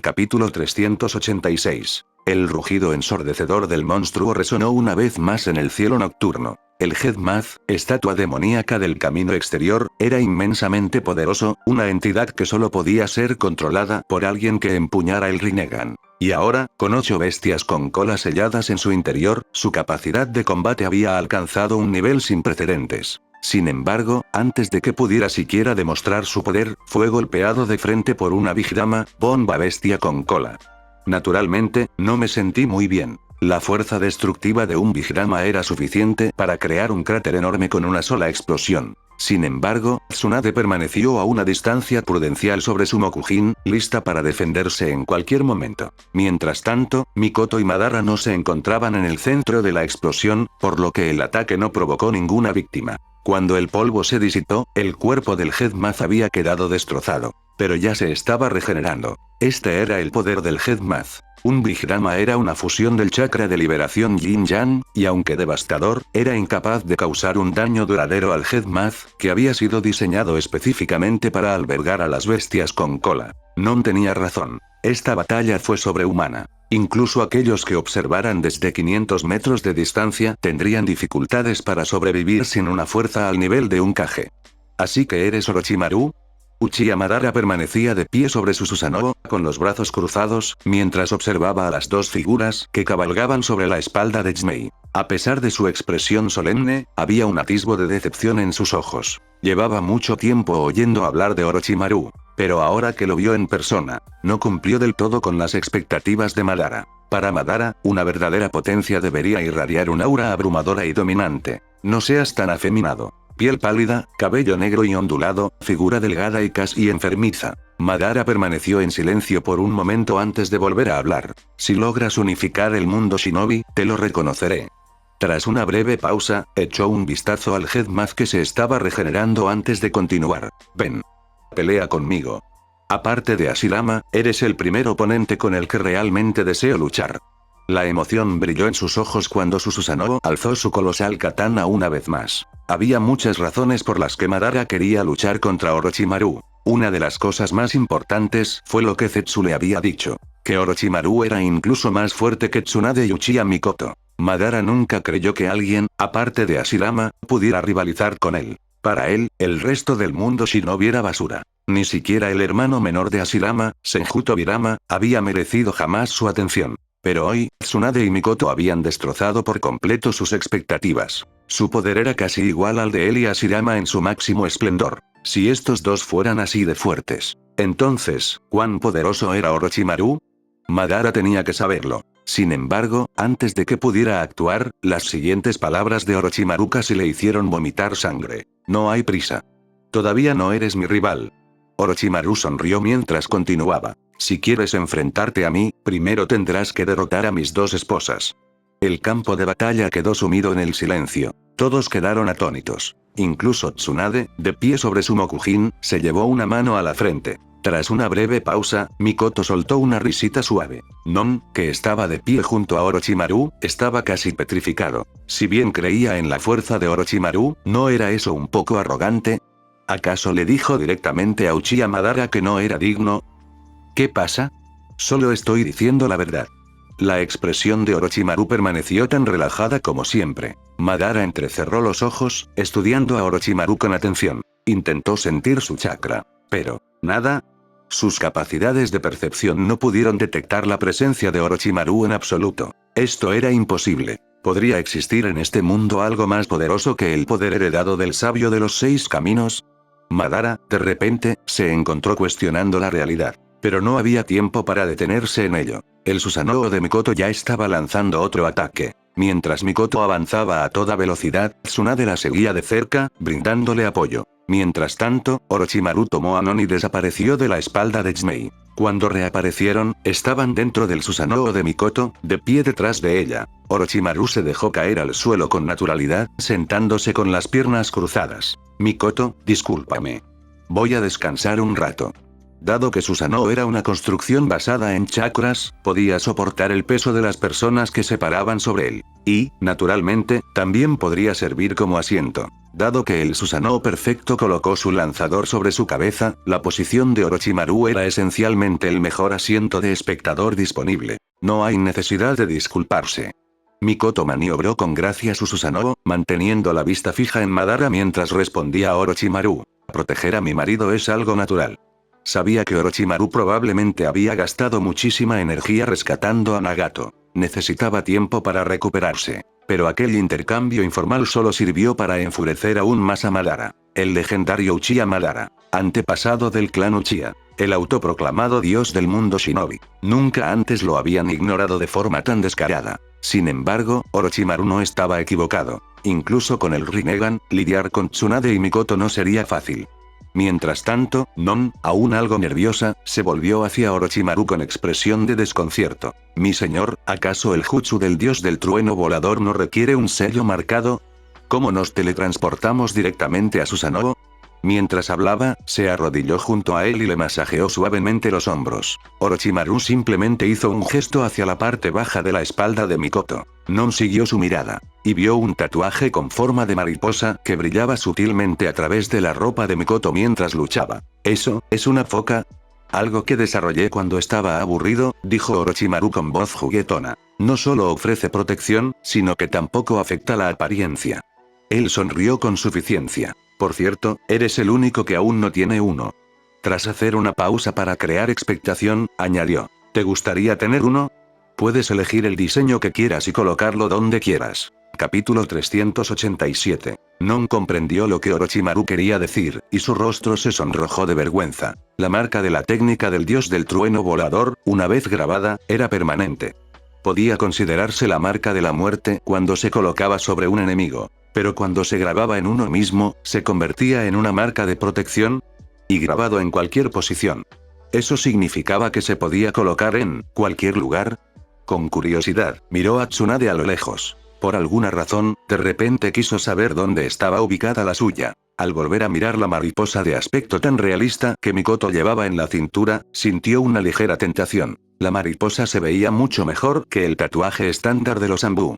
Capítulo 386. El rugido ensordecedor del monstruo resonó una vez más en el cielo nocturno. El Headmath, estatua demoníaca del camino exterior, era inmensamente poderoso, una entidad que solo podía ser controlada por alguien que empuñara el Rinnegan. Y ahora, con 8 bestias con colas selladas en su interior, su capacidad de combate había alcanzado un nivel sin precedentes. Sin embargo, antes de que pudiera siquiera demostrar su poder, fue golpeado de frente por una Big Dama, bomba bestia con cola. Naturalmente, no me sentí muy bien. La fuerza destructiva de un Big Dama era suficiente para crear un cráter enorme con una sola explosión. Sin embargo, Tsunade permaneció a una distancia prudencial sobre su Mokujin, lista para defenderse en cualquier momento. Mientras tanto, Mikoto y Madara no se encontraban en el centro de la explosión, por lo que el ataque no provocó ninguna víctima. Cuando el polvo se disipó, el cuerpo del Headmath había quedado destrozado. Pero ya se estaba regenerando. Este era el poder del Headmath. Un Big Dama era una fusión del chakra de liberación Yin-Yang, y aunque devastador, era incapaz de causar un daño duradero al Headmath, que había sido diseñado específicamente para albergar a las bestias con cola. Non tenía razón. Esta batalla fue sobrehumana. Incluso aquellos que observaran desde 500 metros de distancia tendrían dificultades para sobrevivir sin una fuerza al nivel de un Kage. ¿Así que eres Orochimaru? Uchiha Madara permanecía de pie sobre su Susanoo, con los brazos cruzados, mientras observaba a las dos figuras que cabalgaban sobre la espalda de Tsunade. A pesar de su expresión solemne, había un atisbo de decepción en sus ojos. Llevaba mucho tiempo oyendo hablar de Orochimaru, pero ahora que lo vio en persona, no cumplió del todo con las expectativas de Madara. Para Madara, una verdadera potencia debería irradiar un aura abrumadora y dominante. No seas tan afeminado. Piel pálida, cabello negro y ondulado, figura delgada y casi enfermiza. Madara permaneció en silencio por un momento antes de volver a hablar. Si logras unificar el mundo shinobi, te lo reconoceré. Tras una breve pausa, echó un vistazo al Headmath que se estaba regenerando antes de continuar. Ven. Pelea conmigo. Aparte de Hashirama, eres el primer oponente con el que realmente deseo luchar. La emoción brilló en sus ojos cuando su Susanoo alzó su colosal katana una vez más. Había muchas razones por las que Madara quería luchar contra Orochimaru. Una de las cosas más importantes fue lo que Zetsu le había dicho, que Orochimaru era incluso más fuerte que Tsunade y Uchiha Mikoto. Madara nunca creyó que alguien, aparte de Hashirama, pudiera rivalizar con él. Para él, el resto del mundo shinobi era basura. Ni siquiera el hermano menor de Hashirama, Senju Tobirama, había merecido jamás su atención. Pero hoy, Tsunade y Mikoto habían destrozado por completo sus expectativas. Su poder era casi igual al de él y Hashirama en su máximo esplendor. Si estos dos fueran así de fuertes, entonces, ¿cuán poderoso era Orochimaru? Madara tenía que saberlo. Sin embargo, antes de que pudiera actuar, las siguientes palabras de Orochimaru casi le hicieron vomitar sangre. No hay prisa. Todavía no eres mi rival. Orochimaru sonrió mientras continuaba. Si quieres enfrentarte a mí, primero tendrás que derrotar a mis dos esposas. El campo de batalla quedó sumido en el silencio. Todos quedaron atónitos. Incluso Tsunade, de pie sobre su Mokujin, se llevó una mano a la frente. Tras una breve pausa, Mikoto soltó una risita suave. Non, que estaba de pie junto a Orochimaru, estaba casi petrificado. Si bien creía en la fuerza de Orochimaru, ¿no era eso un poco arrogante? ¿Acaso le dijo directamente a Uchiha Madara que no era digno? ¿Qué pasa? Solo estoy diciendo la verdad. La expresión de Orochimaru permaneció tan relajada como siempre. Madara entrecerró los ojos, estudiando a Orochimaru con atención. Intentó sentir su chakra. Pero, ¿nada? Sus capacidades de percepción no pudieron detectar la presencia de Orochimaru en absoluto. Esto era imposible. ¿Podría existir en este mundo algo más poderoso que el poder heredado del sabio de los 6 caminos? Madara, de repente, se encontró cuestionando la realidad. Pero no había tiempo para detenerse en ello. El Susanoo de Mikoto ya estaba lanzando otro ataque. Mientras Mikoto avanzaba a toda velocidad, Tsunade la seguía de cerca, brindándole apoyo. Mientras tanto, Orochimaru tomó a Non y desapareció de la espalda de Tsunade. Cuando reaparecieron, estaban dentro del Susanoo de Mikoto, de pie detrás de ella. Orochimaru se dejó caer al suelo con naturalidad, sentándose con las piernas cruzadas. Mikoto, discúlpame. Voy a descansar un rato. Dado que Susanoo era una construcción basada en chakras, podía soportar el peso de las personas que se paraban sobre él. Y, naturalmente, también podría servir como asiento. Dado que el Susanoo perfecto colocó su lanzador sobre su cabeza, la posición de Orochimaru era esencialmente el mejor asiento de espectador disponible. No hay necesidad de disculparse. Mikoto maniobró con gracia su Susanoo, manteniendo la vista fija en Madara mientras respondía a Orochimaru. Proteger a mi marido es algo natural. Sabía que Orochimaru probablemente había gastado muchísima energía rescatando a Nagato. Necesitaba tiempo para recuperarse. Pero aquel intercambio informal solo sirvió para enfurecer aún más a Madara. El legendario Uchiha Madara, antepasado del clan Uchiha. El autoproclamado dios del mundo shinobi. Nunca antes lo habían ignorado de forma tan descarada. Sin embargo, Orochimaru no estaba equivocado. Incluso con el Rinnegan, lidiar con Tsunade y Mikoto no sería fácil. Mientras tanto, Non, aún algo nerviosa, se volvió hacia Orochimaru con expresión de desconcierto. «Mi señor, ¿acaso el jutsu del dios del trueno volador no requiere un sello marcado? ¿Cómo nos teletransportamos directamente a Susanoo?» Mientras hablaba, se arrodilló junto a él y le masajeó suavemente los hombros. Orochimaru simplemente hizo un gesto hacia la parte baja de la espalda de Mikoto. Non siguió su mirada. Y vio un tatuaje con forma de mariposa que brillaba sutilmente a través de la ropa de Mikoto mientras luchaba. «¿Eso, es una foca?» «Algo que desarrollé cuando estaba aburrido», dijo Orochimaru con voz juguetona. «No solo ofrece protección, sino que tampoco afecta la apariencia». Él sonrió con suficiencia. «Por cierto, eres el único que aún no tiene uno». Tras hacer una pausa para crear expectación, añadió. «¿Te gustaría tener uno? Puedes elegir el diseño que quieras y colocarlo donde quieras». Capítulo 387. Non comprendió lo que Orochimaru quería decir, y su rostro se sonrojó de vergüenza. La marca de la técnica del dios del trueno volador, una vez grabada, era permanente. Podía considerarse la marca de la muerte cuando se colocaba sobre un enemigo. Pero cuando se grababa en uno mismo, se convertía en una marca de protección. Y grabado en cualquier posición. ¿Eso significaba que se podía colocar en cualquier lugar? Con curiosidad, miró a Tsunade a lo lejos. Por alguna razón, de repente quiso saber dónde estaba ubicada la suya. Al volver a mirar la mariposa de aspecto tan realista que Mikoto llevaba en la cintura, sintió una ligera tentación. La mariposa se veía mucho mejor que el tatuaje estándar de los Anbu.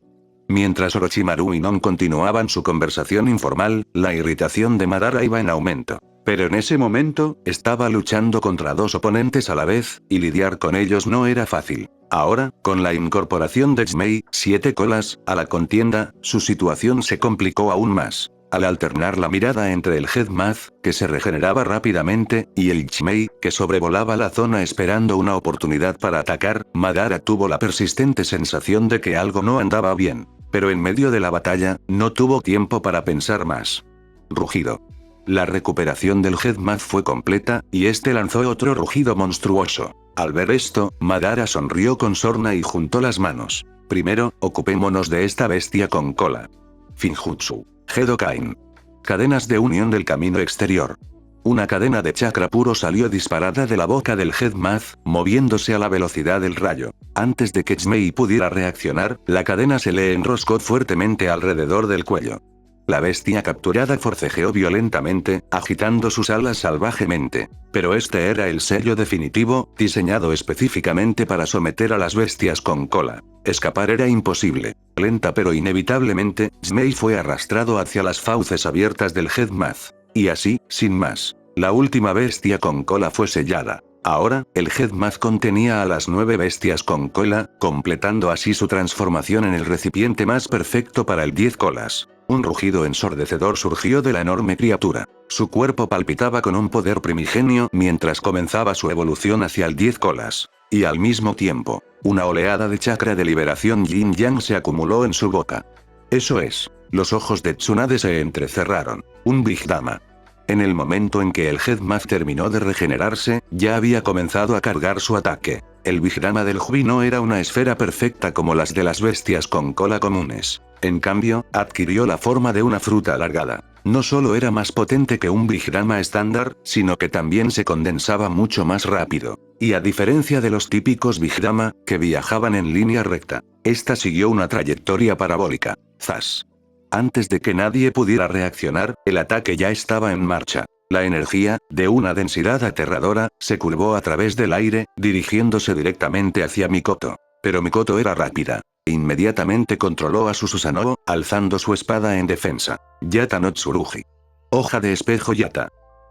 Mientras Orochimaru y Non continuaban su conversación informal, la irritación de Madara iba en aumento. Pero en ese momento, estaba luchando contra dos oponentes a la vez, y lidiar con ellos no era fácil. Ahora, con la incorporación de Jimei, 7 colas, a la contienda, su situación se complicó aún más. Al alternar la mirada entre el Headmath, que se regeneraba rápidamente, y el Jimei, que sobrevolaba la zona esperando una oportunidad para atacar, Madara tuvo la persistente sensación de que algo no andaba bien. Pero en medio de la batalla, no tuvo tiempo para pensar más. Rugido. La recuperación del Headmath fue completa, y este lanzó otro rugido monstruoso. Al ver esto, Madara sonrió con sorna y juntó las manos. Primero, ocupémonos de esta bestia con cola. Finjutsu. Gedokain. Cadenas de unión del camino exterior. Una cadena de chakra puro salió disparada de la boca del Headmath, moviéndose a la velocidad del rayo. Antes de que Jimei pudiera reaccionar, la cadena se le enroscó fuertemente alrededor del cuello. La bestia capturada forcejeó violentamente, agitando sus alas salvajemente. Pero este era el sello definitivo, diseñado específicamente para someter a las bestias con cola. Escapar era imposible. Lenta pero inevitablemente, Jimei fue arrastrado hacia las fauces abiertas del Headmath. Y así, sin más. La última bestia con cola fue sellada. Ahora, el Headmath contenía a las 9 bestias con cola, completando así su transformación en el recipiente más perfecto para el 10 colas. Un rugido ensordecedor surgió de la enorme criatura. Su cuerpo palpitaba con un poder primigenio mientras comenzaba su evolución hacia el 10 colas. Y al mismo tiempo, una oleada de chakra de liberación yin-yang se acumuló en su boca. Eso es. Los ojos de Tsunade se entrecerraron. Un Big Dama. En el momento en que el Headmath terminó de regenerarse, ya había comenzado a cargar su ataque. El Big Dama del Jubi no era una esfera perfecta como las de las bestias con cola comunes. En cambio, adquirió la forma de una fruta alargada. No solo era más potente que un Big Dama estándar, sino que también se condensaba mucho más rápido. Y a diferencia de los típicos Big Dama, que viajaban en línea recta, esta siguió una trayectoria parabólica. ¡Zas! Antes de que nadie pudiera reaccionar, el ataque ya estaba en marcha. La energía, de una densidad aterradora, se curvó a través del aire, dirigiéndose directamente hacia Mikoto. Pero Mikoto era rápida. Inmediatamente controló a su Susanoo, alzando su espada en defensa. Yata no Tsurugi. Hoja de espejo Yata.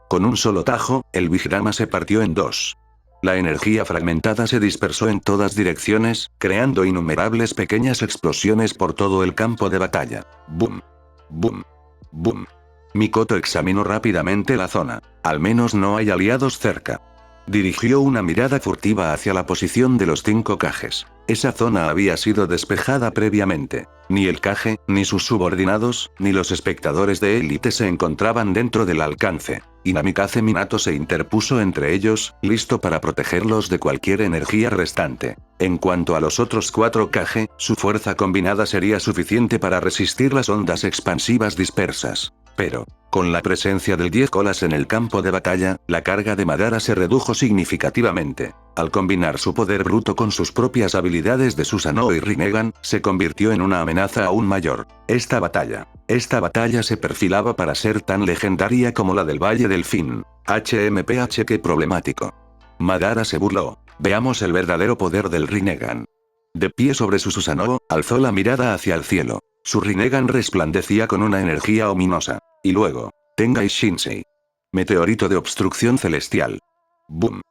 Con un solo tajo, el Bijrama se partió en dos. La energía fragmentada se dispersó en todas direcciones, creando innumerables pequeñas explosiones por todo el campo de batalla. ¡Bum! ¡Bum! ¡Bum! Mikoto examinó rápidamente la zona. Al menos no hay aliados cerca. Dirigió una mirada furtiva hacia la posición de los 5 Kages. Esa zona había sido despejada previamente. Ni el Kage, ni sus subordinados, ni los espectadores de élite se encontraban dentro del alcance. Y Namikaze Minato se interpuso entre ellos, listo para protegerlos de cualquier energía restante. En cuanto a los otros 4 Kage, su fuerza combinada sería suficiente para resistir las ondas expansivas dispersas. Pero, con la presencia del 10 colas en el campo de batalla, la carga de Madara se redujo significativamente. Al combinar su poder bruto con sus propias habilidades de Susanoo y Rinnegan, se convirtió en una amenaza aún mayor. Esta batalla se perfilaba para ser tan legendaria como la del Valle del Fin. HMPH, qué problemático. Madara se burló. Veamos el verdadero poder del Rinnegan. De pie sobre su Susanoo, alzó la mirada hacia el cielo. Su Rinnegan resplandecía con una energía ominosa. Y luego, Tengai Shinsei. Meteorito de obstrucción celestial. Boom.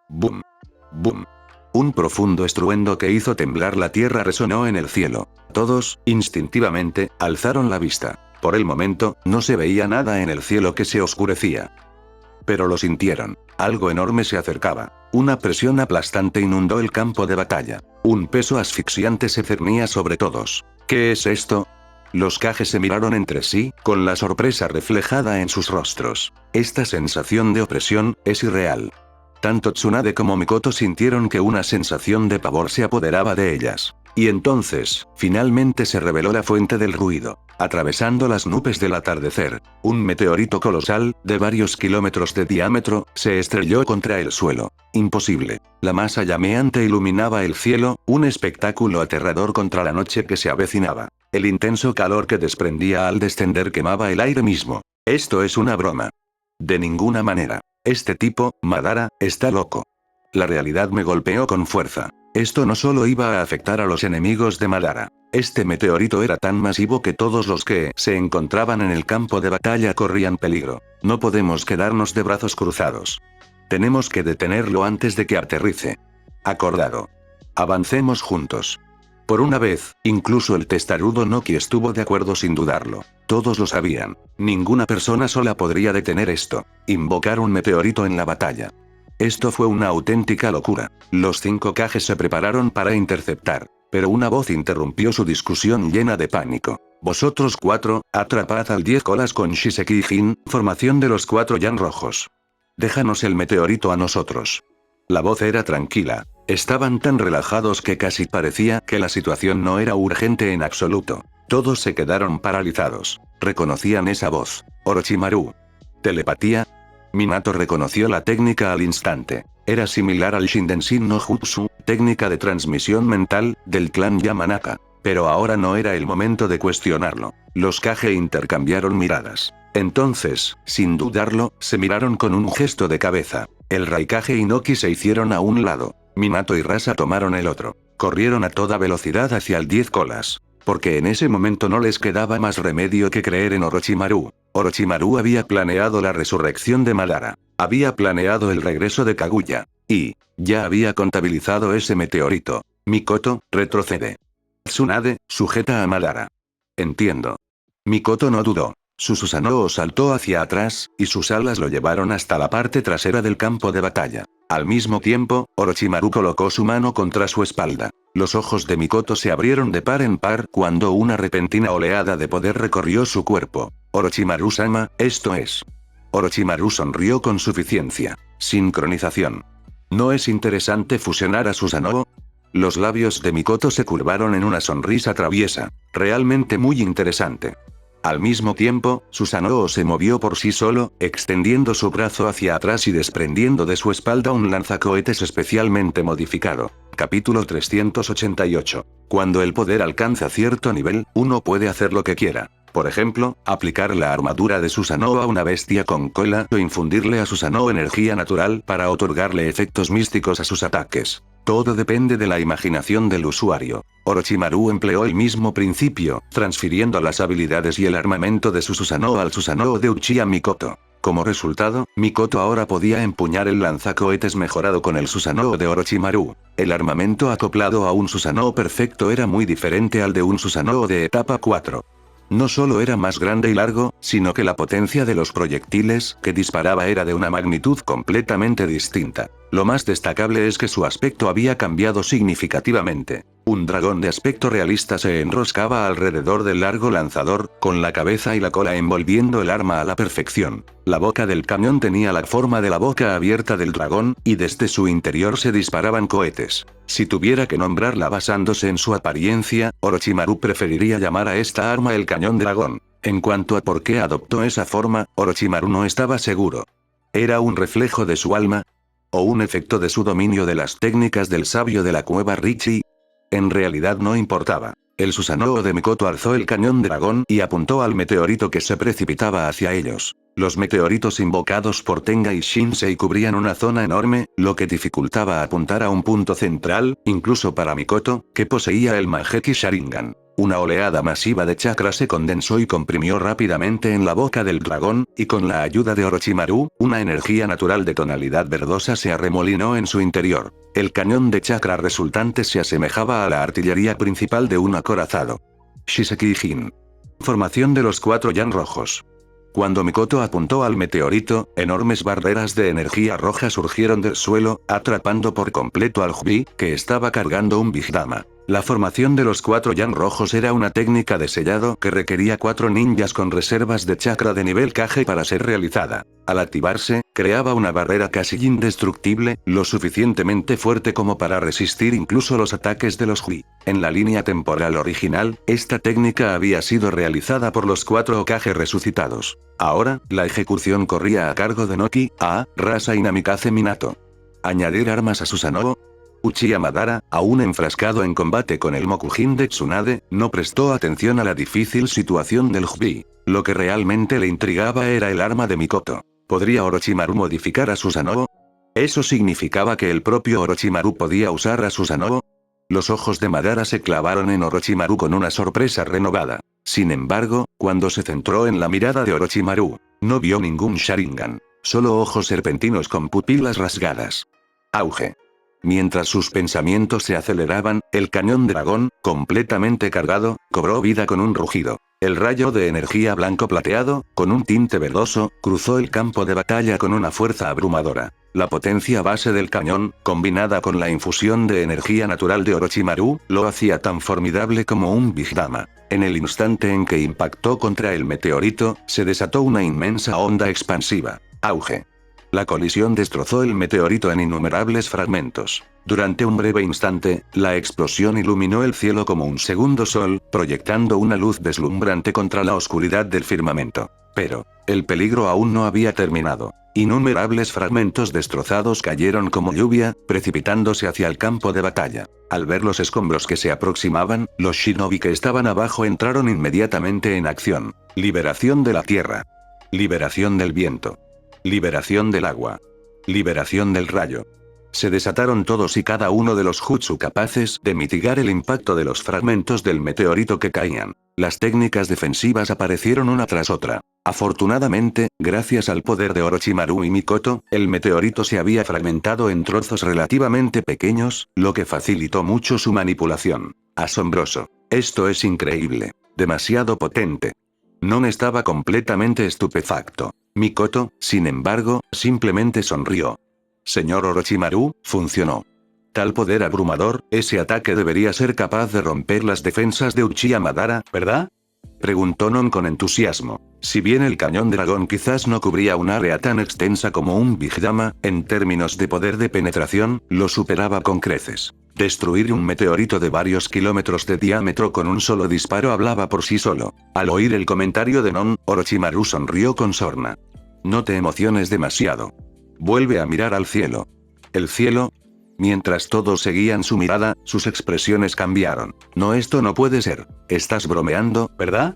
Boom. Boom. Un profundo estruendo que hizo temblar la tierra resonó en el cielo. Todos, instintivamente, alzaron la vista. Por el momento, no se veía nada en el cielo que se oscurecía. Pero lo sintieron. Algo enorme se acercaba. Una presión aplastante inundó el campo de batalla. Un peso asfixiante se cernía sobre todos. ¿Qué es esto? Los Kage se miraron entre sí, con la sorpresa reflejada en sus rostros. Esta sensación de opresión es irreal. Tanto Tsunade como Mikoto sintieron que una sensación de pavor se apoderaba de ellas. Y entonces, finalmente se reveló la fuente del ruido. Atravesando las nubes del atardecer, un meteorito colosal, de varios kilómetros de diámetro, se estrelló contra el suelo. Imposible. La masa llameante iluminaba el cielo, un espectáculo aterrador contra la noche que se avecinaba. El intenso calor que desprendía al descender quemaba el aire mismo. Esto es una broma. De ninguna manera. Este tipo, Madara, está loco. La realidad me golpeó con fuerza. Esto no solo iba a afectar a los enemigos de Madara. Este meteorito era tan masivo que todos los que se encontraban en el campo de batalla corrían peligro. No podemos quedarnos de brazos cruzados. Tenemos que detenerlo antes de que aterrice. Acordado. Avancemos juntos. Por una vez, incluso el testarudo Noki estuvo de acuerdo sin dudarlo. Todos lo sabían. Ninguna persona sola podría detener esto. Invocar un meteorito en la batalla. Esto fue una auténtica locura. Los 5 Kages se prepararon para interceptar. Pero una voz interrumpió su discusión llena de pánico. Vosotros 4, atrapad al 10 colas con Shiseki Jin, formación de los 4 Yan rojos. Déjanos el meteorito a nosotros. La voz era tranquila. Estaban tan relajados que casi parecía que la situación no era urgente en absoluto. Todos se quedaron paralizados. Reconocían esa voz. Orochimaru. ¿Telepatía? Minato reconoció la técnica al instante. Era similar al Shindenshin no Jutsu, técnica de transmisión mental, del clan Yamanaka. Pero ahora no era el momento de cuestionarlo. Los Kage intercambiaron miradas. Entonces, sin dudarlo, se miraron con un gesto de cabeza. El Raikage y Noki se hicieron a un lado. Minato y Rasa tomaron el otro. Corrieron a toda velocidad hacia el 10 colas. Porque en ese momento no les quedaba más remedio que creer en Orochimaru. Orochimaru había planeado la resurrección de Madara. Había planeado el regreso de Kaguya. Y, ya había contabilizado ese meteorito. Mikoto, retrocede. Tsunade, sujeta a Madara. Entiendo. Mikoto no dudó. Su Susanoo saltó hacia atrás, y sus alas lo llevaron hasta la parte trasera del campo de batalla. Al mismo tiempo, Orochimaru colocó su mano contra su espalda. Los ojos de Mikoto se abrieron de par en par cuando una repentina oleada de poder recorrió su cuerpo. Orochimaru-sama, esto es. Orochimaru sonrió con suficiencia. Sincronización. ¿No es interesante fusionar a Susanoo? Los labios de Mikoto se curvaron en una sonrisa traviesa. Realmente muy interesante. Al mismo tiempo, Susanoo se movió por sí solo, extendiendo su brazo hacia atrás y desprendiendo de su espalda un lanzacohetes especialmente modificado. Capítulo 388. Cuando el poder alcanza cierto nivel, uno puede hacer lo que quiera. Por ejemplo, aplicar la armadura de Susanoo a una bestia con cola o infundirle a Susanoo energía natural para otorgarle efectos místicos a sus ataques. Todo depende de la imaginación del usuario. Orochimaru empleó el mismo principio, transfiriendo las habilidades y el armamento de su Susanoo al Susanoo de Uchiha Mikoto. Como resultado, Mikoto ahora podía empuñar el lanzacohetes mejorado con el Susanoo de Orochimaru. El armamento acoplado a un Susanoo perfecto era muy diferente al de un Susanoo de etapa 4. No solo era más grande y largo, sino que la potencia de los proyectiles que disparaba era de una magnitud completamente distinta. Lo más destacable es que su aspecto había cambiado significativamente. Un dragón de aspecto realista se enroscaba alrededor del largo lanzador, con la cabeza y la cola envolviendo el arma a la perfección. La boca del cañón tenía la forma de la boca abierta del dragón, y desde su interior se disparaban cohetes. Si tuviera que nombrarla basándose en su apariencia, Orochimaru preferiría llamar a esta arma el cañón dragón. En cuanto a por qué adoptó esa forma, Orochimaru no estaba seguro. ¿Era un reflejo de su alma? ¿O un efecto de su dominio de las técnicas del sabio de la cueva Richi? En realidad no importaba. El Susanoo de Mikoto alzó el cañón dragón y apuntó al meteorito que se precipitaba hacia ellos. Los meteoritos invocados por Tenga y Shinsei cubrían una zona enorme, lo que dificultaba apuntar a un punto central, incluso para Mikoto, que poseía el Mangekyou Sharingan. Una oleada masiva de chakra se condensó y comprimió rápidamente en la boca del dragón, y con la ayuda de Orochimaru, una energía natural de tonalidad verdosa se arremolinó en su interior. El cañón de chakra resultante se asemejaba a la artillería principal de un acorazado. Shiseki Jin. Formación de los 4 Yan rojos. Cuando Mikoto apuntó al meteorito, enormes barreras de energía roja surgieron del suelo, atrapando por completo al Hbi, que estaba cargando un Big Dama. La formación de los 4 Yan rojos era una técnica de sellado que requería 4 ninjas con reservas de chakra de nivel Kage para ser realizada. Al activarse, creaba una barrera casi indestructible, lo suficientemente fuerte como para resistir incluso los ataques de los Hbi. En la línea temporal original, esta técnica había sido realizada por los 4 Hokage resucitados. Ahora, la ejecución corría a cargo de Noki, Rasa y Namikaze Minato. Añadir armas a Susanoo. Uchiha Madara, aún enfrascado en combate con el Mokujin de Tsunade, no prestó atención a la difícil situación del Hbi. Lo que realmente le intrigaba era el arma de Mikoto. ¿Podría Orochimaru modificar a Susanoo? ¿Eso significaba que el propio Orochimaru podía usar a Susanoo? Los ojos de Madara se clavaron en Orochimaru con una sorpresa renovada. Sin embargo, cuando se centró en la mirada de Orochimaru, no vio ningún Sharingan. Solo ojos serpentinos con pupilas rasgadas. Auge. Mientras sus pensamientos se aceleraban, el cañón dragón, completamente cargado, cobró vida con un rugido. El rayo de energía blanco plateado, con un tinte verdoso, cruzó el campo de batalla con una fuerza abrumadora. La potencia base del cañón, combinada con la infusión de energía natural de Orochimaru, lo hacía tan formidable como un Big Dama. En el instante en que impactó contra el meteorito, se desató una inmensa onda expansiva. Auge. La colisión destrozó el meteorito en innumerables fragmentos. Durante un breve instante, la explosión iluminó el cielo como un segundo sol, proyectando una luz deslumbrante contra la oscuridad del firmamento. Pero, el peligro aún no había terminado. Innumerables fragmentos destrozados cayeron como lluvia, precipitándose hacia el campo de batalla. Al ver los escombros que se aproximaban, los shinobi que estaban abajo entraron inmediatamente en acción. Liberación de la tierra. Liberación del viento. Liberación del agua. Liberación del rayo. Se desataron todos y cada uno de los jutsu capaces de mitigar el impacto de los fragmentos del meteorito que caían. Las técnicas defensivas aparecieron una tras otra. Afortunadamente, gracias al poder de Orochimaru y Mikoto, el meteorito se había fragmentado en trozos relativamente pequeños, lo que facilitó mucho su manipulación. Asombroso. Esto es increíble. Demasiado potente. Non estaba completamente estupefacto. Mikoto, sin embargo, simplemente sonrió. Señor Orochimaru, funcionó. Tal poder abrumador, ese ataque debería ser capaz de romper las defensas de Uchiha Madara, ¿verdad? Preguntó Non con entusiasmo. Si bien el cañón dragón quizás no cubría un área tan extensa como un Big Dama, en términos de poder de penetración, lo superaba con creces. Destruir un meteorito de varios kilómetros de diámetro con un solo disparo hablaba por sí solo. Al oír el comentario de Non, Orochimaru sonrió con sorna. No te emociones demasiado. Vuelve a mirar al cielo. ¿El cielo? Mientras todos seguían su mirada, sus expresiones cambiaron. No, esto no puede ser. Estás bromeando, ¿verdad?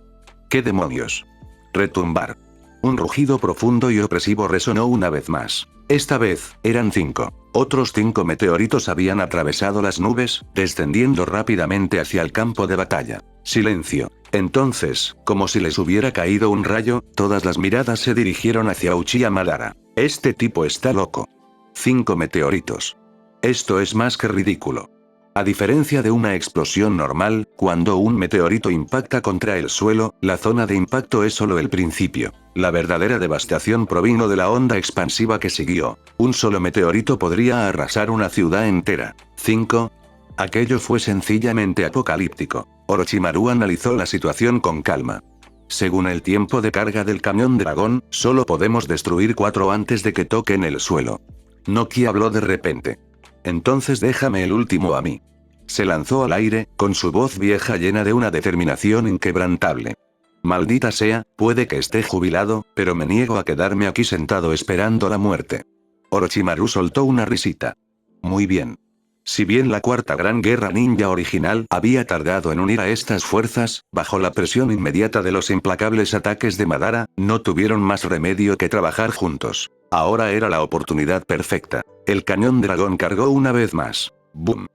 ¿Qué demonios? Retumbar. Un rugido profundo y opresivo resonó una vez más. Esta vez, eran 5. Otros 5 meteoritos habían atravesado las nubes, descendiendo rápidamente hacia el campo de batalla. Silencio. Entonces, como si les hubiera caído un rayo, todas las miradas se dirigieron hacia Uchiha Madara. Este tipo está loco. 5 meteoritos. Esto es más que ridículo. A diferencia de una explosión normal, cuando un meteorito impacta contra el suelo, la zona de impacto es solo el principio. La verdadera devastación provino de la onda expansiva que siguió. Un solo meteorito podría arrasar una ciudad entera. 5. Aquello fue sencillamente apocalíptico. Orochimaru analizó la situación con calma. Según el tiempo de carga del camión dragón, solo podemos destruir 4 antes de que toquen el suelo. Noki habló de repente. Entonces déjame el último a mí. Se lanzó al aire, con su voz vieja llena de una determinación inquebrantable. Maldita sea, puede que esté jubilado, pero me niego a quedarme aquí sentado esperando la muerte. Orochimaru soltó una risita. Muy bien. Si bien la cuarta gran guerra ninja original había tardado en unir a estas fuerzas, bajo la presión inmediata de los implacables ataques de Madara, no tuvieron más remedio que trabajar juntos. Ahora era la oportunidad perfecta. El cañón dragón cargó una vez más. Boom.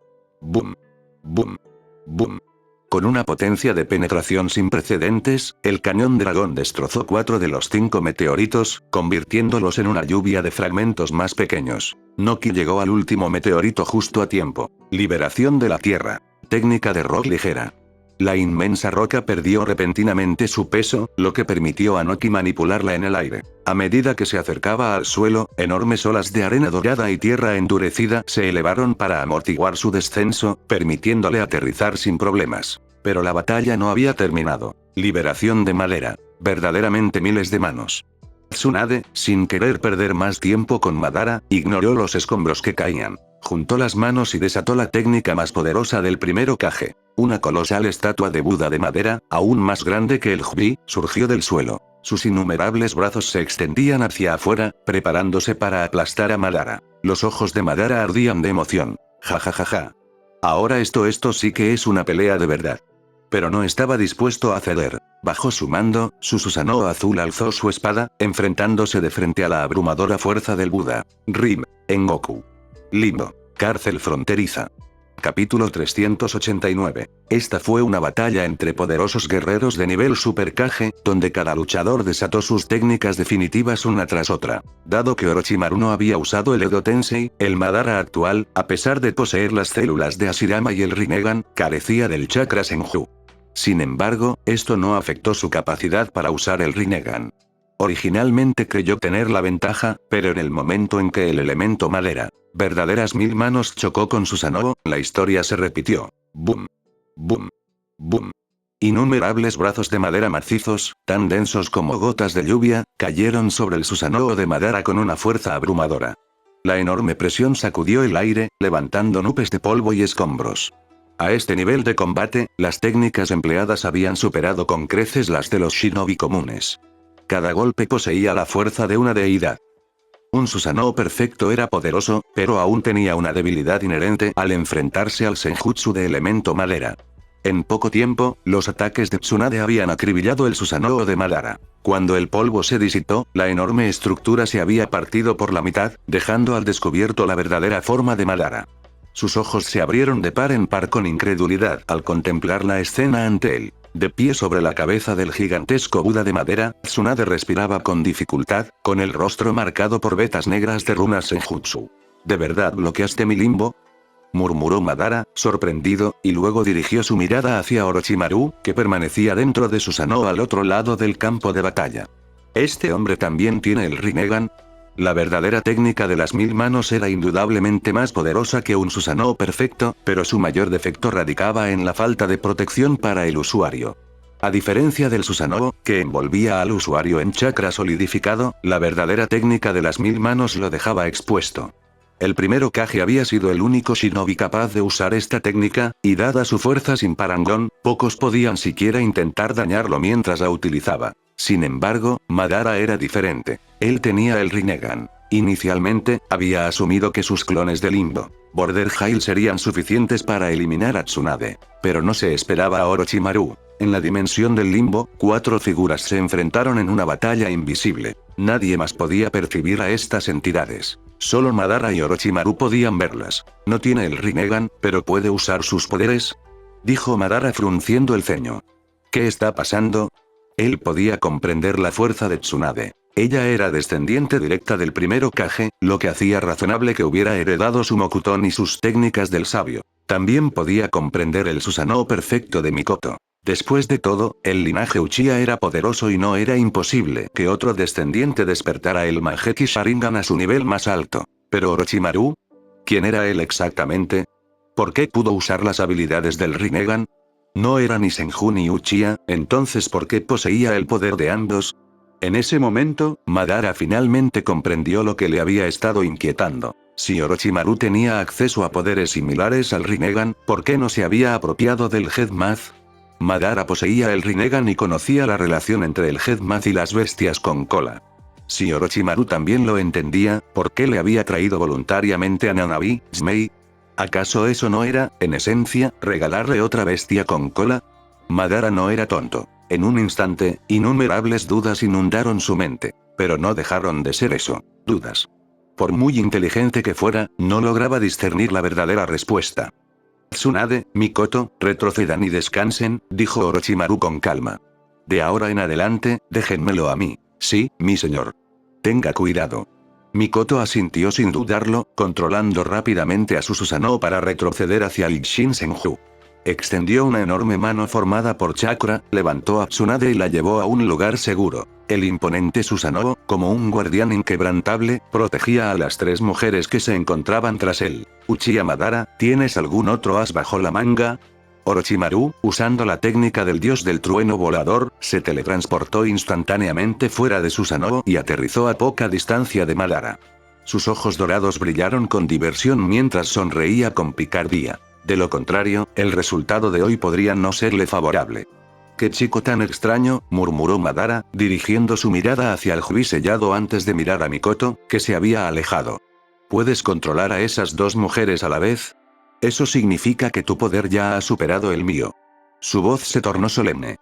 Boom. Boom. Boom. Con una potencia de penetración sin precedentes, el cañón dragón destrozó 4 de los 5 meteoritos, convirtiéndolos en una lluvia de fragmentos más pequeños. Noki llegó al último meteorito justo a tiempo. Liberación de la Tierra. Técnica de rock ligera. La inmensa roca perdió repentinamente su peso, lo que permitió a Noki manipularla en el aire. A medida que se acercaba al suelo, enormes olas de arena dorada y tierra endurecida se elevaron para amortiguar su descenso, permitiéndole aterrizar sin problemas. Pero la batalla no había terminado. Liberación de madera. Verdaderamente miles de manos. Tsunade, sin querer perder más tiempo con Madara, ignoró los escombros que caían. Juntó las manos y desató la técnica más poderosa del primer Hokage. Una colosal estatua de Buda de madera, aún más grande que el Hbi, surgió del suelo. Sus innumerables brazos se extendían hacia afuera, preparándose para aplastar a Madara. Los ojos de Madara ardían de emoción. Ja ja ja ja. Ahora esto sí que es una pelea de verdad. Pero no estaba dispuesto a ceder. Bajo su mando, su Susanoo azul alzó su espada, enfrentándose de frente a la abrumadora fuerza del Buda. Rim. Engoku. Limbo. Cárcel fronteriza. Capítulo 389. Esta fue una batalla entre poderosos guerreros de nivel Super Kage, donde cada luchador desató sus técnicas definitivas una tras otra. Dado que Orochimaru no había usado el Edo Tensei, el Madara actual, a pesar de poseer las células de Hashirama y el Rinnegan, carecía del chakra Senju. Sin embargo, esto no afectó su capacidad para usar el Rinnegan. Originalmente creyó tener la ventaja, pero en el momento en que el elemento madera, verdaderas 1000 manos chocó con Susanoo, la historia se repitió. Boom. Boom. Boom. Innumerables brazos de madera macizos, tan densos como gotas de lluvia, cayeron sobre el Susanoo de Madara con una fuerza abrumadora. La enorme presión sacudió el aire, levantando nubes de polvo y escombros. A este nivel de combate, las técnicas empleadas habían superado con creces las de los shinobi comunes. Cada golpe poseía la fuerza de una deidad. Un Susanoo perfecto era poderoso, pero aún tenía una debilidad inherente al enfrentarse al Senjutsu de elemento madera. En poco tiempo, los ataques de Tsunade habían acribillado el Susanoo de Madara. Cuando el polvo se disipó, la enorme estructura se había partido por la mitad, dejando al descubierto la verdadera forma de Madara. Sus ojos se abrieron de par en par con incredulidad al contemplar la escena ante él. De pie sobre la cabeza del gigantesco Buda de madera, Tsunade respiraba con dificultad, con el rostro marcado por vetas negras de runas Senjutsu. ¿De verdad bloqueaste mi limbo?, murmuró Madara, sorprendido, y luego dirigió su mirada hacia Orochimaru, que permanecía dentro de Susanoo al otro lado del campo de batalla. ¿Este hombre también tiene el Rinnegan? La verdadera técnica de las 1000 manos era indudablemente más poderosa que un Susanoo perfecto, pero su mayor defecto radicaba en la falta de protección para el usuario. A diferencia del Susanoo, que envolvía al usuario en chakra solidificado, la verdadera técnica de las 1000 manos lo dejaba expuesto. El primer Hokage había sido el único shinobi capaz de usar esta técnica, y dada su fuerza sin parangón, pocos podían siquiera intentar dañarlo mientras la utilizaba. Sin embargo, Madara era diferente. Él tenía el Rinnegan. Inicialmente, había asumido que sus clones de Limbo Border Hill serían suficientes para eliminar a Tsunade. Pero no se esperaba a Orochimaru. En la dimensión del Limbo, 4 figuras se enfrentaron en una batalla invisible. Nadie más podía percibir a estas entidades. Solo Madara y Orochimaru podían verlas. No tiene el Rinnegan, pero puede usar sus poderes, dijo Madara frunciendo el ceño. ¿Qué está pasando? Él podía comprender la fuerza de Tsunade. Ella era descendiente directa del primer Hokage, lo que hacía razonable que hubiera heredado su Mokuton y sus técnicas del sabio. También podía comprender el Susanoo perfecto de Mikoto. Después de todo, el linaje Uchiha era poderoso y no era imposible que otro descendiente despertara el Mangekyou Sharingan a su nivel más alto. Pero Orochimaru, ¿quién era él exactamente? ¿Por qué pudo usar las habilidades del Rinnegan? No era ni Senju ni Uchiha, entonces ¿por qué poseía el poder de ambos? En ese momento, Madara finalmente comprendió lo que le había estado inquietando. Si Orochimaru tenía acceso a poderes similares al Rinnegan, ¿por qué no se había apropiado del Headmath? Madara poseía el Rinnegan y conocía la relación entre el Headmath y las bestias con cola. Si Orochimaru también lo entendía, ¿por qué le había traído voluntariamente a Nanabi, Smei? ¿Acaso eso no era, en esencia, regalarle otra bestia con cola? Madara no era tonto. En un instante, innumerables dudas inundaron su mente. Pero no dejaron de ser eso, dudas. Por muy inteligente que fuera, no lograba discernir la verdadera respuesta. Tsunade, Mikoto, retrocedan y descansen, dijo Orochimaru con calma. De ahora en adelante, déjenmelo a mí. Sí, mi señor. Tenga cuidado. Mikoto asintió sin dudarlo, controlando rápidamente a su Susanoo para retroceder hacia el Shinsenju. Extendió una enorme mano formada por chakra, levantó a Tsunade y la llevó a un lugar seguro. El imponente Susanoo, como un guardián inquebrantable, protegía a las 3 mujeres que se encontraban tras él. Uchiha Madara, ¿tienes algún otro as bajo la manga? Orochimaru, usando la técnica del dios del trueno volador, se teletransportó instantáneamente fuera de Susanoo y aterrizó a poca distancia de Madara. Sus ojos dorados brillaron con diversión mientras sonreía con picardía. De lo contrario, el resultado de hoy podría no serle favorable. «Qué chico tan extraño», murmuró Madara, dirigiendo su mirada hacia el Hui sellado antes de mirar a Mikoto, que se había alejado. ¿Puedes controlar a esas 2 mujeres a la vez? Eso significa que tu poder ya ha superado el mío. Su voz se tornó solemne.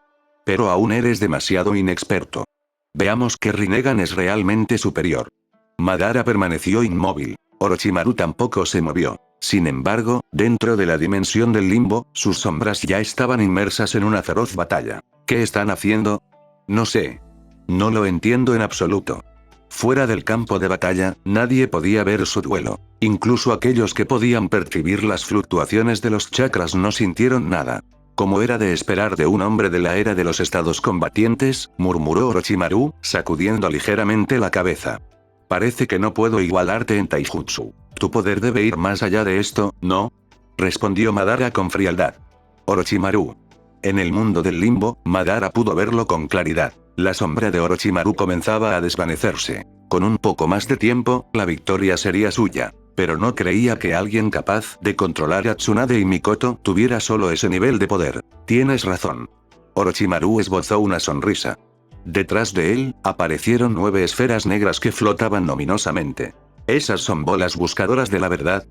Pero aún eres demasiado inexperto. Veamos qué Rinnegan es realmente superior. Madara permaneció inmóvil. Orochimaru tampoco se movió. Sin embargo, dentro de la dimensión del Limbo, sus sombras ya estaban inmersas en una feroz batalla. ¿Qué están haciendo? No sé. No lo entiendo en absoluto. Fuera del campo de batalla, nadie podía ver su duelo. Incluso aquellos que podían percibir las fluctuaciones de los chakras no sintieron nada. Como era de esperar de un hombre de la era de los estados combatientes, murmuró Orochimaru, sacudiendo ligeramente la cabeza. Parece que no puedo igualarte en taijutsu. Tu poder debe ir más allá de esto, ¿no? Respondió Madara con frialdad. Orochimaru. En el mundo del Limbo, Madara pudo verlo con claridad. La sombra de Orochimaru comenzaba a desvanecerse. Con un poco más de tiempo, la victoria sería suya. Pero no creía que alguien capaz de controlar a Tsunade y Mikoto tuviera solo ese nivel de poder. Tienes razón. Orochimaru esbozó una sonrisa. Detrás de él, aparecieron 9 esferas negras que flotaban luminosamente. ¿Esas son bolas buscadoras de la verdad?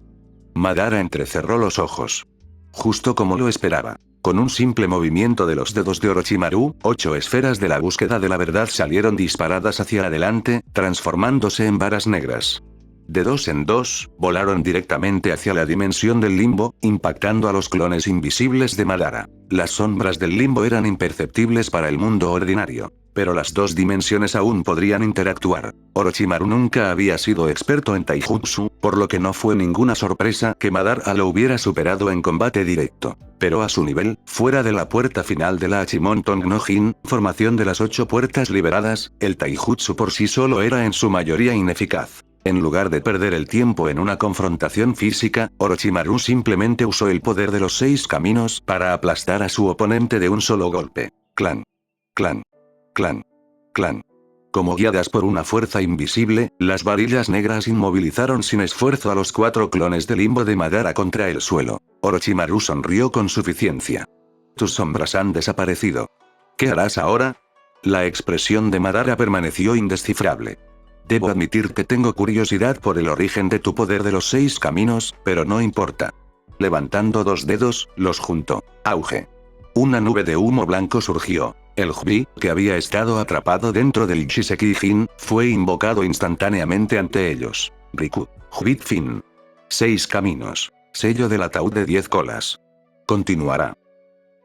Madara entrecerró los ojos. Justo como lo esperaba. Con un simple movimiento de los dedos de Orochimaru, 8 esferas de la búsqueda de la verdad salieron disparadas hacia adelante, transformándose en varas negras. De 2 en 2, volaron directamente hacia la dimensión del Limbo, impactando a los clones invisibles de Madara. Las sombras del Limbo eran imperceptibles para el mundo ordinario. Pero las 2 dimensiones aún podrían interactuar. Orochimaru nunca había sido experto en taijutsu, por lo que no fue ninguna sorpresa que Madara lo hubiera superado en combate directo. Pero a su nivel, fuera de la puerta final de la Achimonton no Jin, formación de las 8 puertas liberadas, el taijutsu por sí solo era en su mayoría ineficaz. En lugar de perder el tiempo en una confrontación física, Orochimaru simplemente usó el poder de los 6 caminos para aplastar a su oponente de un solo golpe. Clan. Clan. Clan. Clan. Como guiadas por una fuerza invisible, las varillas negras inmovilizaron sin esfuerzo a los 4 clones de Limbo de Madara contra el suelo. Orochimaru sonrió con suficiencia. Tus sombras han desaparecido. ¿Qué harás ahora? La expresión de Madara permaneció indescifrable. Debo admitir que tengo curiosidad por el origen de tu poder de los 6 caminos, pero no importa. Levantando 2 dedos, los juntó. Auge. Una nube de humo blanco surgió. El Hbi, que había estado atrapado dentro del Shiseki-jin, fue invocado instantáneamente ante ellos. Riku. Hbi Fin. 6 caminos. Sello del ataúd de 10 colas. Continuará.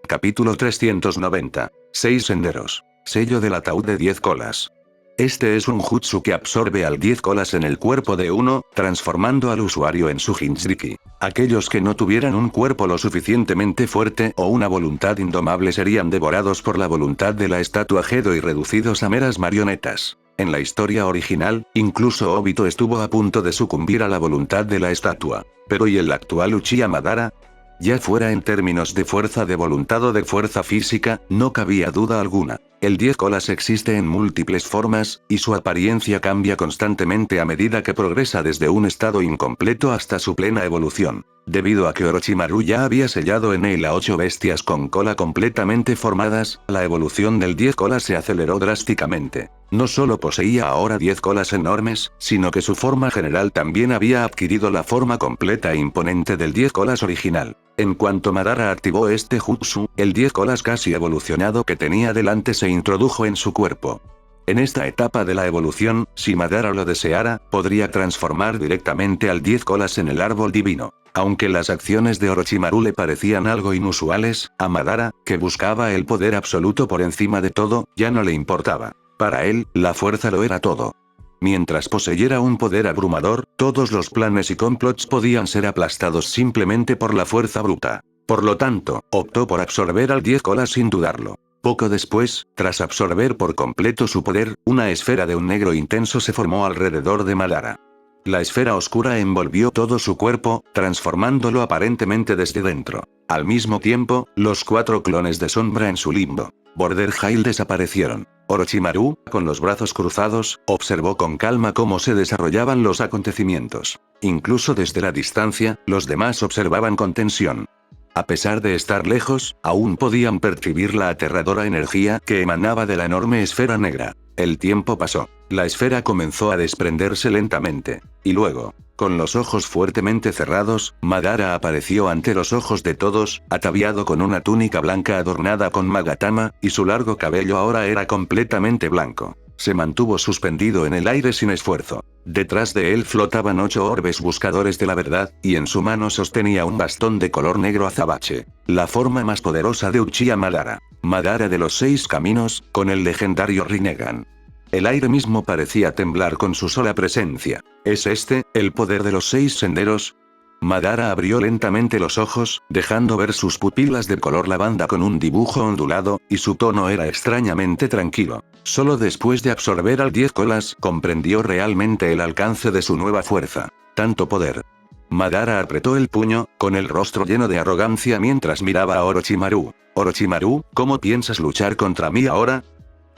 Capítulo 390. 6 senderos. Sello del ataúd de 10 colas. Este es un jutsu que absorbe al 10 colas en el cuerpo de uno, transformando al usuario en su Jinchuriki. Aquellos que no tuvieran un cuerpo lo suficientemente fuerte o una voluntad indomable serían devorados por la voluntad de la estatua Gedo y reducidos a meras marionetas. En la historia original, incluso Obito estuvo a punto de sucumbir a la voluntad de la estatua. Pero ¿y el actual Uchiha Madara? Ya fuera en términos de fuerza de voluntad o de fuerza física, no cabía duda alguna. El 10 colas existe en múltiples formas, y su apariencia cambia constantemente a medida que progresa desde un estado incompleto hasta su plena evolución. Debido a que Orochimaru ya había sellado en él a 8 bestias con cola completamente formadas, la evolución del 10 colas se aceleró drásticamente. No solo poseía ahora 10 colas enormes, sino que su forma general también había adquirido la forma completa e imponente del 10 colas original. En cuanto Madara activó este jutsu, el 10 colas casi evolucionado que tenía delante se introdujo en su cuerpo. En esta etapa de la evolución, si Madara lo deseara, podría transformar directamente al 10 colas en el árbol divino. Aunque las acciones de Orochimaru le parecían algo inusuales, a Madara, que buscaba el poder absoluto por encima de todo, ya no le importaba. Para él, la fuerza lo era todo. Mientras poseyera un poder abrumador, todos los planes y complots podían ser aplastados simplemente por la fuerza bruta. Por lo tanto, optó por absorber al 10 colas sin dudarlo. Poco después, tras absorber por completo su poder, una esfera de un negro intenso se formó alrededor de Madara. La esfera oscura envolvió todo su cuerpo, transformándolo aparentemente desde dentro. Al mismo tiempo, los 4 clones de sombra en su limbo. Border Hill desaparecieron. Orochimaru, con los brazos cruzados, observó con calma cómo se desarrollaban los acontecimientos. Incluso desde la distancia, los demás observaban con tensión. A pesar de estar lejos, aún podían percibir la aterradora energía que emanaba de la enorme esfera negra. El tiempo pasó. La esfera comenzó a desprenderse lentamente. Y luego, con los ojos fuertemente cerrados, Madara apareció ante los ojos de todos, ataviado con una túnica blanca adornada con magatama, y su largo cabello ahora era completamente blanco. Se mantuvo suspendido en el aire sin esfuerzo. Detrás de él flotaban 8 orbes buscadores de la verdad, y en su mano sostenía un bastón de color negro azabache. La forma más poderosa de Uchiha Madara. Madara de los 6 caminos, con el legendario Rinnegan. El aire mismo parecía temblar con su sola presencia. ¿Es este, el poder de los 6 senderos? Madara abrió lentamente los ojos, dejando ver sus pupilas de color lavanda con un dibujo ondulado, y su tono era extrañamente tranquilo. Solo después de absorber al 10 colas comprendió realmente el alcance de su nueva fuerza. Tanto poder. Madara apretó el puño, con el rostro lleno de arrogancia mientras miraba a Orochimaru. Orochimaru, ¿cómo piensas luchar contra mí ahora?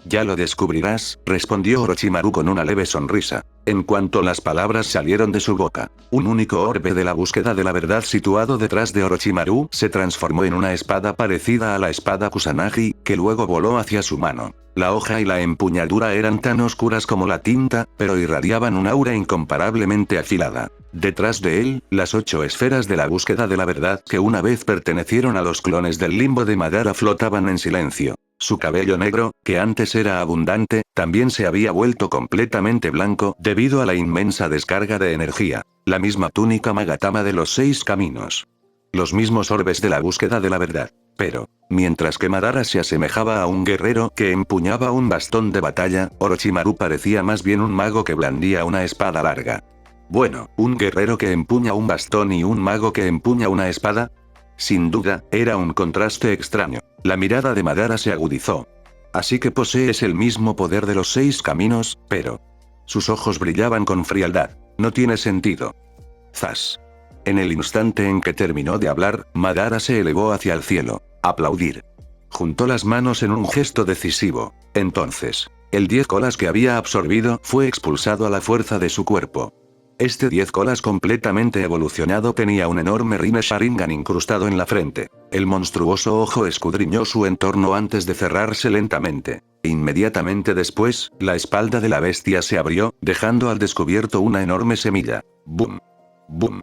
Ya lo descubrirás, respondió Orochimaru con una leve sonrisa. En cuanto las palabras salieron de su boca, un único orbe de la búsqueda de la verdad situado detrás de Orochimaru se transformó en una espada parecida a la espada Kusanagi, que luego voló hacia su mano. La hoja y la empuñadura eran tan oscuras como la tinta, pero irradiaban un aura incomparablemente afilada. Detrás de él, las 8 esferas de la búsqueda de la verdad que una vez pertenecieron a los clones del limbo de Madara flotaban en silencio. Su cabello negro, que antes era abundante, también se había vuelto completamente blanco debido a la inmensa descarga de energía. La misma túnica magatama de los 6 caminos. Los mismos orbes de la búsqueda de la verdad. Pero, mientras que Madara se asemejaba a un guerrero que empuñaba un bastón de batalla, Orochimaru parecía más bien un mago que blandía una espada larga. Bueno, ¿un guerrero que empuña un bastón y un mago que empuña una espada? Sin duda, era un contraste extraño. La mirada de Madara se agudizó. Así que posees el mismo poder de los 6 caminos, pero... Sus ojos brillaban con frialdad. No tiene sentido. Zas. En el instante en que terminó de hablar, Madara se elevó hacia el cielo. Aplaudir. Juntó las manos en un gesto decisivo. Entonces, el 10 colas que había absorbido fue expulsado a la fuerza de su cuerpo. Este 10 colas completamente evolucionado tenía un enorme Rinne Sharingan incrustado en la frente. El monstruoso ojo escudriñó su entorno antes de cerrarse lentamente. Inmediatamente después, la espalda de la bestia se abrió, dejando al descubierto una enorme semilla. ¡Bum! ¡Bum!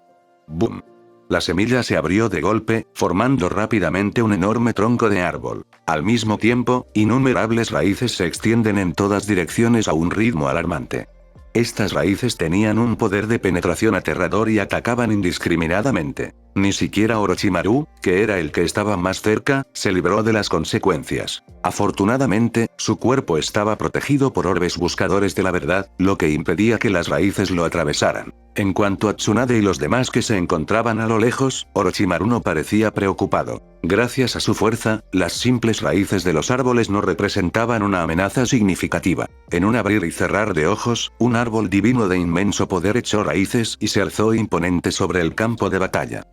¡Bum! La semilla se abrió de golpe, formando rápidamente un enorme tronco de árbol. Al mismo tiempo, innumerables raíces se extienden en todas direcciones a un ritmo alarmante. Estas raíces tenían un poder de penetración aterrador y atacaban indiscriminadamente. Ni siquiera Orochimaru, que era el que estaba más cerca, se libró de las consecuencias. Afortunadamente, su cuerpo estaba protegido por orbes buscadores de la verdad, lo que impedía que las raíces lo atravesaran. En cuanto a Tsunade y los demás que se encontraban a lo lejos, Orochimaru no parecía preocupado. Gracias a su fuerza, las simples raíces de los árboles no representaban una amenaza significativa. En un abrir y cerrar de ojos, un árbol divino de inmenso poder echó raíces y se alzó imponente sobre el campo de batalla.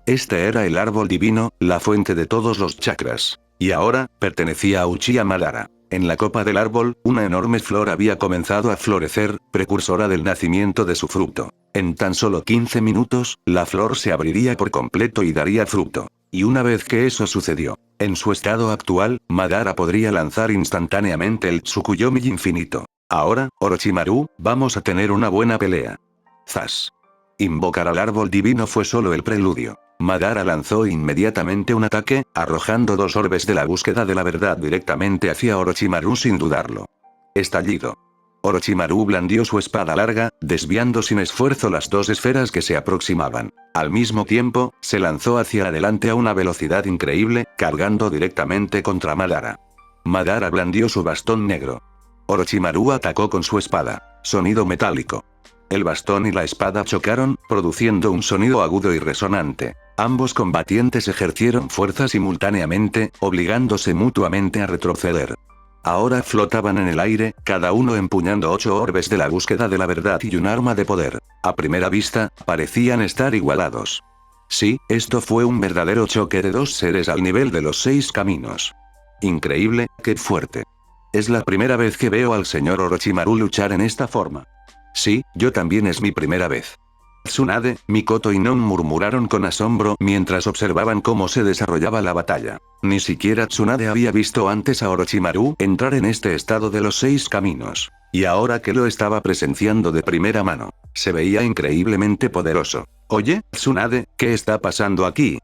Este era el árbol divino, la fuente de todos los chakras. Y ahora, pertenecía a Uchiha Madara. En la copa del árbol, una enorme flor había comenzado a florecer, precursora del nacimiento de su fruto. En tan solo 15 minutos, la flor se abriría por completo y daría fruto. Y una vez que eso sucedió, en su estado actual, Madara podría lanzar instantáneamente el Tsukuyomi infinito. Ahora, Orochimaru, vamos a tener una buena pelea. Zas. Invocar al árbol divino fue solo el preludio. Madara lanzó inmediatamente un ataque, arrojando dos orbes de la búsqueda de la verdad directamente hacia Orochimaru sin dudarlo. Estallido. Orochimaru blandió su espada larga, desviando sin esfuerzo las dos esferas que se aproximaban. Al mismo tiempo, se lanzó hacia adelante a una velocidad increíble, cargando directamente contra Madara. Madara blandió su bastón negro. Orochimaru atacó con su espada. Sonido metálico. El bastón y la espada chocaron, produciendo un sonido agudo y resonante. Ambos combatientes ejercieron fuerza simultáneamente, obligándose mutuamente a retroceder. Ahora flotaban en el aire, cada uno empuñando 8 orbes de la búsqueda de la verdad y un arma de poder. A primera vista, parecían estar igualados. Sí, esto fue un verdadero choque de dos seres al nivel de los 6 caminos. Increíble, qué fuerte. Es la primera vez que veo al señor Orochimaru luchar en esta forma. Sí, yo también es mi primera vez. Tsunade, Mikoto y Non murmuraron con asombro mientras observaban cómo se desarrollaba la batalla. Ni siquiera Tsunade había visto antes a Orochimaru entrar en este estado de los 6 caminos. Y ahora que lo estaba presenciando de primera mano, se veía increíblemente poderoso. Oye, Tsunade, ¿qué está pasando aquí?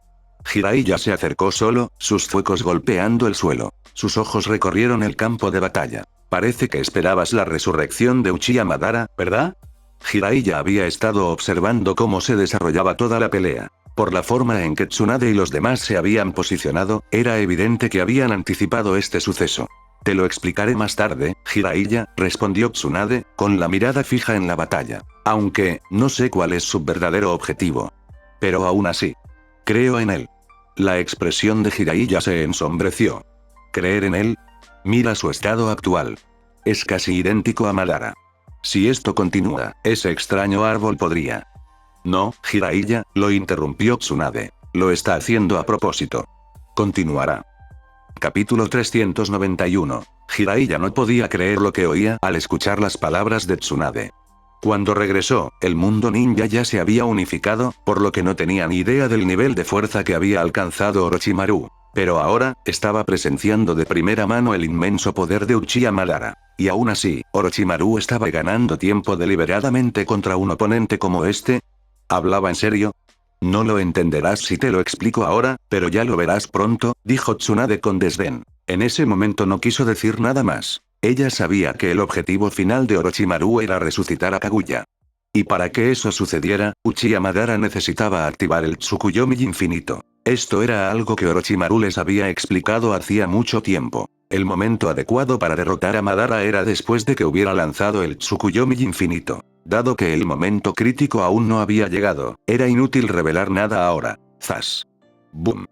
Jiraiya se acercó solo, sus fuecos golpeando el suelo. Sus ojos recorrieron el campo de batalla. Parece que esperabas la resurrección de Uchiha Madara, ¿verdad? Jiraiya había estado observando cómo se desarrollaba toda la pelea. Por la forma en que Tsunade y los demás se habían posicionado, era evidente que habían anticipado este suceso. Te lo explicaré más tarde, Jiraiya, respondió Tsunade, con la mirada fija en la batalla. Aunque, no sé cuál es su verdadero objetivo. Pero aún así, creo en él. La expresión de Jiraiya se ensombreció. ¿Creer en él? Mira su estado actual. Es casi idéntico a Madara. Si esto continúa, ese extraño árbol podría... No, Jiraiya, lo interrumpió Tsunade. Lo está haciendo a propósito. Continuará. Capítulo 391. Jiraiya no podía creer lo que oía al escuchar las palabras de Tsunade. Cuando regresó, el mundo ninja ya se había unificado, por lo que no tenía ni idea del nivel de fuerza que había alcanzado Orochimaru. Pero ahora, estaba presenciando de primera mano el inmenso poder de Uchiha Madara. Y aún así, Orochimaru estaba ganando tiempo deliberadamente contra un oponente como este. ¿Hablaba en serio? No lo entenderás si te lo explico ahora, pero ya lo verás pronto, dijo Tsunade con desdén. En ese momento no quiso decir nada más. Ella sabía que el objetivo final de Orochimaru era resucitar a Kaguya. Y para que eso sucediera, Uchiha Madara necesitaba activar el Tsukuyomi infinito. Esto era algo que Orochimaru les había explicado hacía mucho tiempo. El momento adecuado para derrotar a Madara era después de que hubiera lanzado el Tsukuyomi infinito. Dado que el momento crítico aún no había llegado, era inútil revelar nada ahora. Zas. Boom.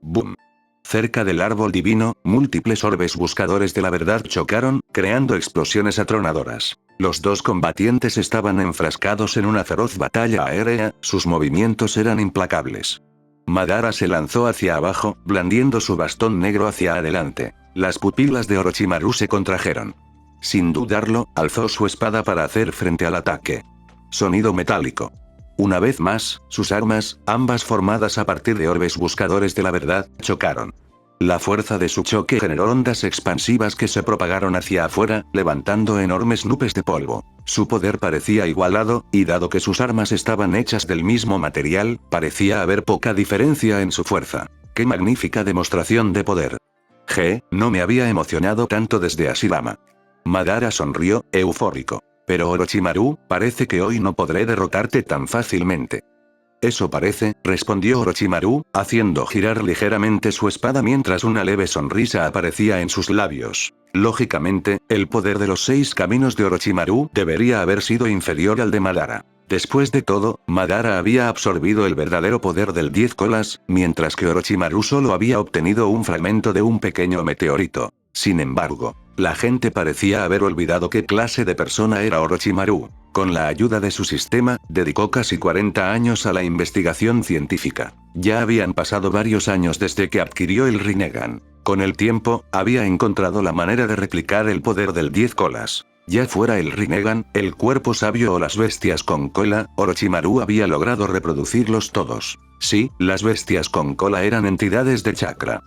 Boom. Cerca del árbol divino, múltiples orbes buscadores de la verdad chocaron, creando explosiones atronadoras. Los dos combatientes estaban enfrascados en una feroz batalla aérea, sus movimientos eran implacables. Madara se lanzó hacia abajo, blandiendo su bastón negro hacia adelante. Las pupilas de Orochimaru se contrajeron. Sin dudarlo, alzó su espada para hacer frente al ataque. Sonido metálico. Una vez más, sus armas, ambas formadas a partir de orbes buscadores de la verdad, chocaron. La fuerza de su choque generó ondas expansivas que se propagaron hacia afuera, levantando enormes nubes de polvo. Su poder parecía igualado, y dado que sus armas estaban hechas del mismo material, parecía haber poca diferencia en su fuerza. ¡Qué magnífica demostración de poder! No me había emocionado tanto desde Ashirama. Madara sonrió, eufórico. Pero Orochimaru, parece que hoy no podré derrotarte tan fácilmente. Eso parece, respondió Orochimaru, haciendo girar ligeramente su espada mientras una leve sonrisa aparecía en sus labios. Lógicamente, el poder de los 6 caminos de Orochimaru debería haber sido inferior al de Madara. Después de todo, Madara había absorbido el verdadero poder del 10 colas, mientras que Orochimaru solo había obtenido un fragmento de un pequeño meteorito. Sin embargo, la gente parecía haber olvidado qué clase de persona era Orochimaru. Con la ayuda de su sistema, dedicó casi 40 años a la investigación científica. Ya habían pasado varios años desde que adquirió el Rinnegan. Con el tiempo, había encontrado la manera de replicar el poder del 10 colas. Ya fuera el Rinnegan, el cuerpo sabio o las bestias con cola, Orochimaru había logrado reproducirlos todos. Sí, las bestias con cola eran entidades de chakra.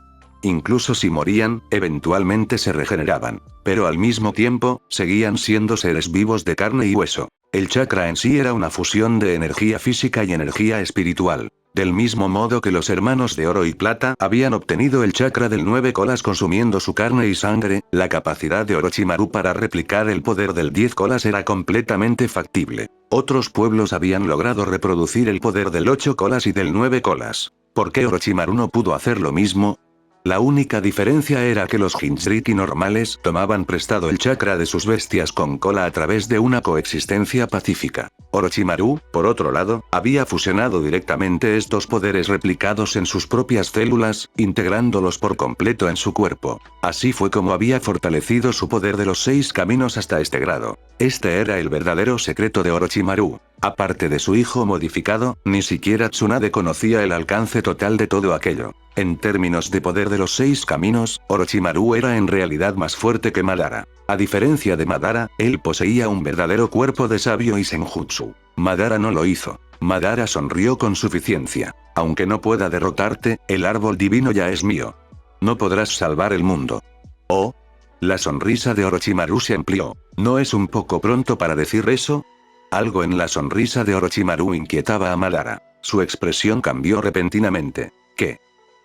Incluso si morían, eventualmente se regeneraban. Pero al mismo tiempo, seguían siendo seres vivos de carne y hueso. El chakra en sí era una fusión de energía física y energía espiritual. Del mismo modo que los hermanos de oro y plata habían obtenido el chakra del 9 colas consumiendo su carne y sangre, la capacidad de Orochimaru para replicar el poder del 10 colas era completamente factible. Otros pueblos habían logrado reproducir el poder del 8 colas y del 9 colas. ¿Por qué Orochimaru no pudo hacer lo mismo? La única diferencia era que los Jinchuriki normales tomaban prestado el chakra de sus bestias con cola a través de una coexistencia pacífica. Orochimaru, por otro lado, había fusionado directamente estos poderes replicados en sus propias células, integrándolos por completo en su cuerpo. Así fue como había fortalecido su poder de los 6 caminos hasta este grado. Este era el verdadero secreto de Orochimaru. Aparte de su hijo modificado, ni siquiera Tsunade conocía el alcance total de todo aquello. En términos de poder de los 6 caminos, Orochimaru era en realidad más fuerte que Madara. A diferencia de Madara, él poseía un verdadero cuerpo de sabio y senjutsu. Madara no lo hizo. Madara sonrió con suficiencia. Aunque no pueda derrotarte, el árbol divino ya es mío. No podrás salvar el mundo. Oh. La sonrisa de Orochimaru se amplió. ¿No es un poco pronto para decir eso? Algo en la sonrisa de Orochimaru inquietaba a Madara. Su expresión cambió repentinamente. ¿Qué?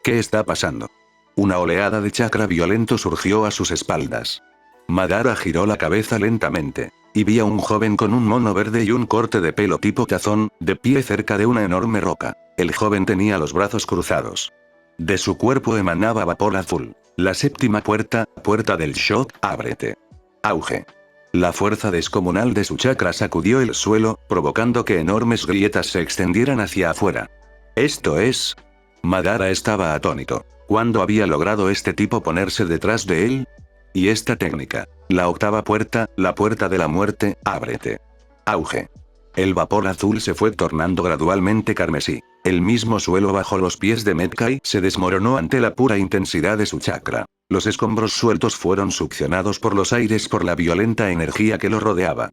¿Qué está pasando? Una oleada de chakra violento surgió a sus espaldas. Madara giró la cabeza lentamente. Y vi a un joven con un mono verde y un corte de pelo tipo tazón, de pie cerca de una enorme roca. El joven tenía los brazos cruzados. De su cuerpo emanaba vapor azul. La séptima puerta, puerta del shock, ábrete. Auge. La fuerza descomunal de su chakra sacudió el suelo, provocando que enormes grietas se extendieran hacia afuera. Esto es... Madara estaba atónito. ¿Cuándo había logrado este tipo ponerse detrás de él? Y esta técnica. La octava puerta, la puerta de la muerte, ábrete. Auge. El vapor azul se fue tornando gradualmente carmesí. El mismo suelo bajo los pies de Metkai se desmoronó ante la pura intensidad de su chakra. Los escombros sueltos fueron succionados por los aires por la violenta energía que lo rodeaba.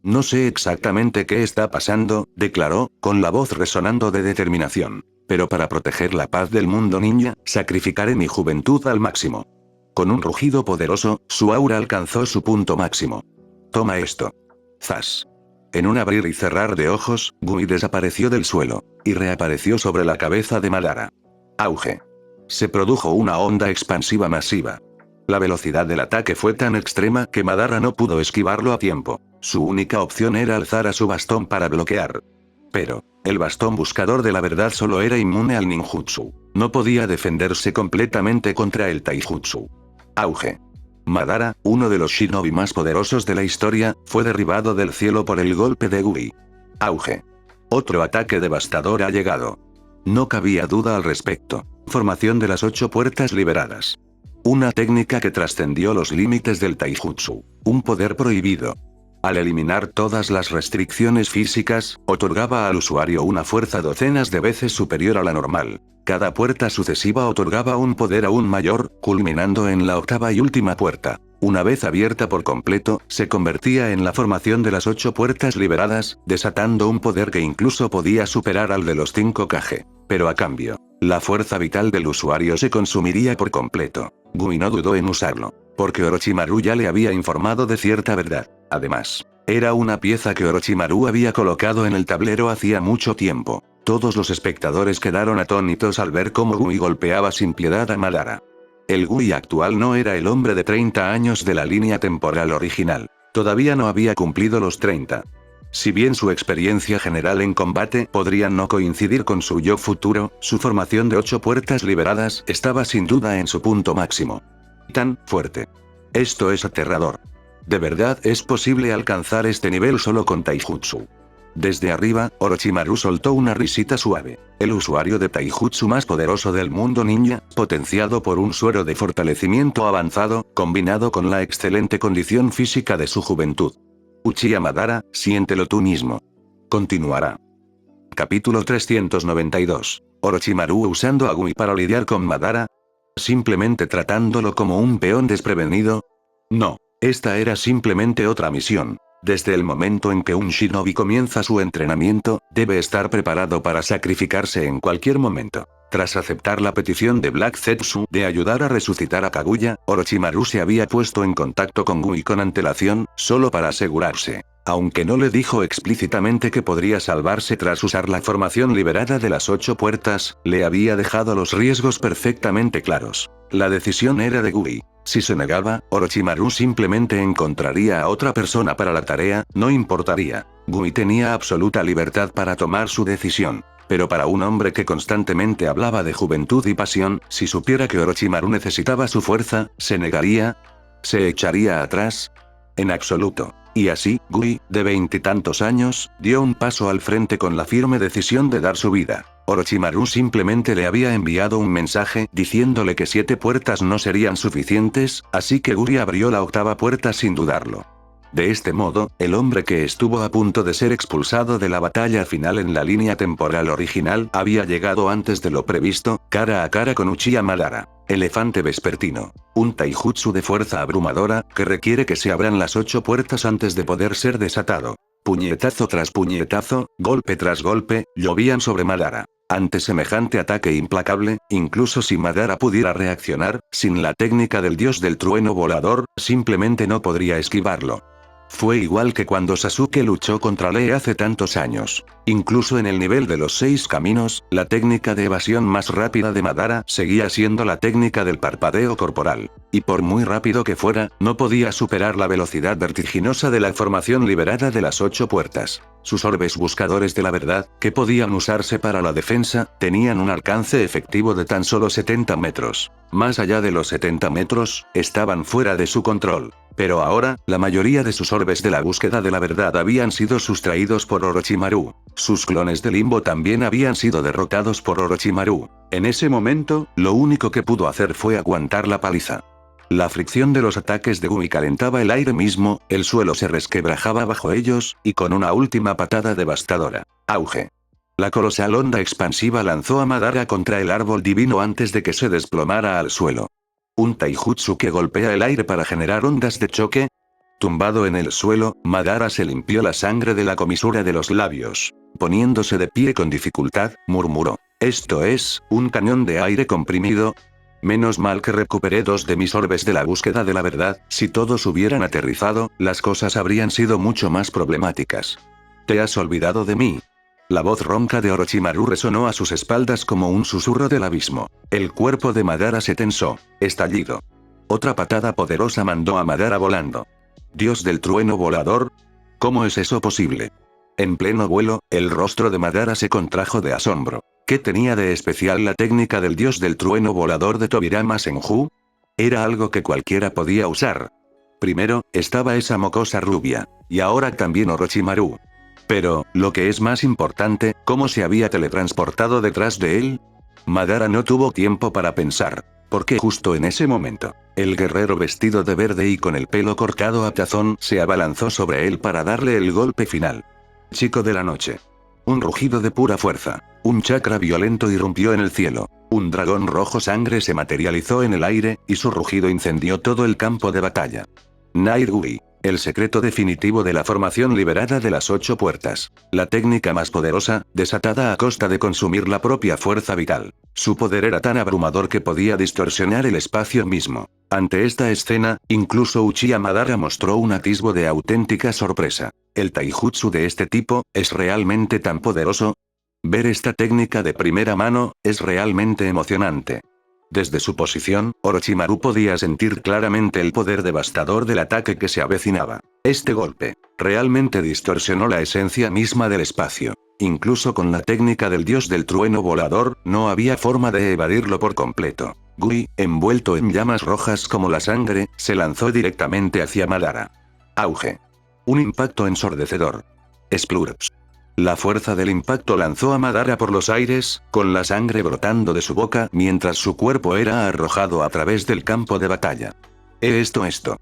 No sé exactamente qué está pasando, declaró, con la voz resonando de determinación. Pero para proteger la paz del mundo ninja, sacrificaré mi juventud al máximo. Con un rugido poderoso, su aura alcanzó su punto máximo. Toma esto. Zas. En un abrir y cerrar de ojos, Gumi desapareció del suelo, y reapareció sobre la cabeza de Madara. Auge. Se produjo una onda expansiva masiva. La velocidad del ataque fue tan extrema que Madara no pudo esquivarlo a tiempo. Su única opción era alzar a su bastón para bloquear. Pero, el bastón buscador de la verdad solo era inmune al ninjutsu. No podía defenderse completamente contra el taijutsu. Auge. Madara, uno de los shinobi más poderosos de la historia, fue derribado del cielo por el golpe de Gumi. Auge. Otro ataque devastador ha llegado. No cabía duda al respecto. Formación de las 8 puertas liberadas. Una técnica que trascendió los límites del taijutsu. Un poder prohibido. Al eliminar todas las restricciones físicas, otorgaba al usuario una fuerza docenas de veces superior a la normal. Cada puerta sucesiva otorgaba un poder aún mayor, culminando en la octava y última puerta. Una vez abierta por completo, se convertía en la formación de las 8 puertas liberadas, desatando un poder que incluso podía superar al de los 5 Kage. Pero a cambio, La fuerza vital del usuario se consumiría por completo. Gui no dudó en usarlo, porque Orochimaru ya le había informado de cierta verdad. Además, era una pieza que Orochimaru había colocado en el tablero hacía mucho tiempo. Todos los espectadores quedaron atónitos al ver cómo Gui golpeaba sin piedad a Madara. El Gui actual no era el hombre de 30 años de la línea temporal original. Todavía no había cumplido los 30. Si bien su experiencia general en combate podría no coincidir con su yo futuro, su formación de 8 puertas liberadas estaba sin duda en su punto máximo. Tan fuerte. Esto es aterrador. ¿De verdad es posible alcanzar este nivel solo con Taijutsu? Desde arriba, Orochimaru soltó una risita suave. El usuario de Taijutsu más poderoso del mundo ninja, potenciado por un suero de fortalecimiento avanzado, combinado con la excelente condición física de su juventud. Uchiha Madara, siéntelo tú mismo. Continuará. Capítulo 392. Orochimaru usando a Gui para lidiar con Madara. ¿Simplemente tratándolo como un peón desprevenido? No, esta era simplemente otra misión. Desde el momento en que un shinobi comienza su entrenamiento, debe estar preparado para sacrificarse en cualquier momento. Tras aceptar la petición de Black Zetsu de ayudar a resucitar a Kaguya, Orochimaru se había puesto en contacto con Gui con antelación, solo para asegurarse. Aunque no le dijo explícitamente que podría salvarse tras usar la formación liberada de las 8 puertas, le había dejado los riesgos perfectamente claros. La decisión era de Gui. Si se negaba, Orochimaru simplemente encontraría a otra persona para la tarea, no importaría. Gui tenía absoluta libertad para tomar su decisión. Pero para un hombre que constantemente hablaba de juventud y pasión, si supiera que Orochimaru necesitaba su fuerza, ¿se negaría? ¿Se echaría atrás? En absoluto. Y así, Gui, de 20 y tantos años, dio un paso al frente con la firme decisión de dar su vida. Orochimaru simplemente le había enviado un mensaje diciéndole que 7 puertas no serían suficientes, así que Gui abrió la 8ª puerta sin dudarlo. De este modo, el hombre que estuvo a punto de ser expulsado de la batalla final en la línea temporal original había llegado antes de lo previsto, cara a cara con Uchiha Madara. Elefante vespertino. Un taijutsu de fuerza abrumadora, que requiere que se abran las 8 puertas antes de poder ser desatado. Puñetazo tras puñetazo, golpe tras golpe, llovían sobre Madara. Ante semejante ataque implacable, incluso si Madara pudiera reaccionar, sin la técnica del dios del trueno volador, simplemente no podría esquivarlo. Fue igual que cuando Sasuke luchó contra Lee hace tantos años. Incluso en el nivel de los 6 caminos, la técnica de evasión más rápida de Madara seguía siendo la técnica del parpadeo corporal. Y por muy rápido que fuera, no podía superar la velocidad vertiginosa de la formación liberada de las 8 puertas. Sus orbes buscadores de la verdad, que podían usarse para la defensa, tenían un alcance efectivo de tan solo 70 metros. Más allá de los 70 metros, estaban fuera de su control. Pero ahora, la mayoría de sus orbes de la búsqueda de la verdad habían sido sustraídos por Orochimaru. Sus clones de Limbo también habían sido derrotados por Orochimaru. En ese momento, lo único que pudo hacer fue aguantar la paliza. La fricción de los ataques de Gui calentaba el aire mismo, el suelo se resquebrajaba bajo ellos, y con una última patada devastadora. Auge. La colosal onda expansiva lanzó a Madara contra el árbol divino antes de que se desplomara al suelo. Un taijutsu que golpea el aire para generar ondas de choque. Tumbado en el suelo, Madara se limpió la sangre de la comisura de los labios. Poniéndose de pie con dificultad, murmuró: «Esto es, un cañón de aire comprimido». Menos mal que recuperé 2 de mis orbes de la búsqueda de la verdad, si todos hubieran aterrizado, las cosas habrían sido mucho más problemáticas. ¿Te has olvidado de mí? La voz ronca de Orochimaru resonó a sus espaldas como un susurro del abismo. El cuerpo de Madara se tensó. Estallido. Otra patada poderosa mandó a Madara volando. ¿Dios del trueno volador? ¿Cómo es eso posible? En pleno vuelo, el rostro de Madara se contrajo de asombro. ¿Qué tenía de especial la técnica del dios del trueno volador de Tobirama Senju? Era algo que cualquiera podía usar. Primero, estaba esa mocosa rubia. Y ahora también Orochimaru. Pero, lo que es más importante, ¿cómo se había teletransportado detrás de él? Madara no tuvo tiempo para pensar. Porque justo en ese momento, el guerrero vestido de verde y con el pelo cortado a tazón se abalanzó sobre él para darle el golpe final. Chico de la noche. Un rugido de pura fuerza. Un chakra violento irrumpió en el cielo. Un dragón rojo sangre se materializó en el aire, y su rugido incendió todo el campo de batalla. Night Gui. El secreto definitivo de la formación liberada de las 8 puertas. La técnica más poderosa, desatada a costa de consumir la propia fuerza vital. Su poder era tan abrumador que podía distorsionar el espacio mismo. Ante esta escena, incluso Uchiha Madara mostró un atisbo de auténtica sorpresa. ¿El taijutsu de este tipo es realmente tan poderoso? Ver esta técnica de primera mano es realmente emocionante. Desde su posición, Orochimaru podía sentir claramente el poder devastador del ataque que se avecinaba. Este golpe realmente distorsionó la esencia misma del espacio. Incluso con la técnica del dios del trueno volador, no había forma de evadirlo por completo. Gui, envuelto en llamas rojas como la sangre, se lanzó directamente hacia Madara. Auge. Un impacto ensordecedor. Splurps. La fuerza del impacto lanzó a Madara por los aires, con la sangre brotando de su boca mientras su cuerpo era arrojado a través del campo de batalla. Esto.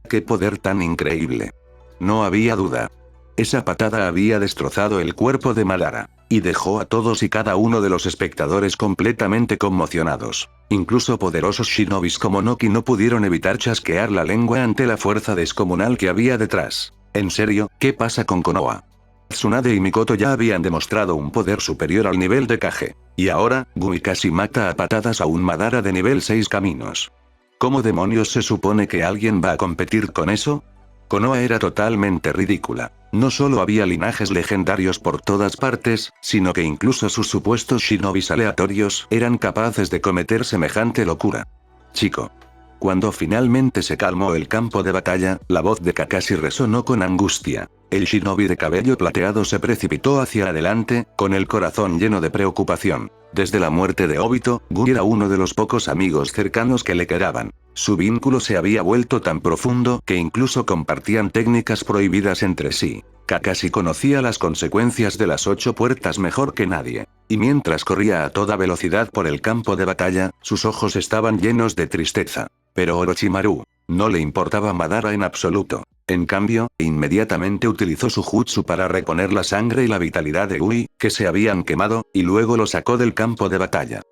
¡Qué poder tan increíble! No había duda. Esa patada había destrozado el cuerpo de Madara, y dejó a todos y cada uno de los espectadores completamente conmocionados. Incluso poderosos shinobis como Noki no pudieron evitar chasquear la lengua ante la fuerza descomunal que había detrás. ¿En serio? ¿Qué pasa con Konoha? Tsunade y Mikoto ya habían demostrado un poder superior al nivel de Kage. Y ahora, Gui casi mata a patadas a un Madara de nivel 6 caminos. ¿Cómo demonios se supone que alguien va a competir con eso? Konoha era totalmente ridícula. No solo había linajes legendarios por todas partes, sino que incluso sus supuestos shinobis aleatorios eran capaces de cometer semejante locura. Chico. Cuando finalmente se calmó el campo de batalla, la voz de Kakashi resonó con angustia. El shinobi de cabello plateado se precipitó hacia adelante, con el corazón lleno de preocupación. Desde la muerte de Obito, Gui era uno de los pocos amigos cercanos que le quedaban. Su vínculo se había vuelto tan profundo que incluso compartían técnicas prohibidas entre sí. Kakashi conocía las consecuencias de las 8 puertas mejor que nadie. Y mientras corría a toda velocidad por el campo de batalla, sus ojos estaban llenos de tristeza. Pero Orochimaru no le importaba Madara en absoluto. En cambio, inmediatamente utilizó su jutsu para reponer la sangre y la vitalidad de Gui, que se habían quemado, y luego lo sacó del campo de batalla.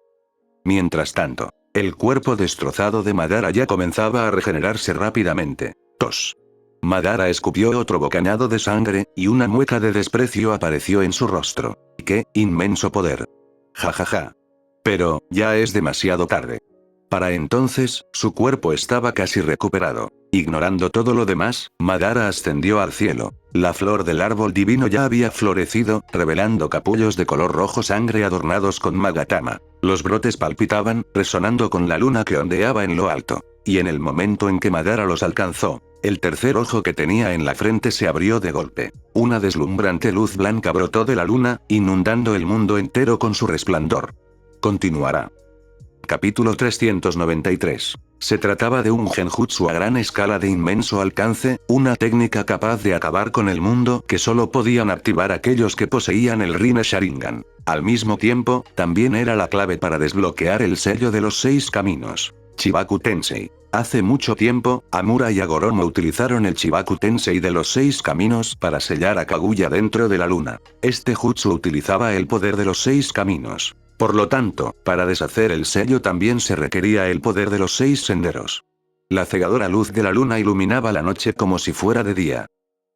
Mientras tanto, el cuerpo destrozado de Madara ya comenzaba a regenerarse rápidamente. Tos. Madara escupió otro bocanado de sangre, y una mueca de desprecio apareció en su rostro. ¡Qué inmenso poder! ¡Ja! Pero, ya es demasiado tarde. Para entonces, su cuerpo estaba casi recuperado. Ignorando todo lo demás, Madara ascendió al cielo. La flor del árbol divino ya había florecido, revelando capullos de color rojo sangre adornados con magatama. Los brotes palpitaban, resonando con la luna que ondeaba en lo alto. Y en el momento en que Madara los alcanzó, el tercer ojo que tenía en la frente se abrió de golpe. Una deslumbrante luz blanca brotó de la luna, inundando el mundo entero con su resplandor. Continuará. Capítulo 393. Se trataba de un genjutsu a gran escala de inmenso alcance, una técnica capaz de acabar con el mundo que solo podían activar aquellos que poseían el Rinne Sharingan. Al mismo tiempo, también era la clave para desbloquear el sello de los 6 caminos. Chibaku Tensei. Hace mucho tiempo, Amura y Agoromo utilizaron el Chibaku Tensei de los 6 caminos para sellar a Kaguya dentro de la luna. Este jutsu utilizaba el poder de los 6 caminos. Por lo tanto, para deshacer el sello también se requería el poder de los 6 senderos. La cegadora luz de la luna iluminaba la noche como si fuera de día.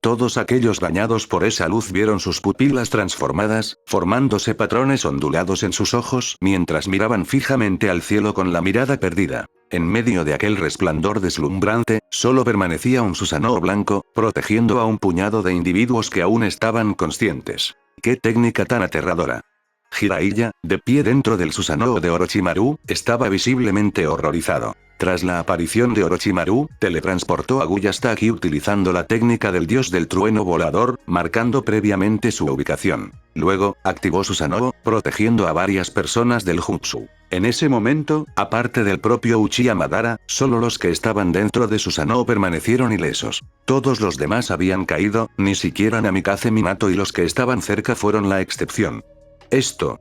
Todos aquellos bañados por esa luz vieron sus pupilas transformadas, formándose patrones ondulados en sus ojos mientras miraban fijamente al cielo con la mirada perdida. En medio de aquel resplandor deslumbrante, solo permanecía un Susanoo blanco, protegiendo a un puñado de individuos que aún estaban conscientes. ¡Qué técnica tan aterradora! Jiraiya, de pie dentro del Susanoo de Orochimaru, estaba visiblemente horrorizado. Tras la aparición de Orochimaru, teletransportó a Guy hasta aquí utilizando la técnica del dios del trueno volador, marcando previamente su ubicación. Luego, activó Susanoo, protegiendo a varias personas del jutsu. En ese momento, aparte del propio Uchiha Madara, solo los que estaban dentro de Susanoo permanecieron ilesos. Todos los demás habían caído, ni siquiera Namikaze Minato y los que estaban cerca fueron la excepción.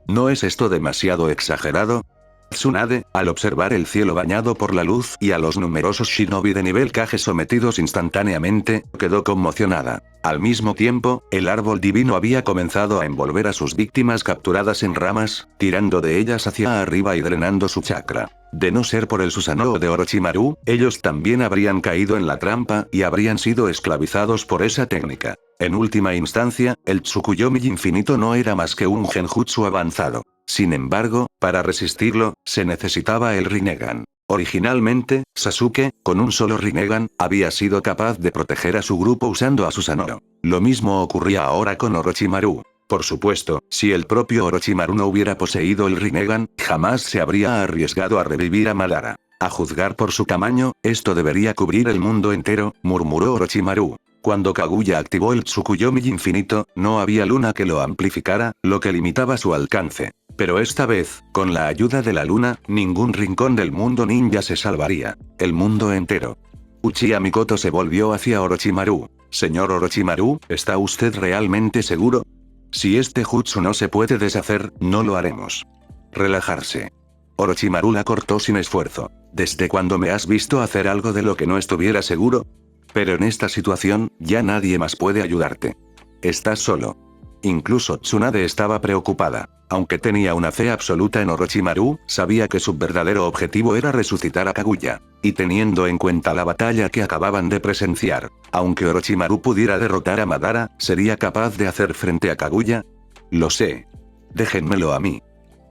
¿No es esto demasiado exagerado? Tsunade, al observar el cielo bañado por la luz y a los numerosos shinobi de nivel Kage sometidos instantáneamente, quedó conmocionada. Al mismo tiempo, el árbol divino había comenzado a envolver a sus víctimas capturadas en ramas, tirando de ellas hacia arriba y drenando su chakra. De no ser por el Susanoo de Orochimaru, ellos también habrían caído en la trampa y habrían sido esclavizados por esa técnica. En última instancia, el Tsukuyomi infinito no era más que un genjutsu avanzado. Sin embargo, para resistirlo, se necesitaba el Rinnegan. Originalmente, Sasuke, con un solo Rinnegan, había sido capaz de proteger a su grupo usando a Susanoo. Lo mismo ocurría ahora con Orochimaru. Por supuesto, si el propio Orochimaru no hubiera poseído el Rinnegan, jamás se habría arriesgado a revivir a Madara. A juzgar por su tamaño, esto debería cubrir el mundo entero, murmuró Orochimaru. Cuando Kaguya activó el Tsukuyomi infinito, no había luna que lo amplificara, lo que limitaba su alcance. Pero esta vez, con la ayuda de la luna, ningún rincón del mundo ninja se salvaría. El mundo entero. Uchiha Mikoto se volvió hacia Orochimaru. Señor Orochimaru, ¿está usted realmente seguro? Si este jutsu no se puede deshacer, no lo haremos. Relajarse. Orochimaru la cortó sin esfuerzo. ¿Desde cuándo me has visto hacer algo de lo que no estuviera seguro? Pero en esta situación, ya nadie más puede ayudarte. Estás solo. Incluso Tsunade estaba preocupada. Aunque tenía una fe absoluta en Orochimaru, sabía que su verdadero objetivo era resucitar a Kaguya. Y teniendo en cuenta la batalla que acababan de presenciar, aunque Orochimaru pudiera derrotar a Madara, ¿sería capaz de hacer frente a Kaguya? Lo sé. Déjenmelo a mí.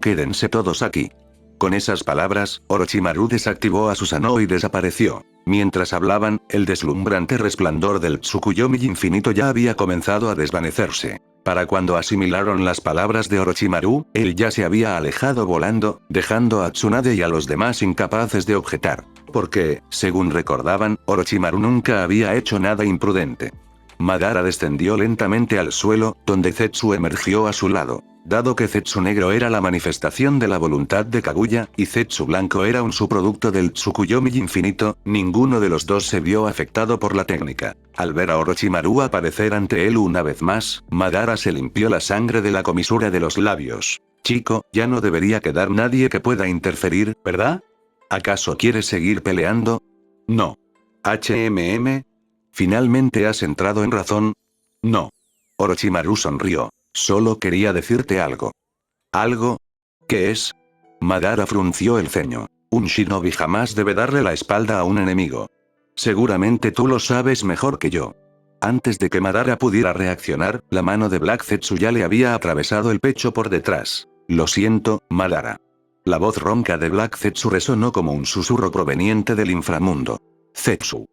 Quédense todos aquí. Con esas palabras, Orochimaru desactivó a Susanoo y desapareció. Mientras hablaban, el deslumbrante resplandor del Tsukuyomi infinito ya había comenzado a desvanecerse. Para cuando asimilaron las palabras de Orochimaru, él ya se había alejado volando, dejando a Tsunade y a los demás incapaces de objetar. Porque, según recordaban, Orochimaru nunca había hecho nada imprudente. Madara descendió lentamente al suelo, donde Zetsu emergió a su lado. Dado que Zetsu negro era la manifestación de la voluntad de Kaguya, y Zetsu blanco era un subproducto del Tsukuyomi infinito, ninguno de los dos se vio afectado por la técnica. Al ver a Orochimaru aparecer ante él una vez más, Madara se limpió la sangre de la comisura de los labios. Chico, ya no debería quedar nadie que pueda interferir, ¿verdad? ¿Acaso quieres seguir peleando? No. HMM. ¿Finalmente has entrado en razón? No. Orochimaru sonrió. Solo quería decirte algo. ¿Algo? ¿Qué es? Madara frunció el ceño. Un shinobi jamás debe darle la espalda a un enemigo. Seguramente tú lo sabes mejor que yo. Antes de que Madara pudiera reaccionar, la mano de Black Zetsu ya le había atravesado el pecho por detrás. Lo siento, Madara. La voz ronca de Black Zetsu resonó como un susurro proveniente del inframundo. Zetsu.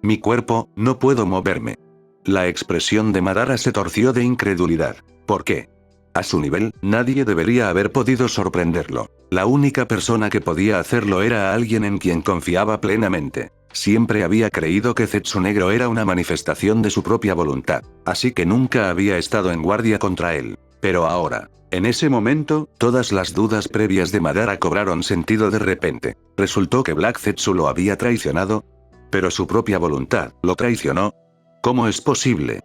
Mi cuerpo, no puedo moverme. La expresión de Madara se torció de incredulidad. ¿Por qué? A su nivel, nadie debería haber podido sorprenderlo. La única persona que podía hacerlo era alguien en quien confiaba plenamente. Siempre había creído que Zetsu negro era una manifestación de su propia voluntad, así que nunca había estado en guardia contra él. Pero ahora, en ese momento, todas las dudas previas de Madara cobraron sentido de repente. Resultó que Black Zetsu lo había traicionado. Pero su propia voluntad, ¿lo traicionó? ¿Cómo es posible?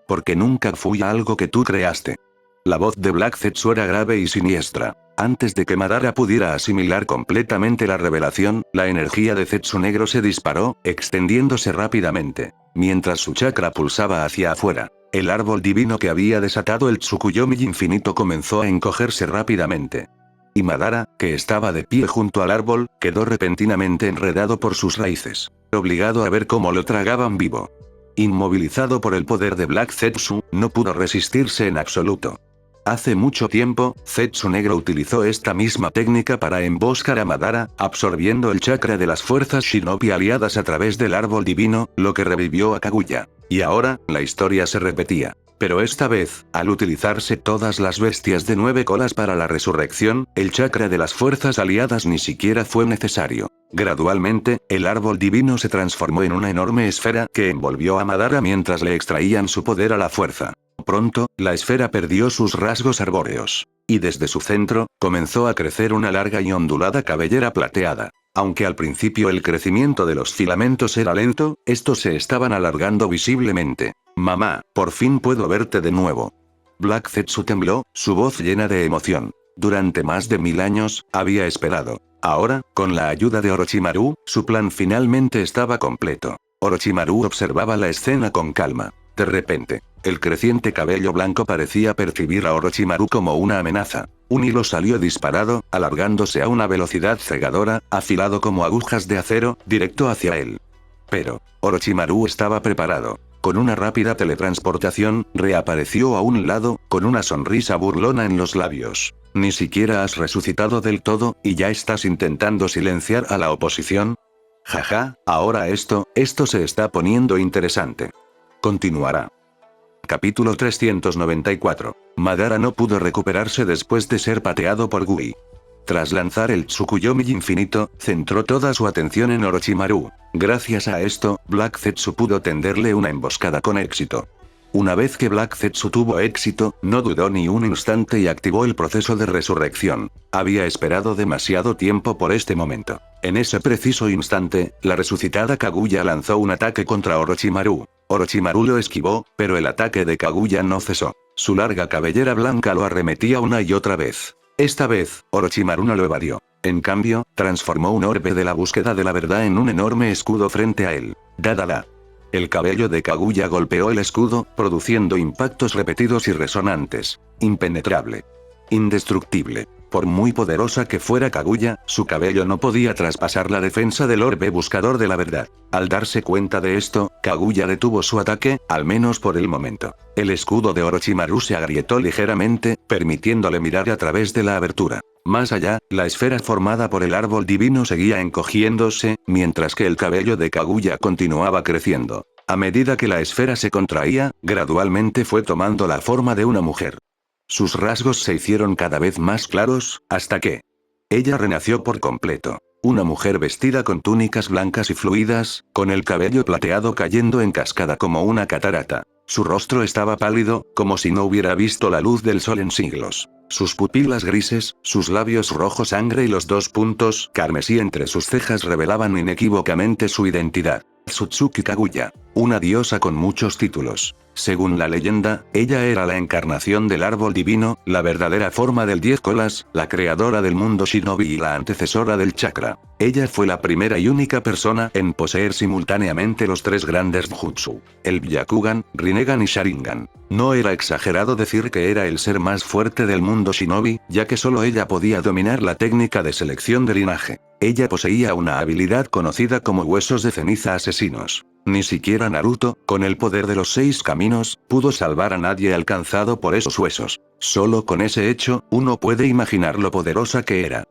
Porque nunca fui algo que tú creaste. La voz de Black Zetsu era grave y siniestra. Antes de que Madara pudiera asimilar completamente la revelación, la energía de Zetsu negro se disparó, extendiéndose rápidamente. Mientras su chakra pulsaba hacia afuera, el árbol divino que había desatado el Tsukuyomi infinito comenzó a encogerse rápidamente. Y Madara, que estaba de pie junto al árbol, quedó repentinamente enredado por sus raíces, obligado a ver cómo lo tragaban vivo. Inmovilizado por el poder de Black Zetsu, no pudo resistirse en absoluto. Hace mucho tiempo, Zetsu negro utilizó esta misma técnica para emboscar a Madara, absorbiendo el chakra de las fuerzas shinobi aliadas a través del árbol divino, lo que revivió a Kaguya. Y ahora, la historia se repetía. Pero esta vez, al utilizarse todas las bestias de 9 colas para la resurrección, el chakra de las fuerzas aliadas ni siquiera fue necesario. Gradualmente, el árbol divino se transformó en una enorme esfera que envolvió a Madara mientras le extraían su poder a la fuerza. Pronto, la esfera perdió sus rasgos arbóreos. Y desde su centro, comenzó a crecer una larga y ondulada cabellera plateada. Aunque al principio el crecimiento de los filamentos era lento, estos se estaban alargando visiblemente. Mamá, por fin puedo verte de nuevo. Black Zetsu tembló, su voz llena de emoción. Durante más de 1000 años, había esperado. Ahora, con la ayuda de Orochimaru, su plan finalmente estaba completo. Orochimaru observaba la escena con calma. De repente, el creciente cabello blanco parecía percibir a Orochimaru como una amenaza. Un hilo salió disparado, alargándose a una velocidad cegadora, afilado como agujas de acero, directo hacia él. Pero Orochimaru estaba preparado. Con una rápida teletransportación, reapareció a un lado, con una sonrisa burlona en los labios. ¿Ni siquiera has resucitado del todo, y ya estás intentando silenciar a la oposición? Jaja, ahora esto se está poniendo interesante. Continuará. Capítulo 394. Madara no pudo recuperarse después de ser pateado por Gui. Tras lanzar el Tsukuyomi infinito, centró toda su atención en Orochimaru. Gracias a esto, Black Zetsu pudo tenderle una emboscada con éxito. Una vez que Black Zetsu tuvo éxito, no dudó ni un instante y activó el proceso de resurrección. Había esperado demasiado tiempo por este momento. En ese preciso instante, la resucitada Kaguya lanzó un ataque contra Orochimaru. Orochimaru lo esquivó, pero el ataque de Kaguya no cesó. Su larga cabellera blanca lo arremetía una y otra vez. Esta vez, Orochimaru no lo evadió. En cambio, transformó un orbe de la búsqueda de la verdad en un enorme escudo frente a él. Dadala. El cabello de Kaguya golpeó el escudo, produciendo impactos repetidos y resonantes. Impenetrable. Indestructible. Por muy poderosa que fuera Kaguya, su cabello no podía traspasar la defensa del orbe buscador de la verdad. Al darse cuenta de esto, Kaguya detuvo su ataque, al menos por el momento. El escudo de Orochimaru se agrietó ligeramente, permitiéndole mirar a través de la abertura. Más allá, la esfera formada por el árbol divino seguía encogiéndose, mientras que el cabello de Kaguya continuaba creciendo. A medida que la esfera se contraía, gradualmente fue tomando la forma de una mujer. Sus rasgos se hicieron cada vez más claros, hasta que ella renació por completo. Una mujer vestida con túnicas blancas y fluidas, con el cabello plateado cayendo en cascada como una catarata. Su rostro estaba pálido, como si no hubiera visto la luz del sol en siglos. Sus pupilas grises, sus labios rojo sangre y los dos puntos carmesí entre sus cejas revelaban inequívocamente su identidad. Tsutsuki Kaguya. Una diosa con muchos títulos. Según la leyenda, ella era la encarnación del árbol divino, la verdadera forma del 10 colas, la creadora del mundo shinobi y la antecesora del chakra. Ella fue la primera y única persona en poseer simultáneamente los tres grandes jutsu: el Byakugan, Rinnegan y Sharingan. No era exagerado decir que era el ser más fuerte del mundo shinobi, ya que solo ella podía dominar la técnica de selección de linaje. Ella poseía una habilidad conocida como huesos de ceniza asesinos. Ni siquiera Naruto, con el poder de los 6 caminos, pudo salvar a nadie alcanzado por esos huesos. Solo con ese hecho, uno puede imaginar lo poderosa que era.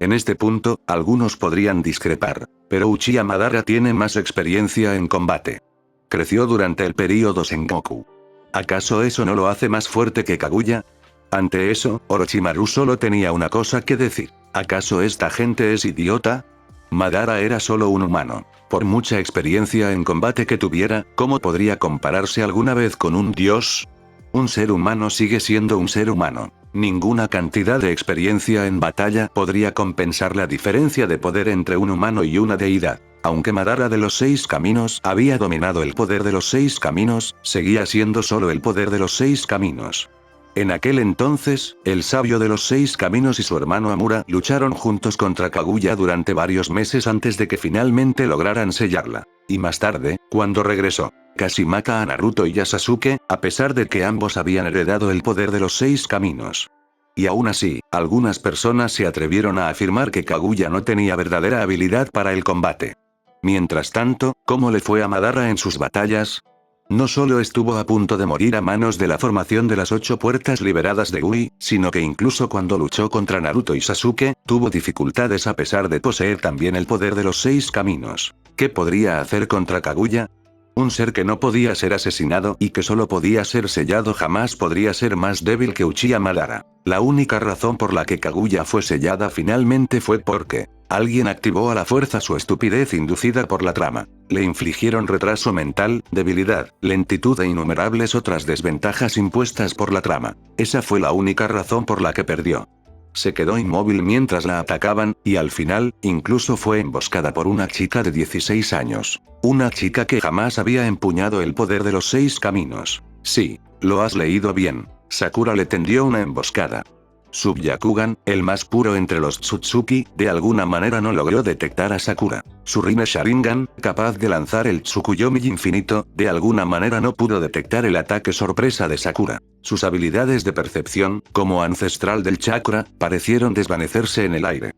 En este punto, algunos podrían discrepar, pero Uchiha Madara tiene más experiencia en combate. Creció durante el período Sengoku. ¿Acaso eso no lo hace más fuerte que Kaguya? Ante eso, Orochimaru solo tenía una cosa que decir. ¿Acaso esta gente es idiota? Madara era solo un humano. Por mucha experiencia en combate que tuviera, ¿cómo podría compararse alguna vez con un dios? Un ser humano sigue siendo un ser humano. Ninguna cantidad de experiencia en batalla podría compensar la diferencia de poder entre un humano y una deidad. Aunque Madara de los 6 caminos había dominado el poder de los 6 caminos, seguía siendo solo el poder de los 6 caminos. En aquel entonces, el sabio de los 6 caminos y su hermano Amura lucharon juntos contra Kaguya durante varios meses antes de que finalmente lograran sellarla. Y más tarde, cuando regresó, casi mata a Naruto y a Sasuke, a pesar de que ambos habían heredado el poder de los 6 caminos. Y aún así, algunas personas se atrevieron a afirmar que Kaguya no tenía verdadera habilidad para el combate. Mientras tanto, ¿cómo le fue a Madara en sus batallas? No solo estuvo a punto de morir a manos de la formación de las 8 puertas liberadas de Ui, sino que incluso cuando luchó contra Naruto y Sasuke, tuvo dificultades a pesar de poseer también el poder de los 6 caminos. ¿Qué podría hacer contra Kaguya? Un ser que no podía ser asesinado y que solo podía ser sellado jamás podría ser más débil que Uchiha Madara. La única razón por la que Kaguya fue sellada finalmente fue porque alguien activó a la fuerza su estupidez inducida por la trama. Le infligieron retraso mental, debilidad, lentitud e innumerables otras desventajas impuestas por la trama. Esa fue la única razón por la que perdió. Se quedó inmóvil mientras la atacaban, y al final, incluso fue emboscada por una chica de 16 años. Una chica que jamás había empuñado el poder de los 6 caminos. Sí, lo has leído bien. Sakura le tendió una emboscada. Su Byakugan, el más puro entre los Tsutsuki, de alguna manera no logró detectar a Sakura. Su Rinne Sharingan, capaz de lanzar el Tsukuyomi infinito, de alguna manera no pudo detectar el ataque sorpresa de Sakura. Sus habilidades de percepción, como ancestral del chakra, parecieron desvanecerse en el aire.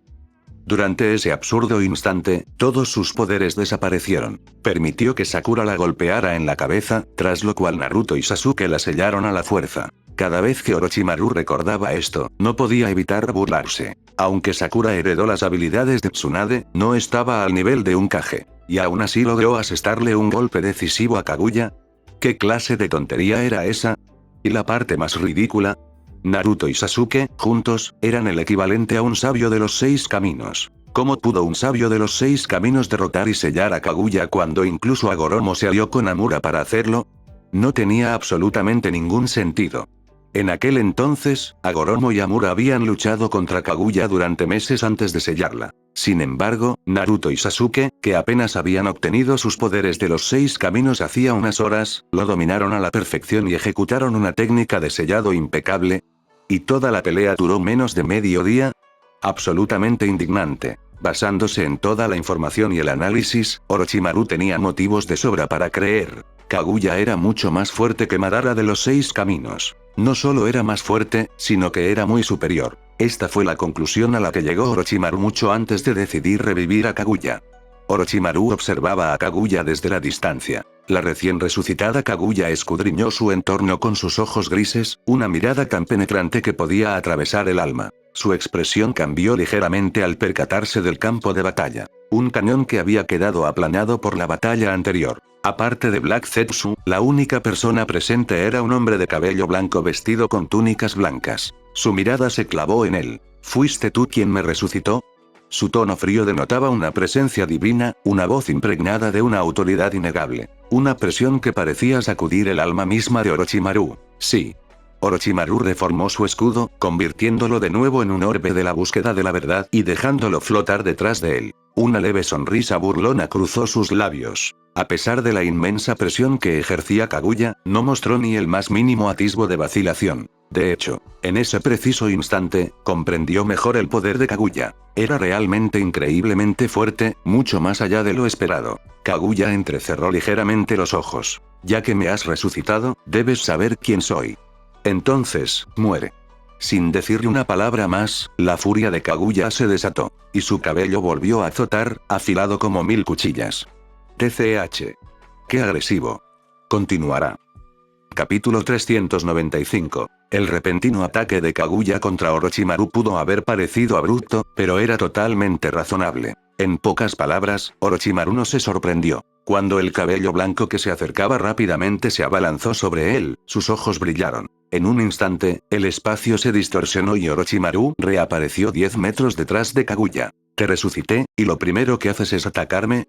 Durante ese absurdo instante, todos sus poderes desaparecieron. Permitió que Sakura la golpeara en la cabeza, tras lo cual Naruto y Sasuke la sellaron a la fuerza. Cada vez que Orochimaru recordaba esto, no podía evitar burlarse. Aunque Sakura heredó las habilidades de Tsunade, no estaba al nivel de un Kage. Y aún así logró asestarle un golpe decisivo a Kaguya. ¿Qué clase de tontería era esa? Y la parte más ridícula, Naruto y Sasuke, juntos, eran el equivalente a un sabio de los 6 caminos. ¿Cómo pudo un sabio de los 6 caminos derrotar y sellar a Kaguya cuando incluso Hagoromo se alió con Amura para hacerlo? No tenía absolutamente ningún sentido. En aquel entonces, Hagoromo y Amura habían luchado contra Kaguya durante meses antes de sellarla. Sin embargo, Naruto y Sasuke, que apenas habían obtenido sus poderes de los 6 caminos hacía unas horas, lo dominaron a la perfección y ejecutaron una técnica de sellado impecable. ¿Y toda la pelea duró menos de medio día? Absolutamente indignante. Basándose en toda la información y el análisis, Orochimaru tenía motivos de sobra para creer. Kaguya era mucho más fuerte que Madara de los 6 caminos. No solo era más fuerte, sino que era muy superior. Esta fue la conclusión a la que llegó Orochimaru mucho antes de decidir revivir a Kaguya. Orochimaru observaba a Kaguya desde la distancia. La recién resucitada Kaguya escudriñó su entorno con sus ojos grises, una mirada tan penetrante que podía atravesar el alma. Su expresión cambió ligeramente al percatarse del campo de batalla. Un cañón que había quedado aplanado por la batalla anterior. Aparte de Black Zetsu, la única persona presente era un hombre de cabello blanco vestido con túnicas blancas. Su mirada se clavó en él. ¿Fuiste tú quien me resucitó? Su tono frío denotaba una presencia divina, una voz impregnada de una autoridad innegable. Una presión que parecía sacudir el alma misma de Orochimaru. Sí. Orochimaru reformó su escudo, convirtiéndolo de nuevo en un orbe de la búsqueda de la verdad y dejándolo flotar detrás de él. Una leve sonrisa burlona cruzó sus labios. A pesar de la inmensa presión que ejercía Kaguya, no mostró ni el más mínimo atisbo de vacilación. De hecho, en ese preciso instante, comprendió mejor el poder de Kaguya. Era realmente increíblemente fuerte, mucho más allá de lo esperado. Kaguya entrecerró ligeramente los ojos. Ya que me has resucitado, debes saber quién soy. Entonces, muere. Sin decirle una palabra más, la furia de Kaguya se desató. Y su cabello volvió a azotar, afilado como 1000 cuchillas. TCH. ¡Qué agresivo! Continuará. Capítulo 395. El repentino ataque de Kaguya contra Orochimaru pudo haber parecido abrupto, pero era totalmente razonable. En pocas palabras, Orochimaru no se sorprendió. Cuando el cabello blanco que se acercaba rápidamente se abalanzó sobre él, sus ojos brillaron. En un instante, el espacio se distorsionó y Orochimaru reapareció 10 metros detrás de Kaguya. Te resucité, y lo primero que haces es atacarme.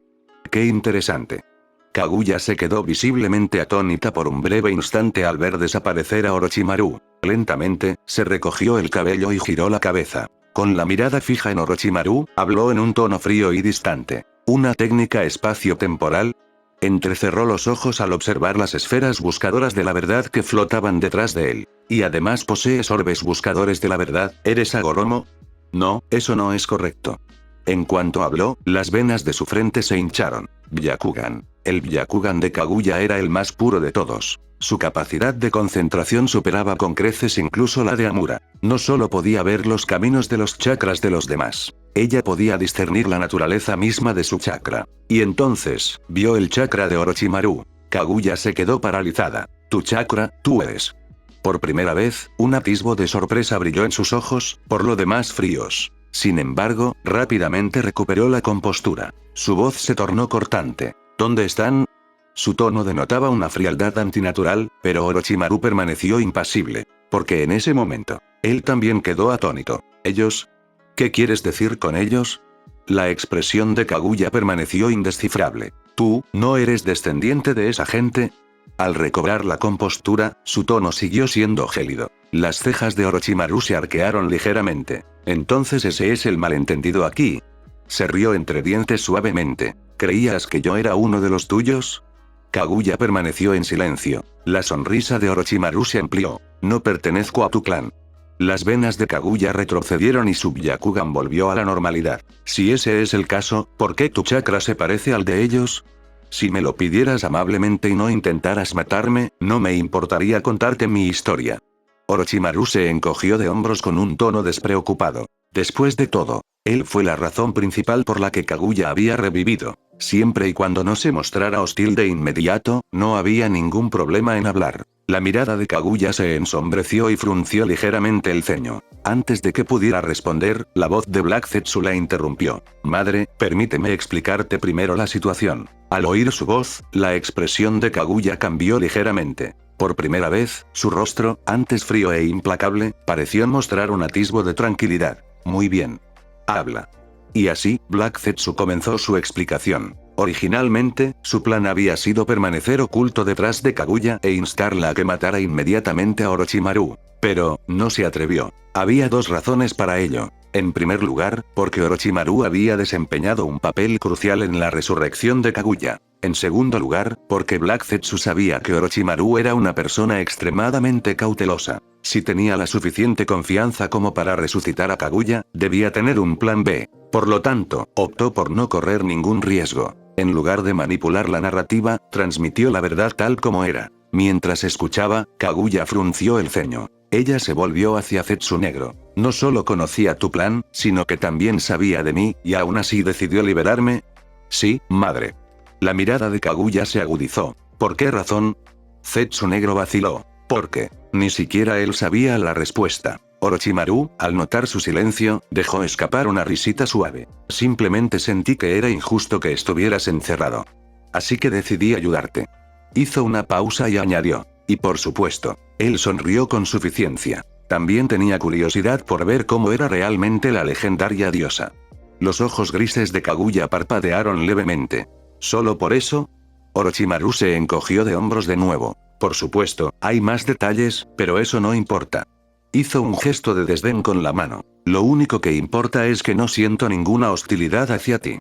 ¡Qué interesante! Kaguya se quedó visiblemente atónita por un breve instante al ver desaparecer a Orochimaru. Lentamente, se recogió el cabello y giró la cabeza. Con la mirada fija en Orochimaru, habló en un tono frío y distante. ¿Una técnica espacio-temporal? Entrecerró los ojos al observar las esferas buscadoras de la verdad que flotaban detrás de él. Y además posees orbes buscadores de la verdad, ¿eres Hagoromo? No, eso no es correcto. En cuanto habló, las venas de su frente se hincharon. Byakugan. El Byakugan de Kaguya era el más puro de todos. Su capacidad de concentración superaba con creces incluso la de Amura. No solo podía ver los caminos de los chakras de los demás. Ella podía discernir la naturaleza misma de su chakra. Y entonces, vio el chakra de Orochimaru. Kaguya se quedó paralizada. Tu chakra, tú eres. Por primera vez, un atisbo de sorpresa brilló en sus ojos, por lo demás fríos. Sin embargo, rápidamente recuperó la compostura. Su voz se tornó cortante. ¿Dónde están? Su tono denotaba una frialdad antinatural, pero Orochimaru permaneció impasible. Porque en ese momento, él también quedó atónito. ¿Ellos? ¿Qué quieres decir con ellos? La expresión de Kaguya permaneció indescifrable. ¿Tú, no eres descendiente de esa gente? Al recobrar la compostura, su tono siguió siendo gélido. Las cejas de Orochimaru se arquearon ligeramente. Entonces ese es el malentendido aquí. Se rió entre dientes suavemente. ¿Creías que yo era uno de los tuyos? Kaguya permaneció en silencio. La sonrisa de Orochimaru se amplió. No pertenezco a tu clan. Las venas de Kaguya retrocedieron y su Byakugan volvió a la normalidad. Si ese es el caso, ¿por qué tu chakra se parece al de ellos? Si me lo pidieras amablemente y no intentaras matarme, no me importaría contarte mi historia. Orochimaru se encogió de hombros con un tono despreocupado. Después de todo, él fue la razón principal por la que Kaguya había revivido. Siempre y cuando no se mostrara hostil de inmediato, no había ningún problema en hablar. La mirada de Kaguya se ensombreció y frunció ligeramente el ceño. Antes de que pudiera responder, la voz de Black Zetsu la interrumpió. Madre, permíteme explicarte primero la situación. Al oír su voz, la expresión de Kaguya cambió ligeramente. Por primera vez, su rostro, antes frío e implacable, pareció mostrar un atisbo de tranquilidad. Muy bien. Habla. Y así, Black Zetsu comenzó su explicación. Originalmente, su plan había sido permanecer oculto detrás de Kaguya e instarla a que matara inmediatamente a Orochimaru. Pero, no se atrevió. Había dos razones para ello. En primer lugar, porque Orochimaru había desempeñado un papel crucial en la resurrección de Kaguya. En segundo lugar, porque Black Zetsu sabía que Orochimaru era una persona extremadamente cautelosa. Si tenía la suficiente confianza como para resucitar a Kaguya, debía tener un plan B. Por lo tanto, optó por no correr ningún riesgo. En lugar de manipular la narrativa, transmitió la verdad tal como era. Mientras escuchaba, Kaguya frunció el ceño. Ella se volvió hacia Zetsu Negro. No solo conocía tu plan, sino que también sabía de mí, y aún así decidió liberarme. Sí, madre. La mirada de Kaguya se agudizó. ¿Por qué razón? Zetsu Negro vaciló. ¿Por qué? Ni siquiera él sabía la respuesta. Orochimaru, al notar su silencio, dejó escapar una risita suave. Simplemente sentí que era injusto que estuvieras encerrado. Así que decidí ayudarte. Hizo una pausa y añadió. Y por supuesto, él sonrió con suficiencia. También tenía curiosidad por ver cómo era realmente la legendaria diosa. Los ojos grises de Kaguya parpadearon levemente. ¿Solo por eso? Orochimaru se encogió de hombros de nuevo. Por supuesto, hay más detalles, pero eso no importa. Hizo un gesto de desdén con la mano. Lo único que importa es que no siento ninguna hostilidad hacia ti.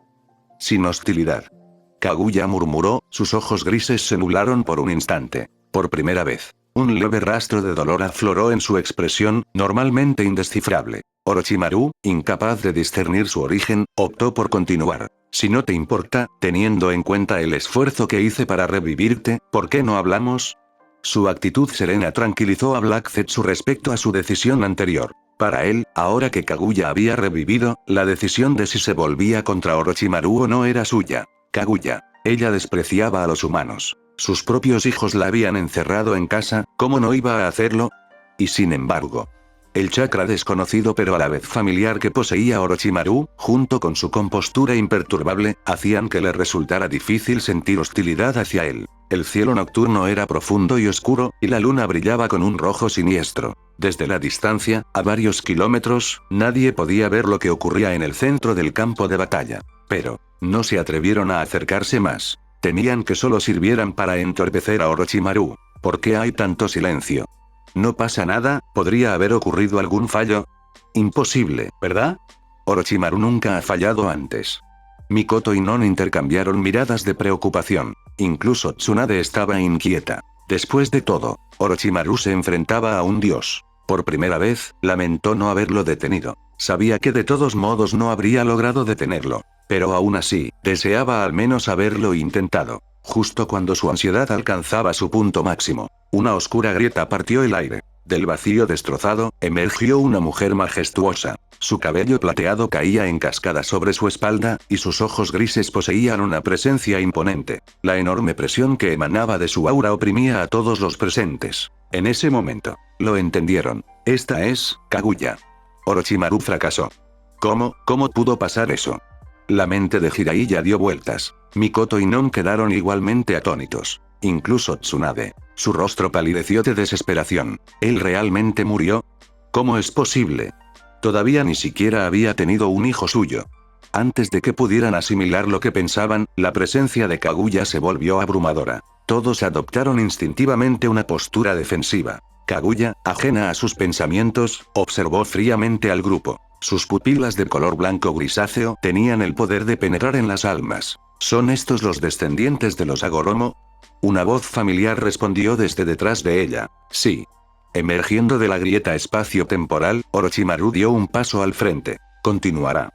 Sin hostilidad. Kaguya murmuró, sus ojos grises se nublaron por un instante. Por primera vez, un leve rastro de dolor afloró en su expresión, normalmente indescifrable. Orochimaru, incapaz de discernir su origen, optó por continuar. Si no te importa, teniendo en cuenta el esfuerzo que hice para revivirte, ¿por qué no hablamos? Su actitud serena tranquilizó a Black Zetsu respecto a su decisión anterior. Para él, ahora que Kaguya había revivido, la decisión de si se volvía contra Orochimaru o no era suya. Kaguya. Ella despreciaba a los humanos. Sus propios hijos la habían encerrado en casa, ¿cómo no iba a hacerlo? Y sin embargo, el chakra desconocido pero a la vez familiar que poseía Orochimaru, junto con su compostura imperturbable, hacían que le resultara difícil sentir hostilidad hacia él. El cielo nocturno era profundo y oscuro, y la luna brillaba con un rojo siniestro. Desde la distancia, a varios kilómetros, nadie podía ver lo que ocurría en el centro del campo de batalla. Pero, no se atrevieron a acercarse más. Temían que solo sirvieran para entorpecer a Orochimaru. ¿Por qué hay tanto silencio? No pasa nada, ¿podría haber ocurrido algún fallo? Imposible, ¿verdad? Orochimaru nunca ha fallado antes. Mikoto y Non intercambiaron miradas de preocupación. Incluso Tsunade estaba inquieta. Después de todo, Orochimaru se enfrentaba a un dios. Por primera vez, lamentó no haberlo detenido. Sabía que de todos modos no habría logrado detenerlo. Pero aún así, deseaba al menos haberlo intentado. Justo cuando su ansiedad alcanzaba su punto máximo, una oscura grieta partió el aire. Del vacío destrozado, emergió una mujer majestuosa. Su cabello plateado caía en cascada sobre su espalda, y sus ojos grises poseían una presencia imponente. La enorme presión que emanaba de su aura oprimía a todos los presentes. En ese momento, lo entendieron. Esta es, Kaguya. Orochimaru fracasó. ¿Cómo pudo pasar eso? La mente de Jiraiya dio vueltas. Mikoto y Non quedaron igualmente atónitos. Incluso Tsunade. Su rostro palideció de desesperación. ¿Él realmente murió? ¿Cómo es posible? Todavía ni siquiera había tenido un hijo suyo. Antes de que pudieran asimilar lo que pensaban, la presencia de Kaguya se volvió abrumadora. Todos adoptaron instintivamente una postura defensiva. Kaguya, ajena a sus pensamientos, observó fríamente al grupo. Sus pupilas de color blanco grisáceo tenían el poder de penetrar en las almas. ¿Son estos los descendientes de los Agoromo? Una voz familiar respondió desde detrás de ella. Sí. Emergiendo de la grieta espacio-temporal, Orochimaru dio un paso al frente. Continuará.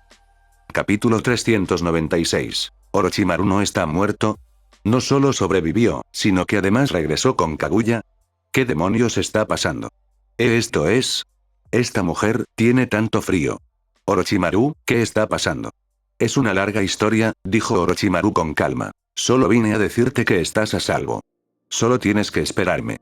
Capítulo 396. ¿Orochimaru no está muerto? No solo sobrevivió, sino que además regresó con Kaguya. ¿Qué demonios está pasando? Esto es... Esta mujer tiene tanto frío. Orochimaru, ¿qué está pasando? Es una larga historia, dijo Orochimaru con calma. Solo vine a decirte que estás a salvo. Solo tienes que esperarme.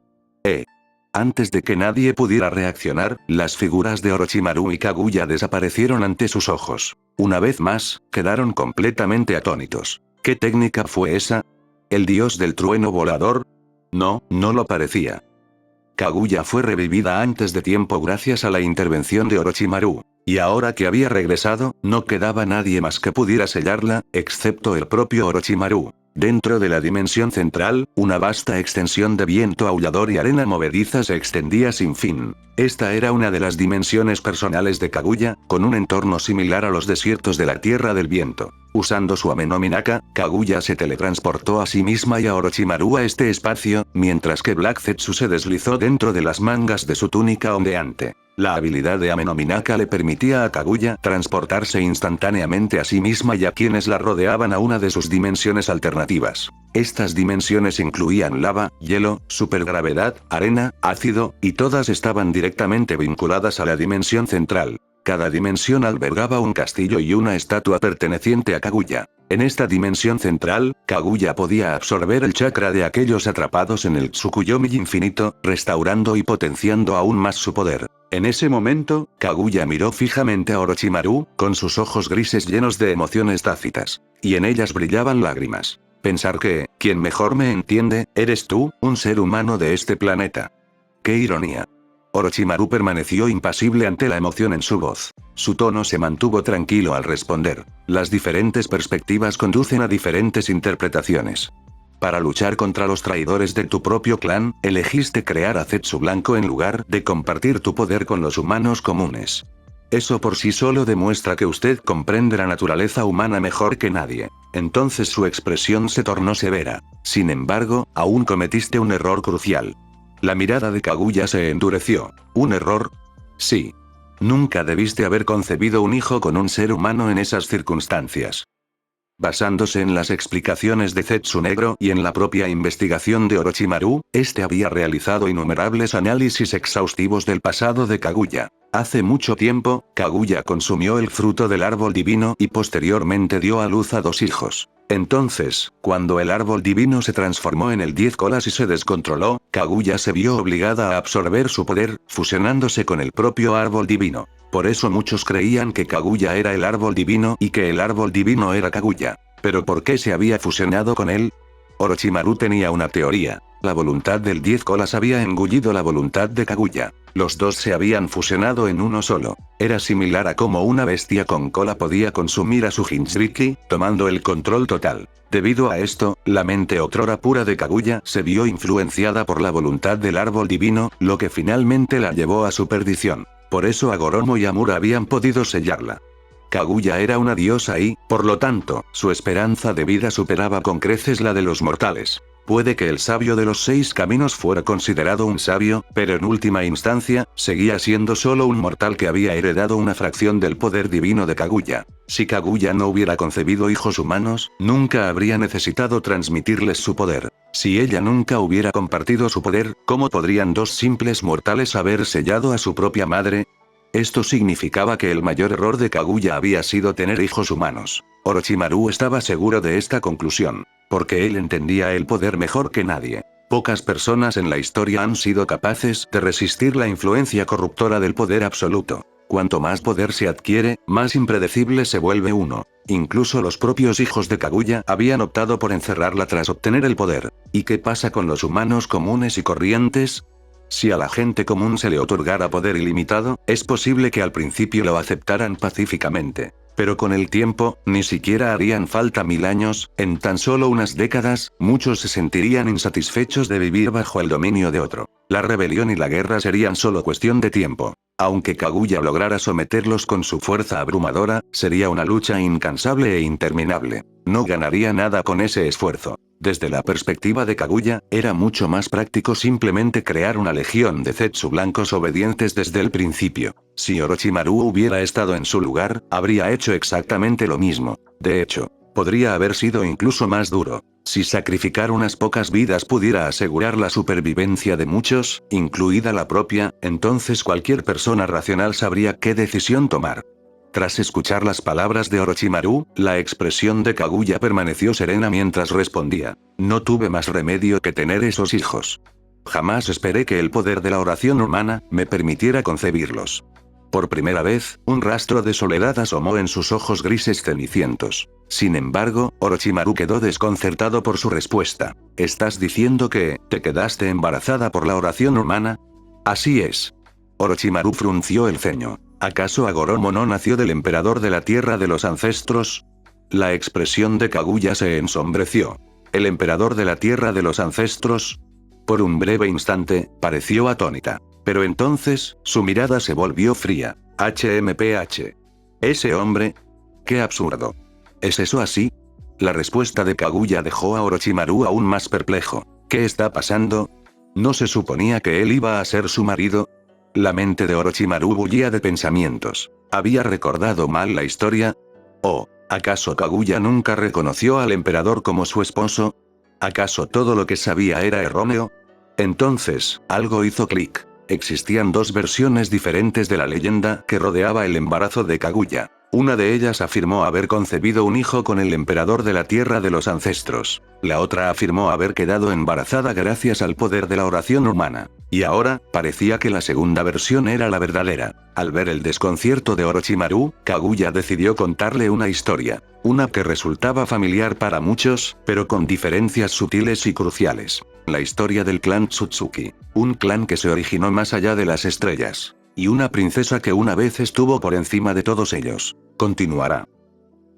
Antes de que nadie pudiera reaccionar, las figuras de Orochimaru y Kaguya desaparecieron ante sus ojos. Una vez más, quedaron completamente atónitos. ¿Qué técnica fue esa? ¿El dios del trueno volador? No, no lo parecía. Kaguya fue revivida antes de tiempo gracias a la intervención de Orochimaru. Y ahora que había regresado, no quedaba nadie más que pudiera sellarla, excepto el propio Orochimaru. Dentro de la dimensión central, una vasta extensión de viento aullador y arena movediza se extendía sin fin. Esta era una de las dimensiones personales de Kaguya, con un entorno similar a los desiertos de la Tierra del Viento. Usando su Ame no Minaka, Kaguya se teletransportó a sí misma y a Orochimaru a este espacio, mientras que Black Zetsu se deslizó dentro de las mangas de su túnica ondeante. La habilidad de Ame no Minaka le permitía a Kaguya transportarse instantáneamente a sí misma y a quienes la rodeaban a una de sus dimensiones alternativas. Estas dimensiones incluían lava, hielo, supergravedad, arena, ácido, y todas estaban directamente vinculadas a la dimensión central. Cada dimensión albergaba un castillo y una estatua perteneciente a Kaguya. En esta dimensión central, Kaguya podía absorber el chakra de aquellos atrapados en el Tsukuyomi infinito, restaurando y potenciando aún más su poder. En ese momento, Kaguya miró fijamente a Orochimaru, con sus ojos grises llenos de emociones tácitas. Y en ellas brillaban lágrimas. Pensar que, quien mejor me entiende, eres tú, un ser humano de este planeta. ¡Qué ironía! Orochimaru permaneció impasible ante la emoción en su voz. Su tono se mantuvo tranquilo al responder. Las diferentes perspectivas conducen a diferentes interpretaciones. Para luchar contra los traidores de tu propio clan, elegiste crear a Zetsu Blanco en lugar de compartir tu poder con los humanos comunes. Eso por sí solo demuestra que usted comprende la naturaleza humana mejor que nadie. Entonces su expresión se tornó severa. Sin embargo, aún cometiste un error crucial. La mirada de Kaguya se endureció. ¿Un error? Sí. Nunca debiste haber concebido un hijo con un ser humano en esas circunstancias. Basándose en las explicaciones de Zetsu Negro y en la propia investigación de Orochimaru, este había realizado innumerables análisis exhaustivos del pasado de Kaguya. Hace mucho tiempo, Kaguya consumió el fruto del árbol divino y posteriormente dio a luz a 2 hijos. Entonces, cuando el árbol divino se transformó en el 10 colas y se descontroló, Kaguya se vio obligada a absorber su poder, fusionándose con el propio árbol divino. Por eso muchos creían que Kaguya era el árbol divino y que el árbol divino era Kaguya. ¿Pero por qué se había fusionado con él? Orochimaru tenía una teoría. La voluntad del 10 colas había engullido la voluntad de Kaguya. Los dos se habían fusionado en uno solo. Era similar a cómo una bestia con cola podía consumir a su Jinchuriki, tomando el control total. Debido a esto, la mente otrora pura de Kaguya se vio influenciada por la voluntad del árbol divino, lo que finalmente la llevó a su perdición. Por eso Agoromo y Amura habían podido sellarla. Kaguya era una diosa y, por lo tanto, su esperanza de vida superaba con creces la de los mortales. Puede que el sabio de los 6 caminos fuera considerado un sabio, pero en última instancia, seguía siendo solo un mortal que había heredado una fracción del poder divino de Kaguya. Si Kaguya no hubiera concebido hijos humanos, nunca habría necesitado transmitirles su poder. Si ella nunca hubiera compartido su poder, ¿cómo podrían 2 simples mortales haber sellado a su propia madre? Esto significaba que el mayor error de Kaguya había sido tener hijos humanos. Orochimaru estaba seguro de esta conclusión, porque él entendía el poder mejor que nadie. Pocas personas en la historia han sido capaces de resistir la influencia corruptora del poder absoluto. Cuanto más poder se adquiere, más impredecible se vuelve uno. Incluso los propios hijos de Kaguya habían optado por encerrarla tras obtener el poder. ¿Y qué pasa con los humanos comunes y corrientes? Si a la gente común se le otorgara poder ilimitado, es posible que al principio lo aceptaran pacíficamente. Pero con el tiempo, ni siquiera harían falta 1000 años, en tan solo unas décadas, muchos se sentirían insatisfechos de vivir bajo el dominio de otro. La rebelión y la guerra serían solo cuestión de tiempo. Aunque Kaguya lograra someterlos con su fuerza abrumadora, sería una lucha incansable e interminable. No ganaría nada con ese esfuerzo. Desde la perspectiva de Kaguya, era mucho más práctico simplemente crear una legión de Zetsu blancos obedientes desde el principio. Si Orochimaru hubiera estado en su lugar, habría hecho exactamente lo mismo. De hecho, podría haber sido incluso más duro. Si sacrificar unas pocas vidas pudiera asegurar la supervivencia de muchos, incluida la propia, entonces cualquier persona racional sabría qué decisión tomar. Tras escuchar las palabras de Orochimaru, la expresión de Kaguya permaneció serena mientras respondía: no tuve más remedio que tener esos hijos. Jamás esperé que el poder de la oración humana me permitiera concebirlos. Por primera vez, un rastro de soledad asomó en sus ojos grises cenicientos. Sin embargo, Orochimaru quedó desconcertado por su respuesta. ¿Estás diciendo que te quedaste embarazada por la oración humana? Así es. Orochimaru frunció el ceño. ¿Acaso Agoromo no nació del emperador de la tierra de los ancestros? La expresión de Kaguya se ensombreció. ¿El emperador de la tierra de los ancestros? Por un breve instante, pareció atónita. Pero entonces, su mirada se volvió fría. HMPH. ¿Ese hombre? ¡Qué absurdo! ¿Es eso así? La respuesta de Kaguya dejó a Orochimaru aún más perplejo. ¿Qué está pasando? ¿No se suponía que él iba a ser su marido? La mente de Orochimaru bullía de pensamientos. ¿Había recordado mal la historia? ¿O, acaso Kaguya nunca reconoció al emperador como su esposo? ¿Acaso todo lo que sabía era erróneo? Entonces, algo hizo clic. Existían dos versiones diferentes de la leyenda que rodeaba el embarazo de Kaguya. Una de ellas afirmó haber concebido un hijo con el emperador de la tierra de los ancestros. La otra afirmó haber quedado embarazada gracias al poder de la oración humana. Y ahora, parecía que la segunda versión era la verdadera. Al ver el desconcierto de Orochimaru, Kaguya decidió contarle una historia. Una que resultaba familiar para muchos, pero con diferencias sutiles y cruciales. La historia del clan Tsutsuki. Un clan que se originó más allá de las estrellas. Y una princesa que una vez estuvo por encima de todos ellos. Continuará.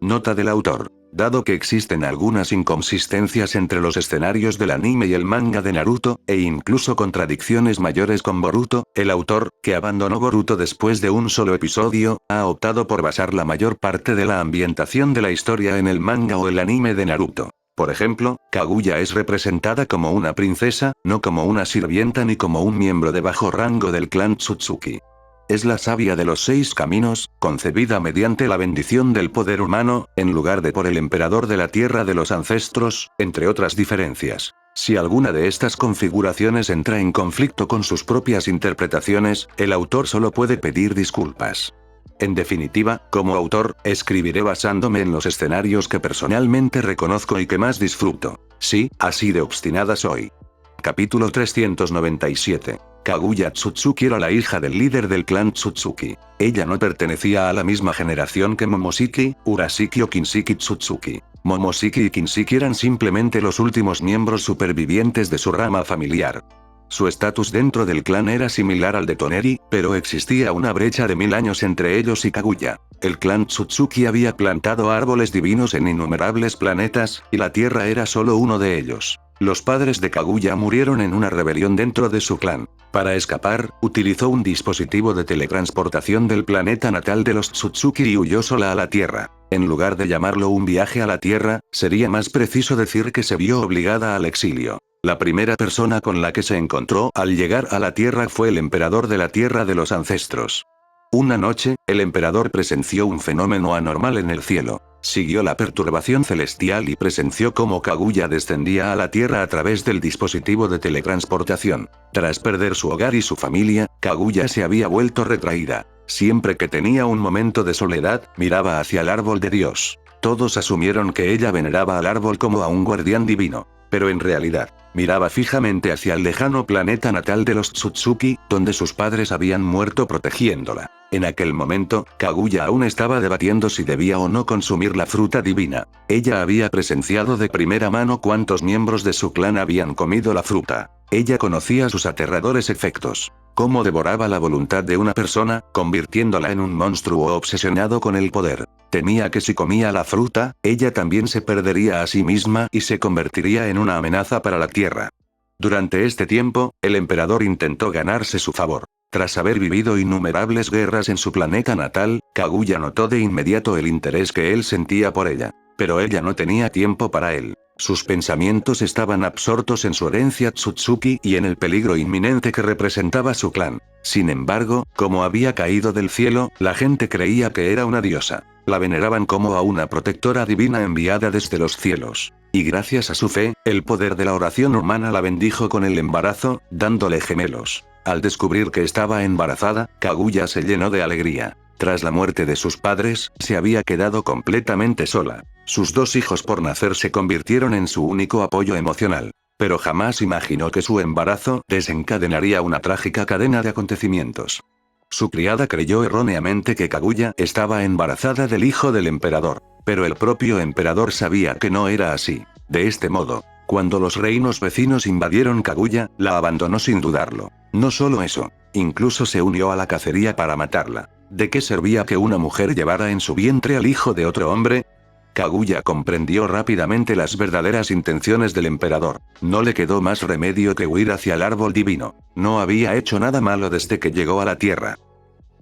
Nota del autor. Dado que existen algunas inconsistencias entre los escenarios del anime y el manga de Naruto, e incluso contradicciones mayores con Boruto, el autor, que abandonó Boruto después de un solo episodio, ha optado por basar la mayor parte de la ambientación de la historia en el manga o el anime de Naruto. Por ejemplo, Kaguya es representada como una princesa, no como una sirvienta ni como un miembro de bajo rango del clan Tsutsuki. Es la sabia de los 6 caminos, concebida mediante la bendición del poder humano, en lugar de por el emperador de la tierra de los ancestros, entre otras diferencias. Si alguna de estas configuraciones entra en conflicto con sus propias interpretaciones, el autor solo puede pedir disculpas. En definitiva, como autor, escribiré basándome en los escenarios que personalmente reconozco y que más disfruto. Sí, así de obstinada soy. Capítulo 397. Kaguya Tsutsuki era la hija del líder del clan Tsutsuki. Ella no pertenecía a la misma generación que Momoshiki, Urashiki o Kinshiki Tsutsuki. Momoshiki y Kinshiki eran simplemente los últimos miembros supervivientes de su rama familiar. Su estatus dentro del clan era similar al de Toneri, pero existía una brecha de 1000 años entre ellos y Kaguya. El clan Tsutsuki había plantado árboles divinos en innumerables planetas, y la Tierra era solo uno de ellos. Los padres de Kaguya murieron en una rebelión dentro de su clan. Para escapar, utilizó un dispositivo de teletransportación del planeta natal de los Tsutsuki y huyó sola a la Tierra. En lugar de llamarlo un viaje a la Tierra, sería más preciso decir que se vio obligada al exilio. La primera persona con la que se encontró al llegar a la Tierra fue el emperador de la Tierra de los ancestros. Una noche, el emperador presenció un fenómeno anormal en el cielo. Siguió la perturbación celestial y presenció cómo Kaguya descendía a la Tierra a través del dispositivo de teletransportación. Tras perder su hogar y su familia, Kaguya se había vuelto retraída. Siempre que tenía un momento de soledad, miraba hacia el árbol de Dios. Todos asumieron que ella veneraba al árbol como a un guardián divino. Pero en realidad, miraba fijamente hacia el lejano planeta natal de los Tsutsuki, donde sus padres habían muerto protegiéndola. En aquel momento, Kaguya aún estaba debatiendo si debía o no consumir la fruta divina. Ella había presenciado de primera mano cuántos miembros de su clan habían comido la fruta. Ella conocía sus aterradores efectos. Cómo devoraba la voluntad de una persona, convirtiéndola en un monstruo obsesionado con el poder. Temía que si comía la fruta, ella también se perdería a sí misma y se convertiría en una amenaza para la Tierra. Durante este tiempo, el emperador intentó ganarse su favor. Tras haber vivido innumerables guerras en su planeta natal, Kaguya notó de inmediato el interés que él sentía por ella. Pero ella no tenía tiempo para él. Sus pensamientos estaban absortos en su herencia Tsutsuki y en el peligro inminente que representaba su clan. Sin embargo, como había caído del cielo, la gente creía que era una diosa. La veneraban como a una protectora divina enviada desde los cielos. Y gracias a su fe, el poder de la oración humana la bendijo con el embarazo, dándole gemelos. Al descubrir que estaba embarazada, Kaguya se llenó de alegría. Tras la muerte de sus padres, se había quedado completamente sola. Sus 2 hijos por nacer se convirtieron en su único apoyo emocional. Pero jamás imaginó que su embarazo desencadenaría una trágica cadena de acontecimientos. Su criada creyó erróneamente que Kaguya estaba embarazada del hijo del emperador. Pero el propio emperador sabía que no era así. De este modo, cuando los reinos vecinos invadieron Kaguya, la abandonó sin dudarlo. No solo eso, incluso se unió a la cacería para matarla. ¿De qué servía que una mujer llevara en su vientre al hijo de otro hombre? Kaguya comprendió rápidamente las verdaderas intenciones del emperador. No le quedó más remedio que huir hacia el árbol divino. No había hecho nada malo desde que llegó a la tierra.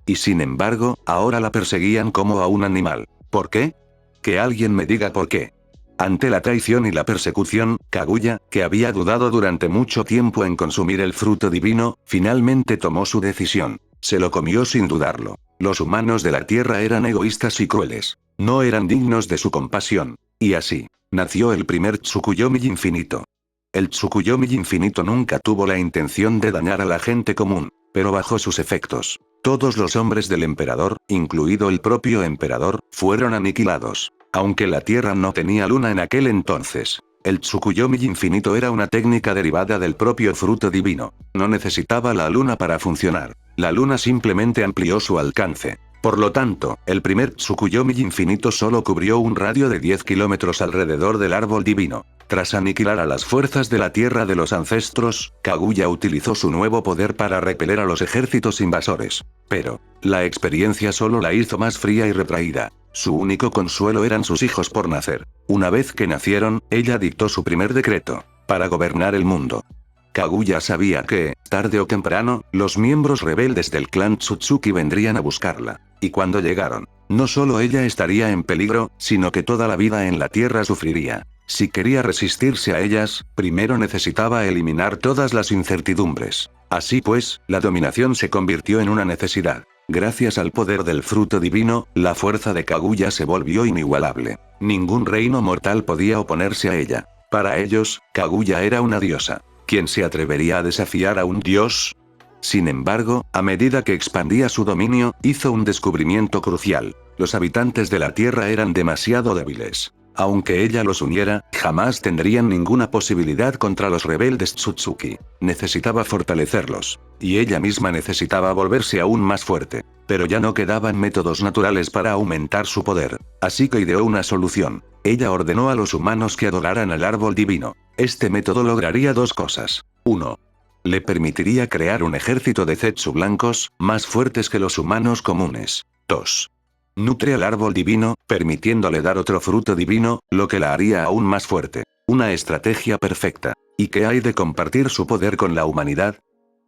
Y sin embargo, ahora la perseguían como a un animal. ¿Por qué? Que alguien me diga por qué. Ante la traición y la persecución, Kaguya, que había dudado durante mucho tiempo en consumir el fruto divino, finalmente tomó su decisión. Se lo comió sin dudarlo. Los humanos de la Tierra eran egoístas y crueles. No eran dignos de su compasión. Y así, nació el primer Tsukuyomi infinito. El Tsukuyomi infinito nunca tuvo la intención de dañar a la gente común, pero bajo sus efectos, todos los hombres del emperador, incluido el propio emperador, fueron aniquilados. Aunque la Tierra no tenía luna en aquel entonces, el Tsukuyomi infinito era una técnica derivada del propio fruto divino. No necesitaba la luna para funcionar. La luna simplemente amplió su alcance. Por lo tanto, el primer Tsukuyomi infinito solo cubrió un radio de 10 kilómetros alrededor del árbol divino. Tras aniquilar a las fuerzas de la tierra de los ancestros, Kaguya utilizó su nuevo poder para repeler a los ejércitos invasores. Pero, la experiencia solo la hizo más fría y retraída. Su único consuelo eran sus hijos por nacer. Una vez que nacieron, ella dictó su primer decreto, para gobernar el mundo. Kaguya sabía que, tarde o temprano, los miembros rebeldes del clan Tsutsuki vendrían a buscarla. Y cuando llegaron, no solo ella estaría en peligro, sino que toda la vida en la tierra sufriría. Si quería resistirse a ellas, primero necesitaba eliminar todas las incertidumbres. Así pues, la dominación se convirtió en una necesidad. Gracias al poder del fruto divino, la fuerza de Kaguya se volvió inigualable. Ningún reino mortal podía oponerse a ella. Para ellos, Kaguya era una diosa. ¿Quién se atrevería a desafiar a un dios? Sin embargo, a medida que expandía su dominio, hizo un descubrimiento crucial. Los habitantes de la Tierra eran demasiado débiles. Aunque ella los uniera, jamás tendrían ninguna posibilidad contra los rebeldes Tsutsuki. Necesitaba fortalecerlos. Y ella misma necesitaba volverse aún más fuerte. Pero ya no quedaban métodos naturales para aumentar su poder. Así que ideó una solución. Ella ordenó a los humanos que adoraran al árbol divino. Este método lograría 2 cosas. 1. Le permitiría crear un ejército de Zetsu blancos, más fuertes que los humanos comunes. 2. Nutre al árbol divino, permitiéndole dar otro fruto divino, lo que la haría aún más fuerte. Una estrategia perfecta. ¿Y qué hay de compartir su poder con la humanidad?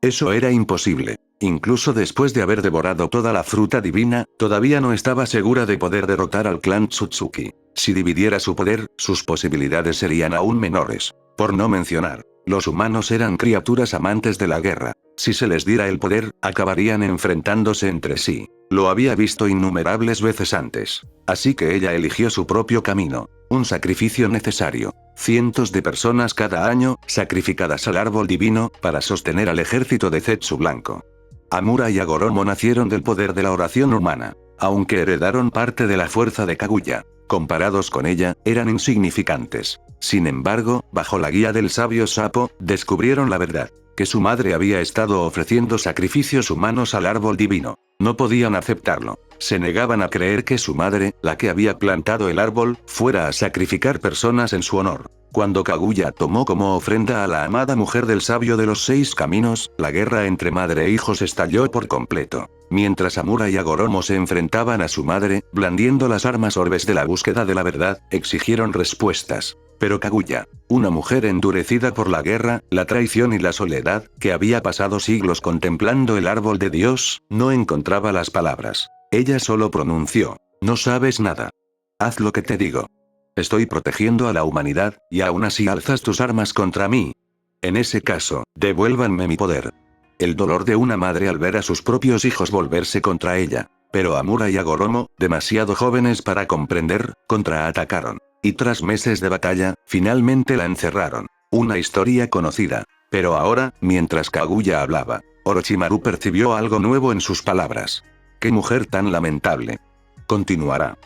Eso era imposible. Incluso después de haber devorado toda la fruta divina, todavía no estaba segura de poder derrotar al clan Tsutsuki. Si dividiera su poder, sus posibilidades serían aún menores. Por no mencionar, los humanos eran criaturas amantes de la guerra. Si se les diera el poder, acabarían enfrentándose entre sí. Lo había visto innumerables veces antes. Así que ella eligió su propio camino. Un sacrificio necesario. Cientos de personas cada año, sacrificadas al árbol divino, para sostener al ejército de Zetsu blanco. Amura y Agoromo nacieron del poder de la oración humana. Aunque heredaron parte de la fuerza de Kaguya, comparados con ella, eran insignificantes. Sin embargo, bajo la guía del sabio sapo, descubrieron la verdad. Que su madre había estado ofreciendo sacrificios humanos al árbol divino. No podían aceptarlo. Se negaban a creer que su madre, la que había plantado el árbol, fuera a sacrificar personas en su honor. Cuando Kaguya tomó como ofrenda a la amada mujer del sabio de los 6 caminos, la guerra entre madre e hijos estalló por completo. Mientras Amura y Agoromo se enfrentaban a su madre, blandiendo las armas orbes de la búsqueda de la verdad, exigieron respuestas. Pero Kaguya, una mujer endurecida por la guerra, la traición y la soledad, que había pasado siglos contemplando el árbol de Dios, no encontraba las palabras. Ella solo pronunció: "No sabes nada. Haz lo que te digo". Estoy protegiendo a la humanidad, y aún así alzas tus armas contra mí. En ese caso, devuélvanme mi poder. El dolor de una madre al ver a sus propios hijos volverse contra ella. Pero Amura y Agoromo, demasiado jóvenes para comprender, contraatacaron. Y tras meses de batalla, finalmente la encerraron. Una historia conocida. Pero ahora, mientras Kaguya hablaba, Orochimaru percibió algo nuevo en sus palabras. ¡Qué mujer tan lamentable! Continuará.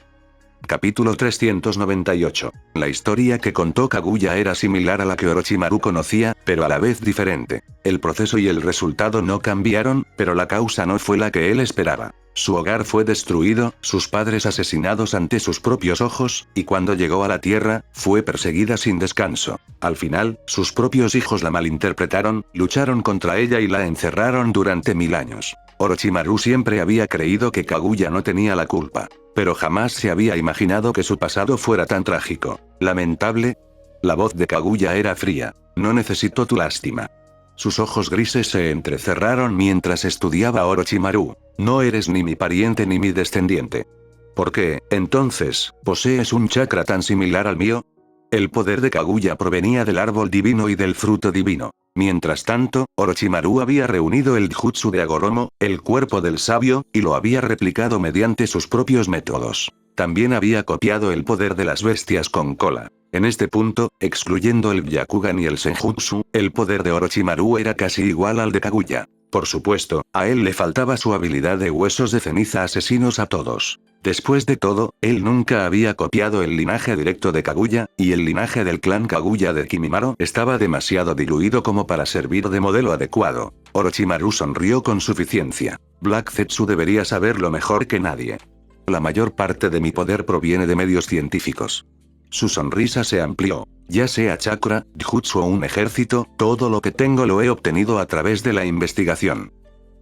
Capítulo 398. La historia que contó Kaguya era similar a la que Orochimaru conocía, pero a la vez diferente. El proceso y el resultado no cambiaron, pero la causa no fue la que él esperaba. Su hogar fue destruido, sus padres asesinados ante sus propios ojos, y cuando llegó a la Tierra, fue perseguida sin descanso. Al final, sus propios hijos la malinterpretaron, lucharon contra ella y la encerraron durante 1000 años. Orochimaru siempre había creído que Kaguya no tenía la culpa. Pero jamás se había imaginado que su pasado fuera tan trágico. ¿Lamentable? La voz de Kaguya era fría. No necesito tu lástima. Sus ojos grises se entrecerraron mientras estudiaba a Orochimaru. No eres ni mi pariente ni mi descendiente. ¿Por qué, entonces, posees un chakra tan similar al mío? El poder de Kaguya provenía del árbol divino y del fruto divino. Mientras tanto, Orochimaru había reunido el jutsu de Agoromo, el cuerpo del sabio, y lo había replicado mediante sus propios métodos. También había copiado el poder de las bestias con cola. En este punto, excluyendo el Byakugan y el Senjutsu, el poder de Orochimaru era casi igual al de Kaguya. Por supuesto, a él le faltaba su habilidad de huesos de ceniza asesinos a todos. Después de todo, él nunca había copiado el linaje directo de Kaguya, y el linaje del clan Kaguya de Kimimaro estaba demasiado diluido como para servir de modelo adecuado. Orochimaru sonrió con suficiencia. Black Zetsu debería saberlo mejor que nadie. La mayor parte de mi poder proviene de medios científicos. Su sonrisa se amplió. Ya sea chakra, jutsu o un ejército, todo lo que tengo lo he obtenido a través de la investigación.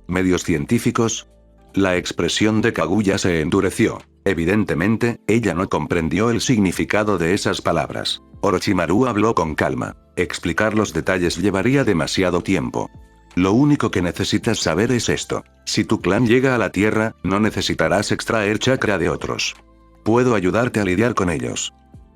¿Medios científicos? La expresión de Kaguya se endureció. Evidentemente, ella no comprendió el significado de esas palabras. Orochimaru habló con calma. Explicar los detalles llevaría demasiado tiempo. Lo único que necesitas saber es esto. Si tu clan llega a la Tierra, no necesitarás extraer chakra de otros. Puedo ayudarte a lidiar con ellos.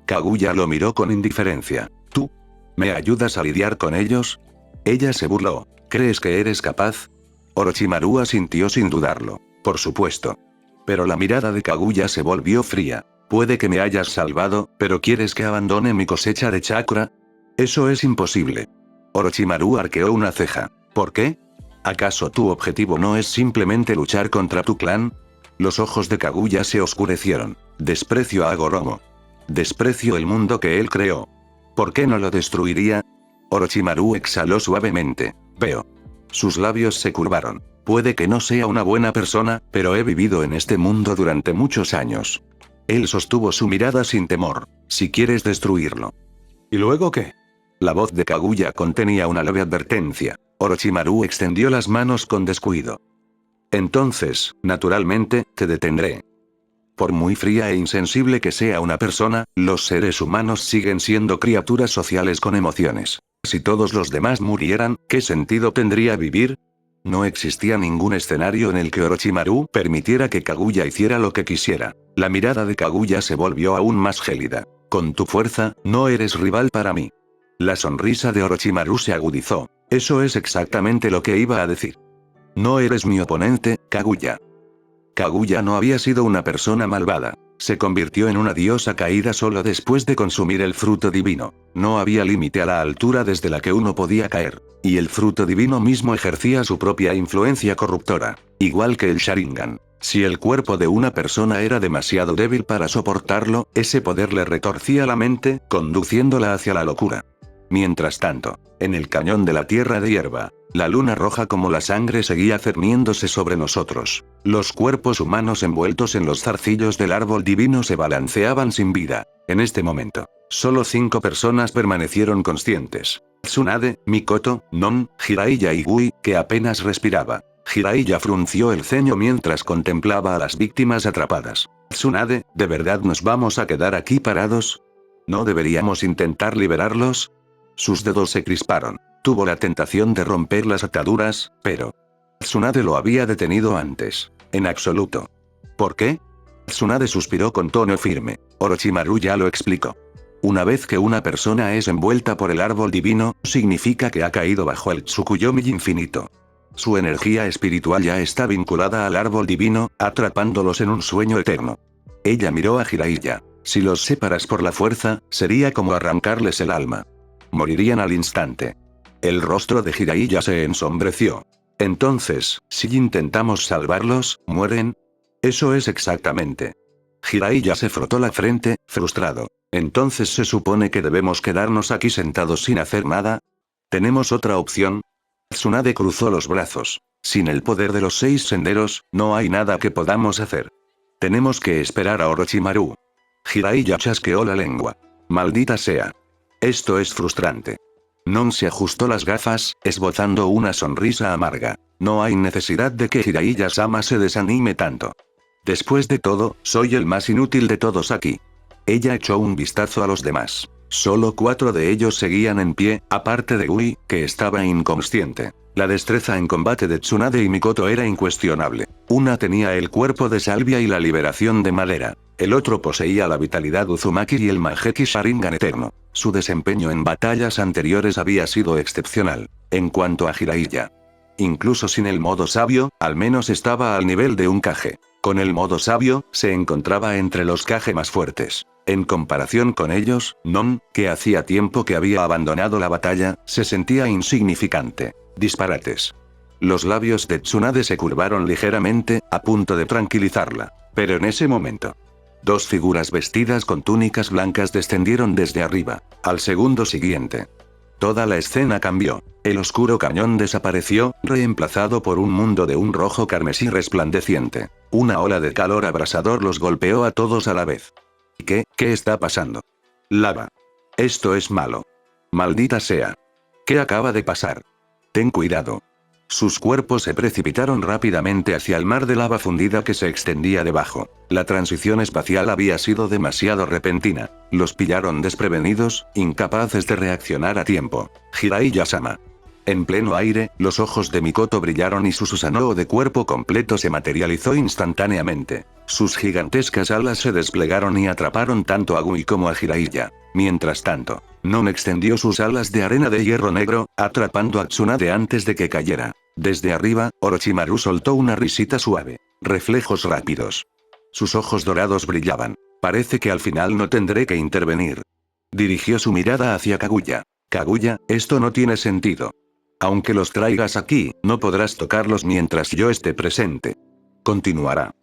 Kaguya lo miró con indiferencia. ¿Tú? ¿Me ayudas a lidiar con ellos? Ella se burló. ¿Crees que eres capaz? Orochimaru asintió sin dudarlo. Por supuesto. Pero la mirada de Kaguya se volvió fría. Puede que me hayas salvado, pero ¿quieres que abandone mi cosecha de chakra? Eso es imposible. Orochimaru arqueó una ceja. ¿Por qué? ¿Acaso tu objetivo no es simplemente luchar contra tu clan? Los ojos de Kaguya se oscurecieron. Desprecio a Agoromo. Desprecio el mundo que él creó. ¿Por qué no lo destruiría? Orochimaru exhaló suavemente. Veo. Sus labios se curvaron. Puede que no sea una buena persona, pero he vivido en este mundo durante muchos años. Él sostuvo su mirada sin temor. Si quieres destruirlo. ¿Y luego qué? La voz de Kaguya contenía una leve advertencia. Orochimaru extendió las manos con descuido. Entonces, naturalmente, te detendré. Por muy fría e insensible que sea una persona, los seres humanos siguen siendo criaturas sociales con emociones. Si todos los demás murieran, ¿qué sentido tendría vivir? No existía ningún escenario en el que Orochimaru permitiera que Kaguya hiciera lo que quisiera. La mirada de Kaguya se volvió aún más gélida. Con tu fuerza, no eres rival para mí. La sonrisa de Orochimaru se agudizó. Eso es exactamente lo que iba a decir. No eres mi oponente, Kaguya. Kaguya no había sido una persona malvada. Se convirtió en una diosa caída solo después de consumir el fruto divino. No había límite a la altura desde la que uno podía caer. Y el fruto divino mismo ejercía su propia influencia corruptora. Igual que el Sharingan. Si el cuerpo de una persona era demasiado débil para soportarlo, ese poder le retorcía la mente, conduciéndola hacia la locura. Mientras tanto, en el cañón de la tierra de hierba, la luna roja como la sangre seguía cerniéndose sobre nosotros. Los cuerpos humanos envueltos en los zarcillos del árbol divino se balanceaban sin vida. En este momento, solo 5 personas permanecieron conscientes. Tsunade, Mikoto, Non, Jiraiya y Gui, que apenas respiraba. Jiraiya frunció el ceño mientras contemplaba a las víctimas atrapadas. Tsunade, ¿de verdad nos vamos a quedar aquí parados? ¿No deberíamos intentar liberarlos? Sus dedos se crisparon. Tuvo la tentación de romper las ataduras, pero Tsunade lo había detenido antes. En absoluto. ¿Por qué? Tsunade suspiró con tono firme. Orochimaru ya lo explicó. Una vez que una persona es envuelta por el árbol divino, significa que ha caído bajo el Tsukuyomi infinito. Su energía espiritual ya está vinculada al árbol divino, atrapándolos en un sueño eterno. Ella miró a Jiraiya. Si los separas por la fuerza, sería como arrancarles el alma. Morirían al instante. El rostro de Jiraiya se ensombreció. Entonces, si intentamos salvarlos, ¿mueren? Eso es exactamente. Jiraiya se frotó la frente, frustrado. ¿Entonces se supone que debemos quedarnos aquí sentados sin hacer nada? ¿Tenemos otra opción? Tsunade cruzó los brazos. Sin el poder de los 6 senderos, no hay nada que podamos hacer. Tenemos que esperar a Orochimaru. Jiraiya chasqueó la lengua. Maldita sea. Esto es frustrante. Non se ajustó las gafas, esbozando una sonrisa amarga. No hay necesidad de que Jiraiya-sama se desanime tanto. Después de todo, soy el más inútil de todos aquí. Ella echó un vistazo a los demás. Solo 4 de ellos seguían en pie, aparte de Ui, que estaba inconsciente. La destreza en combate de Tsunade y Mikoto era incuestionable. Una tenía el cuerpo de Salvia y la liberación de madera. El otro poseía la vitalidad Uzumaki y el Mangekyou Sharingan eterno. Su desempeño en batallas anteriores había sido excepcional. En cuanto a Jiraiya, incluso sin el modo sabio, al menos estaba al nivel de un Kage. Con el modo sabio, se encontraba entre los Kage más fuertes. En comparación con ellos, Non, que hacía tiempo que había abandonado la batalla, se sentía insignificante. Disparates. Los labios de Tsunade se curvaron ligeramente, a punto de tranquilizarla. Pero en ese momento, 2 figuras vestidas con túnicas blancas descendieron desde arriba. Al segundo siguiente, toda la escena cambió. El oscuro cañón desapareció, reemplazado por un mundo de un rojo carmesí resplandeciente. Una ola de calor abrasador los golpeó a todos a la vez. ¿Qué está pasando? Lava. Esto es malo. Maldita sea. ¿Qué acaba de pasar? Ten cuidado. Sus cuerpos se precipitaron rápidamente hacia el mar de lava fundida que se extendía debajo. La transición espacial había sido demasiado repentina. Los pillaron desprevenidos, incapaces de reaccionar a tiempo. Jiraiya-sama. En pleno aire, los ojos de Mikoto brillaron y su Susanoo de cuerpo completo se materializó instantáneamente. Sus gigantescas alas se desplegaron y atraparon tanto a Gui como a Jiraiya. Mientras tanto, Non extendió sus alas de arena de hierro negro, atrapando a Tsunade antes de que cayera. Desde arriba, Orochimaru soltó una risita suave. Reflejos rápidos. Sus ojos dorados brillaban. Parece que al final no tendré que intervenir. Dirigió su mirada hacia Kaguya. Kaguya, esto no tiene sentido. Aunque los traigas aquí, no podrás tocarlos mientras yo esté presente. Continuará.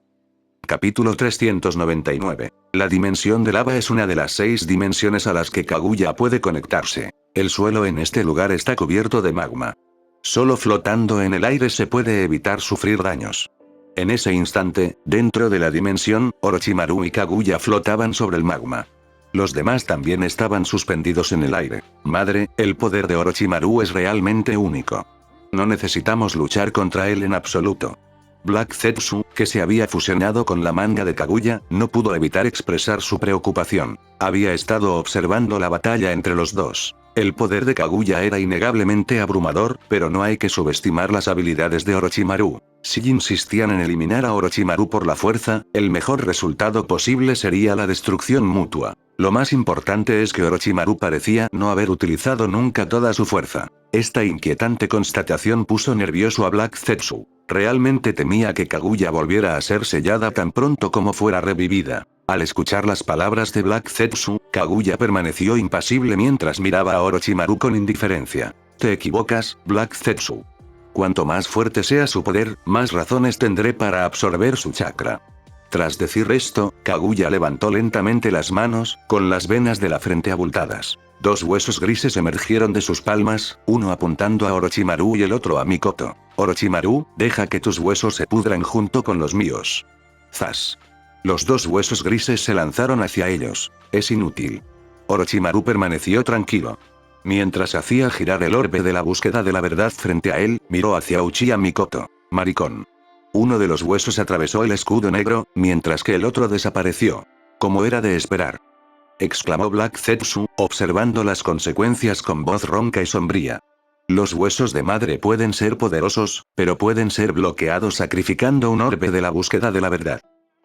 Capítulo 399. La dimensión de lava es una de las 6 dimensiones a las que Kaguya puede conectarse. El suelo en este lugar está cubierto de magma. Solo flotando en el aire se puede evitar sufrir daños. En ese instante, dentro de la dimensión, Orochimaru y Kaguya flotaban sobre el magma. Los demás también estaban suspendidos en el aire. Madre, el poder de Orochimaru es realmente único. No necesitamos luchar contra él en absoluto. Black Zetsu, que se había fusionado con la manga de Kaguya, no pudo evitar expresar su preocupación. Había estado observando la batalla entre los dos. El poder de Kaguya era innegablemente abrumador, pero no hay que subestimar las habilidades de Orochimaru. Si insistían en eliminar a Orochimaru por la fuerza, el mejor resultado posible sería la destrucción mutua. Lo más importante es que Orochimaru parecía no haber utilizado nunca toda su fuerza. Esta inquietante constatación puso nervioso a Black Zetsu. Realmente temía que Kaguya volviera a ser sellada tan pronto como fuera revivida. Al escuchar las palabras de Black Zetsu, Kaguya permaneció impasible mientras miraba a Orochimaru con indiferencia. Te equivocas, Black Zetsu. Cuanto más fuerte sea su poder, más razones tendré para absorber su chakra. Tras decir esto, Kaguya levantó lentamente las manos, con las venas de la frente abultadas. 2 huesos grises emergieron de sus palmas, uno apuntando a Orochimaru y el otro a Mikoto. Orochimaru, deja que tus huesos se pudran junto con los míos. Zas. Los 2 huesos grises se lanzaron hacia ellos. Es inútil. Orochimaru permaneció tranquilo. Mientras hacía girar el orbe de la búsqueda de la verdad frente a él, miró hacia Uchiha Mikoto. Maricón. Uno de los huesos atravesó el escudo negro, mientras que el otro desapareció. Como era de esperar. Exclamó Black Zetsu, observando las consecuencias con voz ronca y sombría. Los huesos de madre pueden ser poderosos, pero pueden ser bloqueados sacrificando un orbe de la búsqueda de la verdad.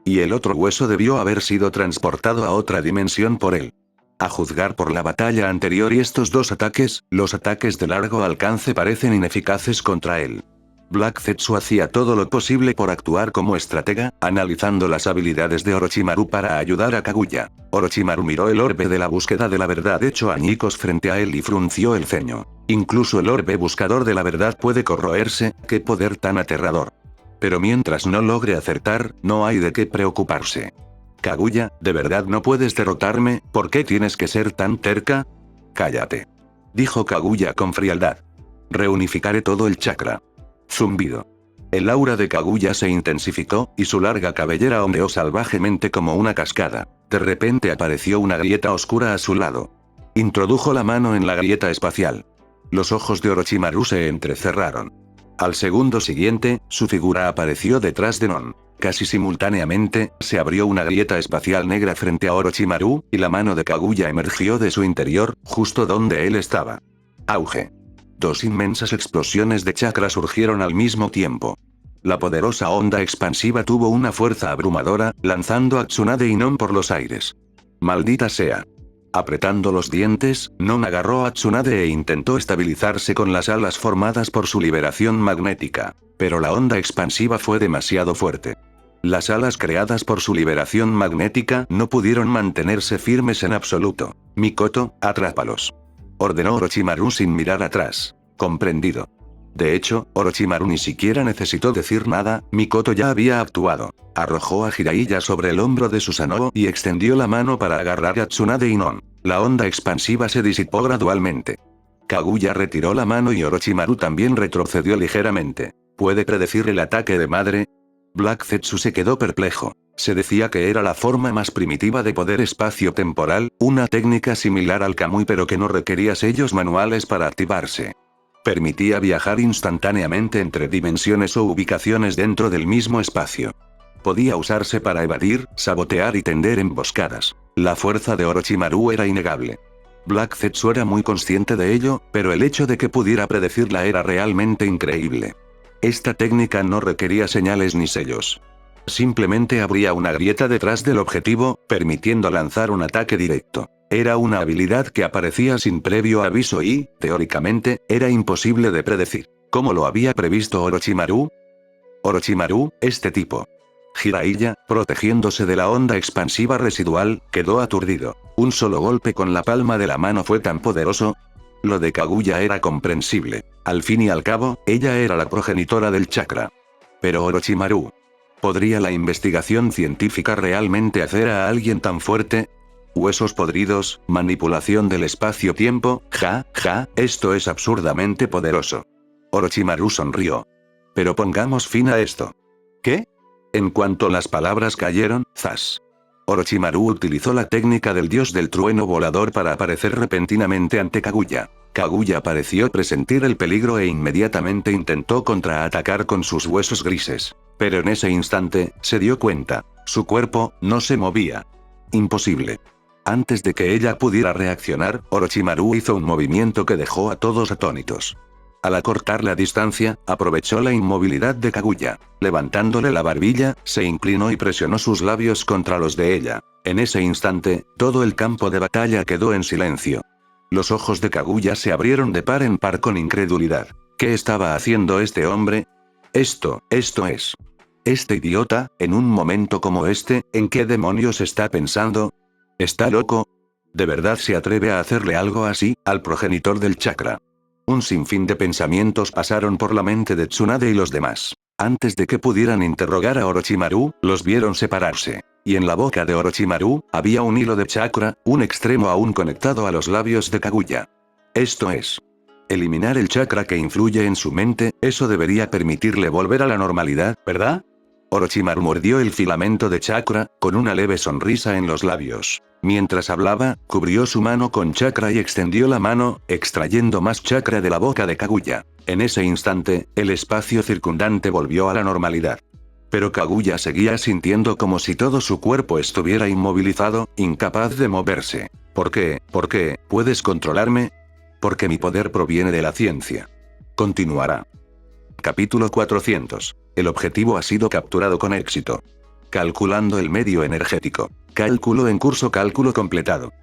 Y el otro hueso debió haber sido transportado a otra dimensión por él. A juzgar por la batalla anterior y estos dos ataques, los ataques de largo alcance parecen ineficaces contra él. Black Zetsu hacía todo lo posible por actuar como estratega, analizando las habilidades de Orochimaru para ayudar a Kaguya. Orochimaru miró el orbe de la búsqueda de la verdad hecho añicos frente a él y frunció el ceño. Incluso el orbe buscador de la verdad puede corroerse, qué poder tan aterrador. Pero mientras no logre acertar, no hay de qué preocuparse. Kaguya, ¿de verdad no puedes derrotarme? ¿Por qué tienes que ser tan terca? Cállate. Dijo Kaguya con frialdad. Reunificaré todo el chakra. Zumbido. El aura de Kaguya se intensificó, y su larga cabellera ondeó salvajemente como una cascada. De repente apareció una grieta oscura a su lado. Introdujo la mano en la grieta espacial. Los ojos de Orochimaru se entrecerraron. Al segundo siguiente, su figura apareció detrás de Non. Casi simultáneamente, se abrió una grieta espacial negra frente a Orochimaru, y la mano de Kaguya emergió de su interior, justo donde él estaba. Auge. Dos inmensas explosiones de chakra surgieron al mismo tiempo. La poderosa onda expansiva tuvo una fuerza abrumadora, lanzando a Tsunade y Non por los aires. Maldita sea. Apretando los dientes, Non agarró a Tsunade e intentó estabilizarse con las alas formadas por su liberación magnética. Pero la onda expansiva fue demasiado fuerte. Las alas creadas por su liberación magnética no pudieron mantenerse firmes en absoluto. Mikoto, atrápalos. Ordenó Orochimaru sin mirar atrás. Comprendido. De hecho, Orochimaru ni siquiera necesitó decir nada, Mikoto ya había actuado. Arrojó a Jiraiya sobre el hombro de Susanoo y extendió la mano para agarrar a Tsunade y Non. La onda expansiva se disipó gradualmente. Kaguya retiró la mano y Orochimaru también retrocedió ligeramente. ¿Puede predecir el ataque de madre? Black Zetsu se quedó perplejo. Se decía que era la forma más primitiva de poder espacio-temporal, una técnica similar al Kamui pero que no requería sellos manuales para activarse. Permitía viajar instantáneamente entre dimensiones o ubicaciones dentro del mismo espacio. Podía usarse para evadir, sabotear y tender emboscadas. La fuerza de Orochimaru era innegable. Black Zetsu era muy consciente de ello, pero el hecho de que pudiera predecirla era realmente increíble. Esta técnica no requería señales ni sellos. Simplemente abría una grieta detrás del objetivo, permitiendo lanzar un ataque directo. Era una habilidad que aparecía sin previo aviso y, teóricamente, era imposible de predecir. ¿Cómo lo había previsto Orochimaru? Orochimaru, este tipo. Jiraiya, protegiéndose de la onda expansiva residual, quedó aturdido. Un solo golpe con la palma de la mano fue tan poderoso. Lo de Kaguya era comprensible. Al fin y al cabo, ella era la progenitora del chakra. Pero Orochimaru. ¿Podría la investigación científica realmente hacer a alguien tan fuerte? Huesos podridos, manipulación del espacio-tiempo, esto es absurdamente poderoso. Orochimaru sonrió. Pero pongamos fin a esto. ¿Qué? En cuanto las palabras cayeron, ¡zas! Orochimaru utilizó la técnica del dios del trueno volador para aparecer repentinamente ante Kaguya. Kaguya pareció presentir el peligro e inmediatamente intentó contraatacar con sus huesos grises. Pero en ese instante, se dio cuenta. Su cuerpo, no se movía. Imposible. Antes de que ella pudiera reaccionar, Orochimaru hizo un movimiento que dejó a todos atónitos. Al acortar la distancia, aprovechó la inmovilidad de Kaguya. Levantándole la barbilla, se inclinó y presionó sus labios contra los de ella. En ese instante, todo el campo de batalla quedó en silencio. Los ojos de Kaguya se abrieron de par en par con incredulidad. ¿Qué estaba haciendo este hombre? Esto es. Este idiota, en un momento como este, ¿en qué demonios está pensando? ¿Está loco? ¿De verdad se atreve a hacerle algo así, al progenitor del chakra? Un sinfín de pensamientos pasaron por la mente de Tsunade y los demás. Antes de que pudieran interrogar a Orochimaru, los vieron separarse. Y en la boca de Orochimaru, había un hilo de chakra, un extremo aún conectado a los labios de Kaguya. Esto es. Eliminar el chakra que influye en su mente, eso debería permitirle volver a la normalidad, ¿verdad? Orochimaru mordió el filamento de chakra, con una leve sonrisa en los labios. Mientras hablaba, cubrió su mano con chakra y extendió la mano, extrayendo más chakra de la boca de Kaguya. En ese instante, el espacio circundante volvió a la normalidad. Pero Kaguya seguía sintiendo como si todo su cuerpo estuviera inmovilizado, incapaz de moverse. ¿Por qué? ¿Por qué? ¿Puedes controlarme? Porque mi poder proviene de la ciencia. Continuará. Capítulo 400. El objetivo ha sido capturado con éxito. Calculando el medio energético. Cálculo en curso, cálculo completado.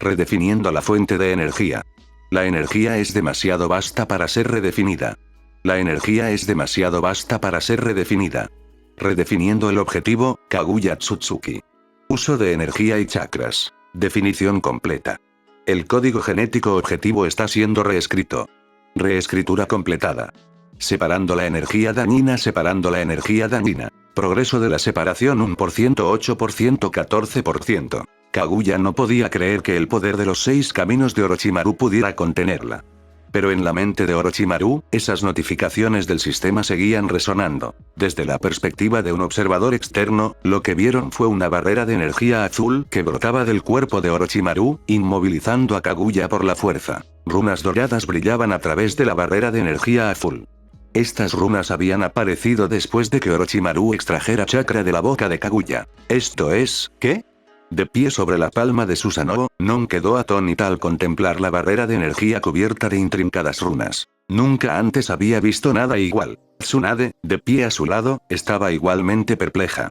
Redefiniendo la fuente de energía. La energía es demasiado vasta para ser redefinida. La energía es demasiado vasta para ser redefinida. Redefiniendo el objetivo, Kaguya Tsutsuki. Uso de energía y chakras. Definición completa. El código genético objetivo está siendo reescrito. Reescritura completada. Separando la energía dañina, separando la energía dañina. Progreso de la separación 1%, 8%, 14%. Kaguya no podía creer que el poder de los 6 caminos de Orochimaru pudiera contenerla. Pero en la mente de Orochimaru, esas notificaciones del sistema seguían resonando. Desde la perspectiva de un observador externo, lo que vieron fue una barrera de energía azul que brotaba del cuerpo de Orochimaru, inmovilizando a Kaguya por la fuerza. Runas doradas brillaban a través de la barrera de energía azul. Estas runas habían aparecido después de que Orochimaru extrajera chakra de la boca de Kaguya. ¿Esto es, qué? De pie sobre la palma de Susanoo, Non quedó atónita al contemplar la barrera de energía cubierta de intrincadas runas. Nunca antes había visto nada igual. Tsunade, de pie a su lado, estaba igualmente perpleja.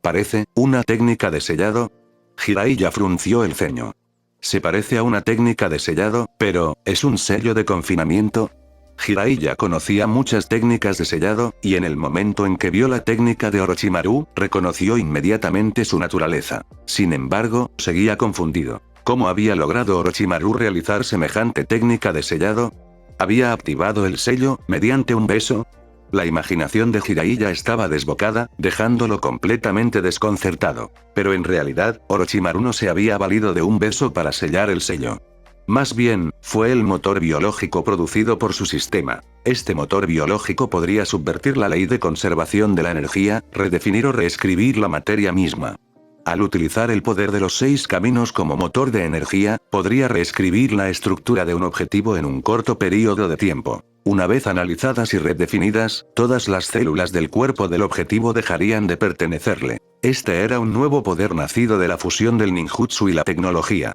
¿Parece una técnica de sellado? Jiraiya frunció el ceño. Se parece a una técnica de sellado, pero, ¿es un sello de confinamiento? Jiraiya conocía muchas técnicas de sellado, y en el momento en que vio la técnica de Orochimaru, reconoció inmediatamente su naturaleza. Sin embargo, seguía confundido. ¿Cómo había logrado Orochimaru realizar semejante técnica de sellado? ¿Había activado el sello, mediante un beso? La imaginación de Jiraiya estaba desbocada, dejándolo completamente desconcertado. Pero en realidad, Orochimaru no se había valido de un beso para sellar el sello. Más bien, fue el motor biológico producido por su sistema. Este motor biológico podría subvertir la ley de conservación de la energía, redefinir o reescribir la materia misma. Al utilizar el poder de los 6 caminos como motor de energía, podría reescribir la estructura de un objetivo en un corto periodo de tiempo. Una vez analizadas y redefinidas, todas las células del cuerpo del objetivo dejarían de pertenecerle. Este era un nuevo poder nacido de la fusión del ninjutsu y la tecnología.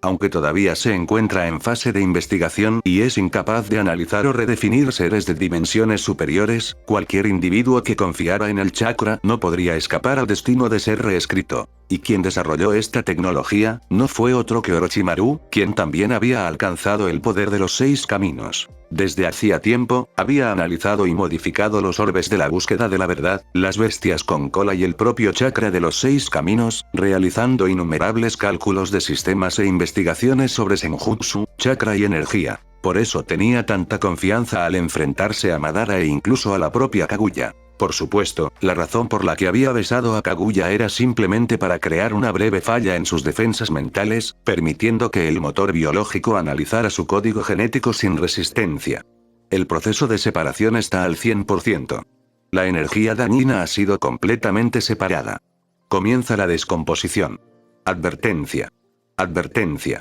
Aunque todavía se encuentra en fase de investigación y es incapaz de analizar o redefinir seres de dimensiones superiores, cualquier individuo que confiara en el chakra no podría escapar al destino de ser reescrito. Y quien desarrolló esta tecnología, no fue otro que Orochimaru, quien también había alcanzado el poder de los 6 caminos. Desde hacía tiempo, había analizado y modificado los orbes de la búsqueda de la verdad, las bestias con cola y el propio chakra de los 6 caminos, realizando innumerables cálculos de sistemas e investigaciones sobre senjutsu, chakra y energía. Por eso tenía tanta confianza al enfrentarse a Madara e incluso a la propia Kaguya. Por supuesto, la razón por la que había besado a Kaguya era simplemente para crear una breve falla en sus defensas mentales, permitiendo que el motor biológico analizara su código genético sin resistencia. El proceso de separación está al 100%. La energía dañina ha sido completamente separada. Comienza la descomposición. Advertencia. Advertencia.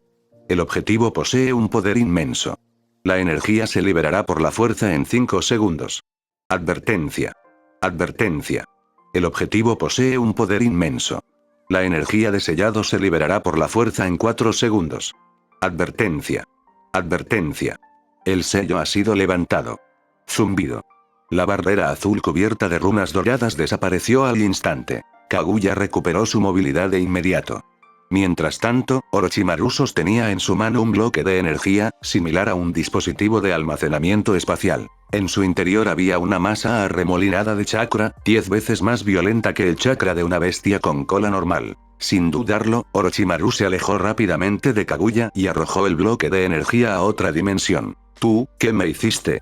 El objetivo posee un poder inmenso. La energía se liberará por la fuerza en 5 segundos. Advertencia. Advertencia. El objetivo posee un poder inmenso. La energía de sellado se liberará por la fuerza en 4 segundos. Advertencia. Advertencia. El sello ha sido levantado. Zumbido. La barrera azul cubierta de runas doradas desapareció al instante. Kaguya recuperó su movilidad de inmediato. Mientras tanto, Orochimaru sostenía en su mano un bloque de energía, similar a un dispositivo de almacenamiento espacial. En su interior había una masa arremolinada de chakra, 10 veces más violenta que el chakra de una bestia con cola normal. Sin dudarlo, Orochimaru se alejó rápidamente de Kaguya y arrojó el bloque de energía a otra dimensión. ¿Tú, qué me hiciste?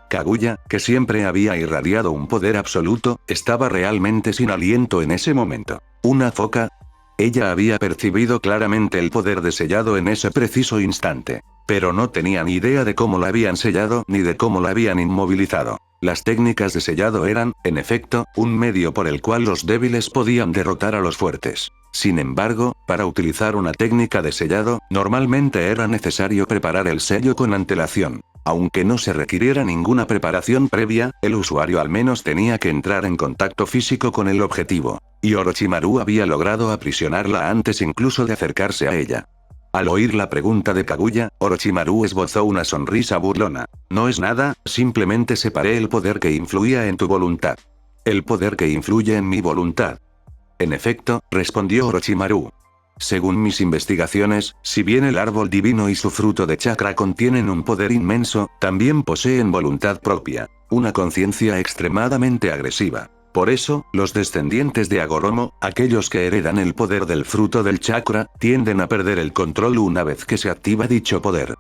Kaguya, que siempre había irradiado un poder absoluto, estaba realmente sin aliento en ese momento. ¿Una foca? Ella había percibido claramente el poder de sellado en ese preciso instante. Pero no tenía ni idea de cómo la habían sellado ni de cómo la habían inmovilizado. Las técnicas de sellado eran, en efecto, un medio por el cual los débiles podían derrotar a los fuertes. Sin embargo, para utilizar una técnica de sellado, normalmente era necesario preparar el sello con antelación. Aunque no se requiriera ninguna preparación previa, el usuario al menos tenía que entrar en contacto físico con el objetivo. Y Orochimaru había logrado aprisionarla antes incluso de acercarse a ella. Al oír la pregunta de Kaguya, Orochimaru esbozó una sonrisa burlona. No es nada, simplemente separé el poder que influía en tu voluntad. El poder que influye en mi voluntad. En efecto, respondió Orochimaru. Según mis investigaciones, si bien el árbol divino y su fruto de chakra contienen un poder inmenso, también poseen voluntad propia, una conciencia extremadamente agresiva. Por eso, los descendientes de Agoromo, aquellos que heredan el poder del fruto del chakra, tienden a perder el control una vez que se activa dicho poder.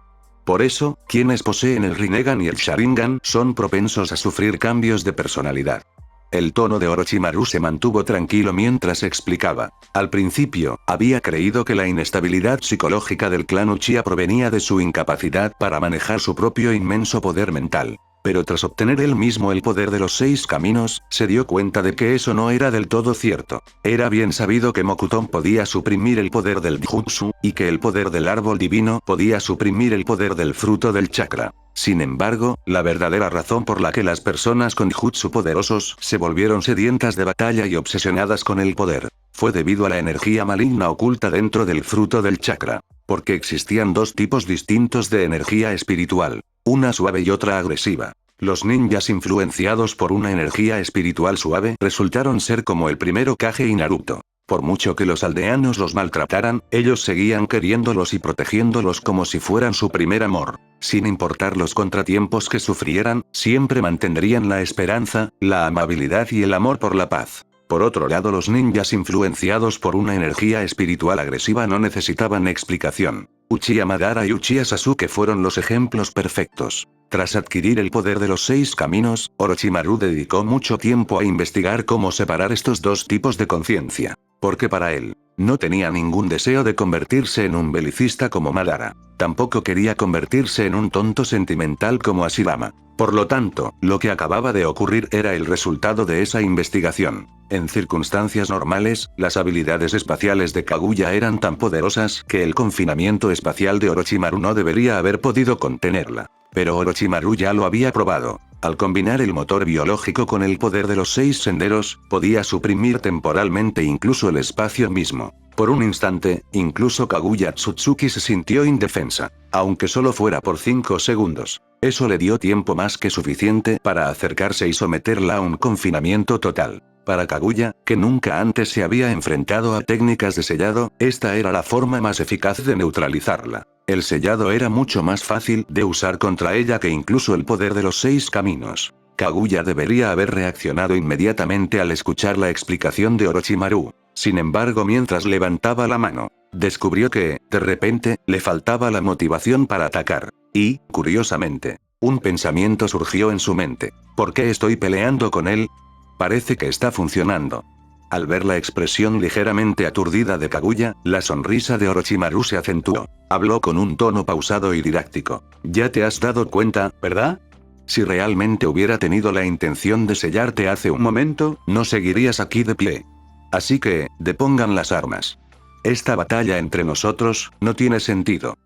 Por eso, quienes poseen el Rinnegan y el Sharingan son propensos a sufrir cambios de personalidad. El tono de Orochimaru se mantuvo tranquilo mientras explicaba. Al principio, había creído que la inestabilidad psicológica del clan Uchiha provenía de su incapacidad para manejar su propio inmenso poder mental. Pero tras obtener él mismo el poder de los 6 caminos, se dio cuenta de que eso no era del todo cierto. Era bien sabido que Mokuton podía suprimir el poder del Jutsu, y que el poder del árbol divino podía suprimir el poder del fruto del chakra. Sin embargo, la verdadera razón por la que las personas con jutsu poderosos se volvieron sedientas de batalla y obsesionadas con el poder, fue debido a la energía maligna oculta dentro del fruto del chakra. Porque existían 2 tipos distintos de energía espiritual, una suave y otra agresiva. Los ninjas influenciados por una energía espiritual suave resultaron ser como el primero Kage y Naruto. Por mucho que los aldeanos los maltrataran, ellos seguían queriéndolos y protegiéndolos como si fueran su primer amor. Sin importar los contratiempos que sufrieran, siempre mantendrían la esperanza, la amabilidad y el amor por la paz. Por otro lado, los ninjas influenciados por una energía espiritual agresiva no necesitaban explicación. Uchiha Madara y Uchiha Sasuke fueron los ejemplos perfectos. Tras adquirir el poder de los 6 caminos, Orochimaru dedicó mucho tiempo a investigar cómo separar estos 2 tipos de conciencia. Porque para él, no tenía ningún deseo de convertirse en un belicista como Madara. Tampoco quería convertirse en un tonto sentimental como Hashirama. Por lo tanto, lo que acababa de ocurrir era el resultado de esa investigación. En circunstancias normales, las habilidades espaciales de Kaguya eran tan poderosas que el confinamiento espacial de Orochimaru no debería haber podido contenerla. Pero Orochimaru ya lo había probado. Al combinar el motor biológico con el poder de los 6 senderos, podía suprimir temporalmente incluso el espacio mismo. Por un instante, incluso Kaguya Tsutsuki se sintió indefensa. Aunque solo fuera por 5 segundos. Eso le dio tiempo más que suficiente para acercarse y someterla a un confinamiento total. Para Kaguya, que nunca antes se había enfrentado a técnicas de sellado, esta era la forma más eficaz de neutralizarla. El sellado era mucho más fácil de usar contra ella que incluso el poder de los 6 caminos. Kaguya debería haber reaccionado inmediatamente al escuchar la explicación de Orochimaru. Sin embargo, mientras levantaba la mano, descubrió que, de repente, le faltaba la motivación para atacar. Y, curiosamente, un pensamiento surgió en su mente. ¿Por qué estoy peleando con él? Parece que está funcionando. Al ver la expresión ligeramente aturdida de Kaguya, la sonrisa de Orochimaru se acentuó. Habló con un tono pausado y didáctico. Ya te has dado cuenta, ¿verdad? Si realmente hubiera tenido la intención de sellarte hace un momento, no seguirías aquí de pie. Así que, depongan las armas. Esta batalla entre nosotros, no tiene sentido.